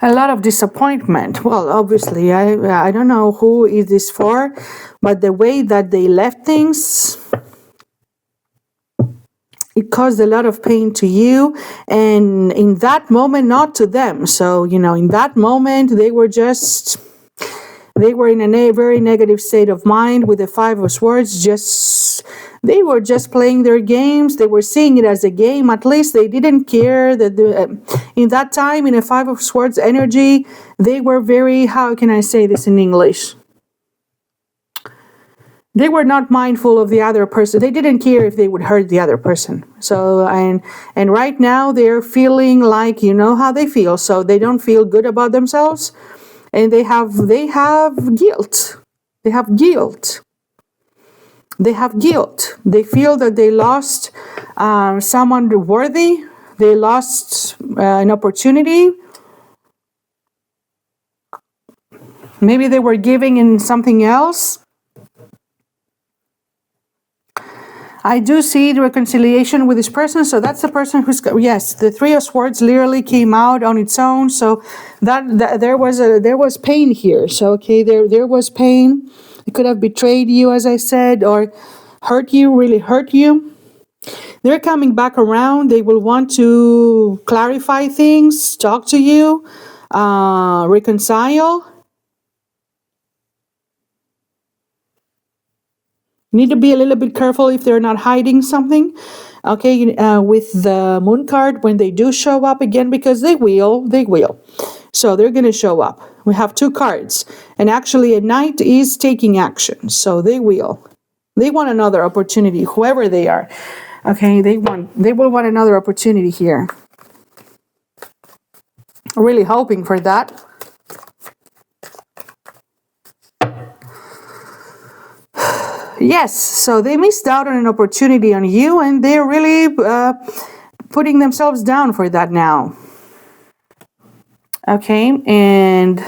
A lot of disappointment. Well, obviously, I don't know who is this for, but the way that they left things, it caused a lot of pain to you, and in that moment, not to them. So, you know, in that moment, they were in a very negative state of mind with the Five of Swords. They were just playing their games. They were seeing it as a game. At least they didn't care that in that time, in a Five of Swords energy, they were very, how can I say this in English? They were not mindful of the other person. They didn't care if they would hurt the other person. So, and right now they're feeling like, you know how they feel. So they don't feel good about themselves, and they have guilt. They have guilt. They have guilt. They feel that they lost someone worthy. They lost an opportunity. Maybe they were giving in something else. I do see the reconciliation with this person. So that's the person who's, yes, the Three of Swords literally came out on its own. So that there was pain here. So, okay, there was pain. It could have betrayed you, as I said, or hurt you, really hurt you. They're coming back around. They will want to clarify things, talk to you, reconcile. Need to be a little bit careful if they're not hiding something. Okay, with the Moon card, when they do show up again, because they will. So they're going to show up. We have two cards. And actually a Knight is taking action. So they will. They want another opportunity, whoever they are. Okay, they will want another opportunity here. Really hoping for that. Yes, so they missed out on an opportunity on you, and they're really putting themselves down for that now. Okay, and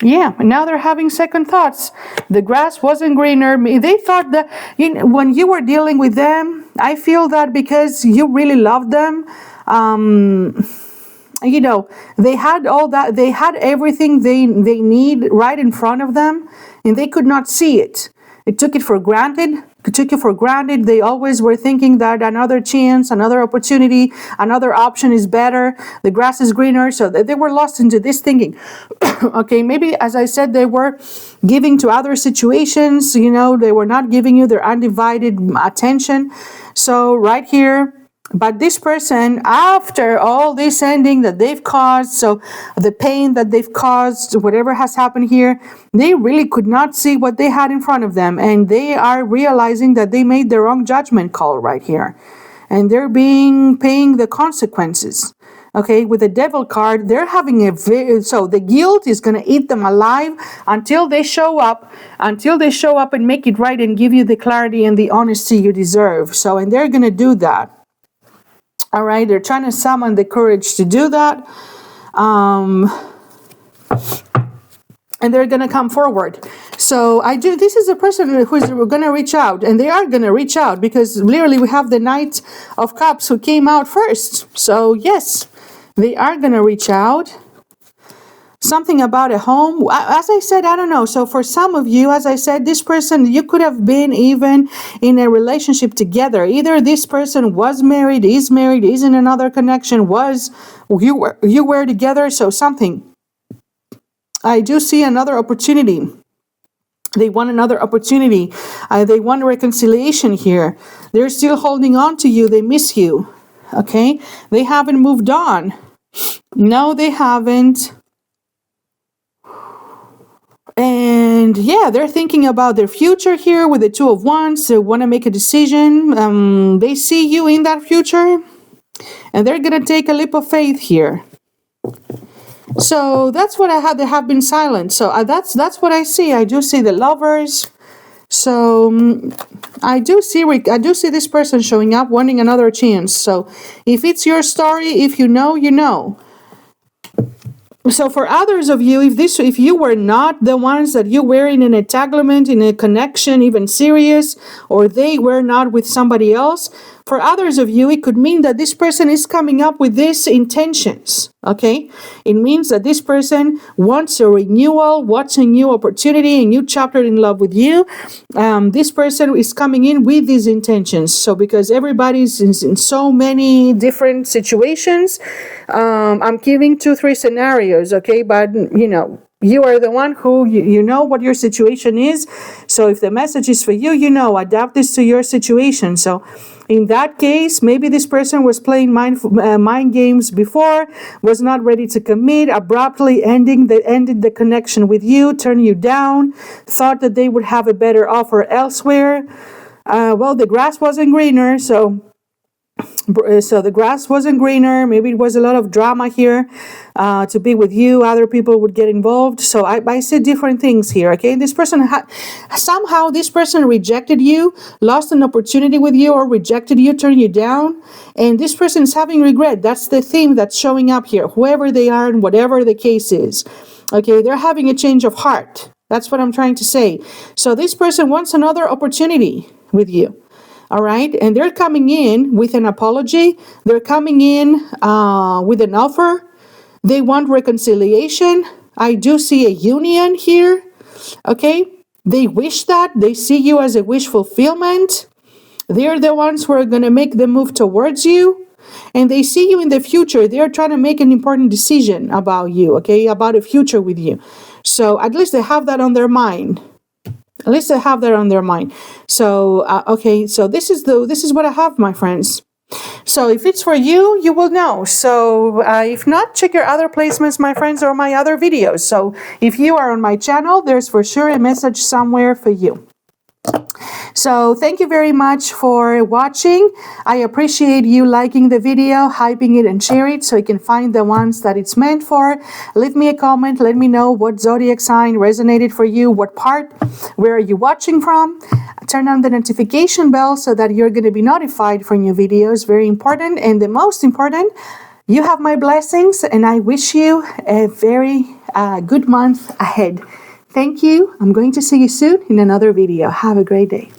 yeah, now they're having second thoughts. The grass wasn't greener. They thought that when you were dealing with them, I feel that because you really loved them, you know, they had all that, they had everything they need right in front of them, and they could not see it. It took it for granted. They always were thinking that another chance, another opportunity, another option is better. The grass is greener. So they were lost into this thinking. Okay, maybe, as I said, they were giving to other situations. You know, they were not giving you their undivided attention. So right here, but this person, after all this ending that they've caused, so the pain that they've caused, whatever has happened here, they really could not see what they had in front of them. And they are realizing that they made the wrong judgment call right here. And they're paying the consequences. Okay, with the Devil card, they're having so the guilt is going to eat them alive until they show up and make it right and give you the clarity and the honesty you deserve. So, and they're going to do that. All right, they're trying to summon the courage to do that. And they're going to come forward. So this is a person who's going to reach out, and they are going to reach out because literally we have the Knight of Cups who came out first. So yes, they are going to reach out. Something about a home. As I said, I don't know. So for some of you, as I said, this person, you could have been even in a relationship together. Either this person was married, is in another connection, you were together. So something. I do see another opportunity. They want another opportunity. They want reconciliation here. They're still holding on to you. They miss you. Okay? They haven't moved on. No, they haven't. And And yeah, they're thinking about their future here with the Two of Wands. They want to make a decision. They see you in that future, and they're going to take a leap of faith here. So that's what I had. They have been silent. So that's what I see. I do see the Lovers. So I do see this person showing up, wanting another chance. So if it's your story, if you know, you know. So for others of you, if you were not the ones that you were in an entanglement, in a connection, even serious, or they were not with somebody else, for others of you, it could mean that this person is coming up with these intentions, okay? It means that this person wants a renewal, wants a new opportunity, a new chapter in love with you. This person is coming in with these intentions. So because everybody's in so many different situations, I'm giving 2-3 scenarios, okay? But, you know, you are the one who, you know what your situation is. So if the message is for you, you know, adapt this to your situation. So in that case, maybe this person was playing mind games before, was not ready to commit, abruptly ended the connection with you, turned you down, thought that they would have a better offer elsewhere. Well, the grass wasn't greener, so the grass wasn't greener. Maybe it was a lot of drama here to be with you. Other people would get involved. So I see different things here, okay? This person somehow this person rejected you, lost an opportunity with you, or rejected you, turned you down. And this person is having regret. That's the theme that's showing up here, whoever they are and whatever the case is. Okay, they're having a change of heart. That's what I'm trying to say. So this person wants another opportunity with you. All right. And they're coming in with an apology. They're coming in with an offer. They want reconciliation. I do see a union here. Okay. They wish that. They see you as a wish fulfillment. They're the ones who are going to make the move towards you. And they see you in the future. They're trying to make an important decision about you. Okay. About a future with you. So at least they have that on their mind. At least they have that on their mind. So, okay, so this is what I have, my friends. So if it's for you, you will know. So if not, check your other placements, my friends, or my other videos. So if you are on my channel, there's for sure a message somewhere for you. So thank you very much for watching. I appreciate you liking the video, hyping it, and share it so you can find the ones that it's meant for. Leave me a comment. Let me know what zodiac sign resonated for you, what part, where are you watching from. Turn on the notification bell so that you're going to be notified for new videos. Very important. And the most important, you have my blessings, and I wish you a very good month ahead. Thank you. I'm going to see you soon in another video. Have a great day.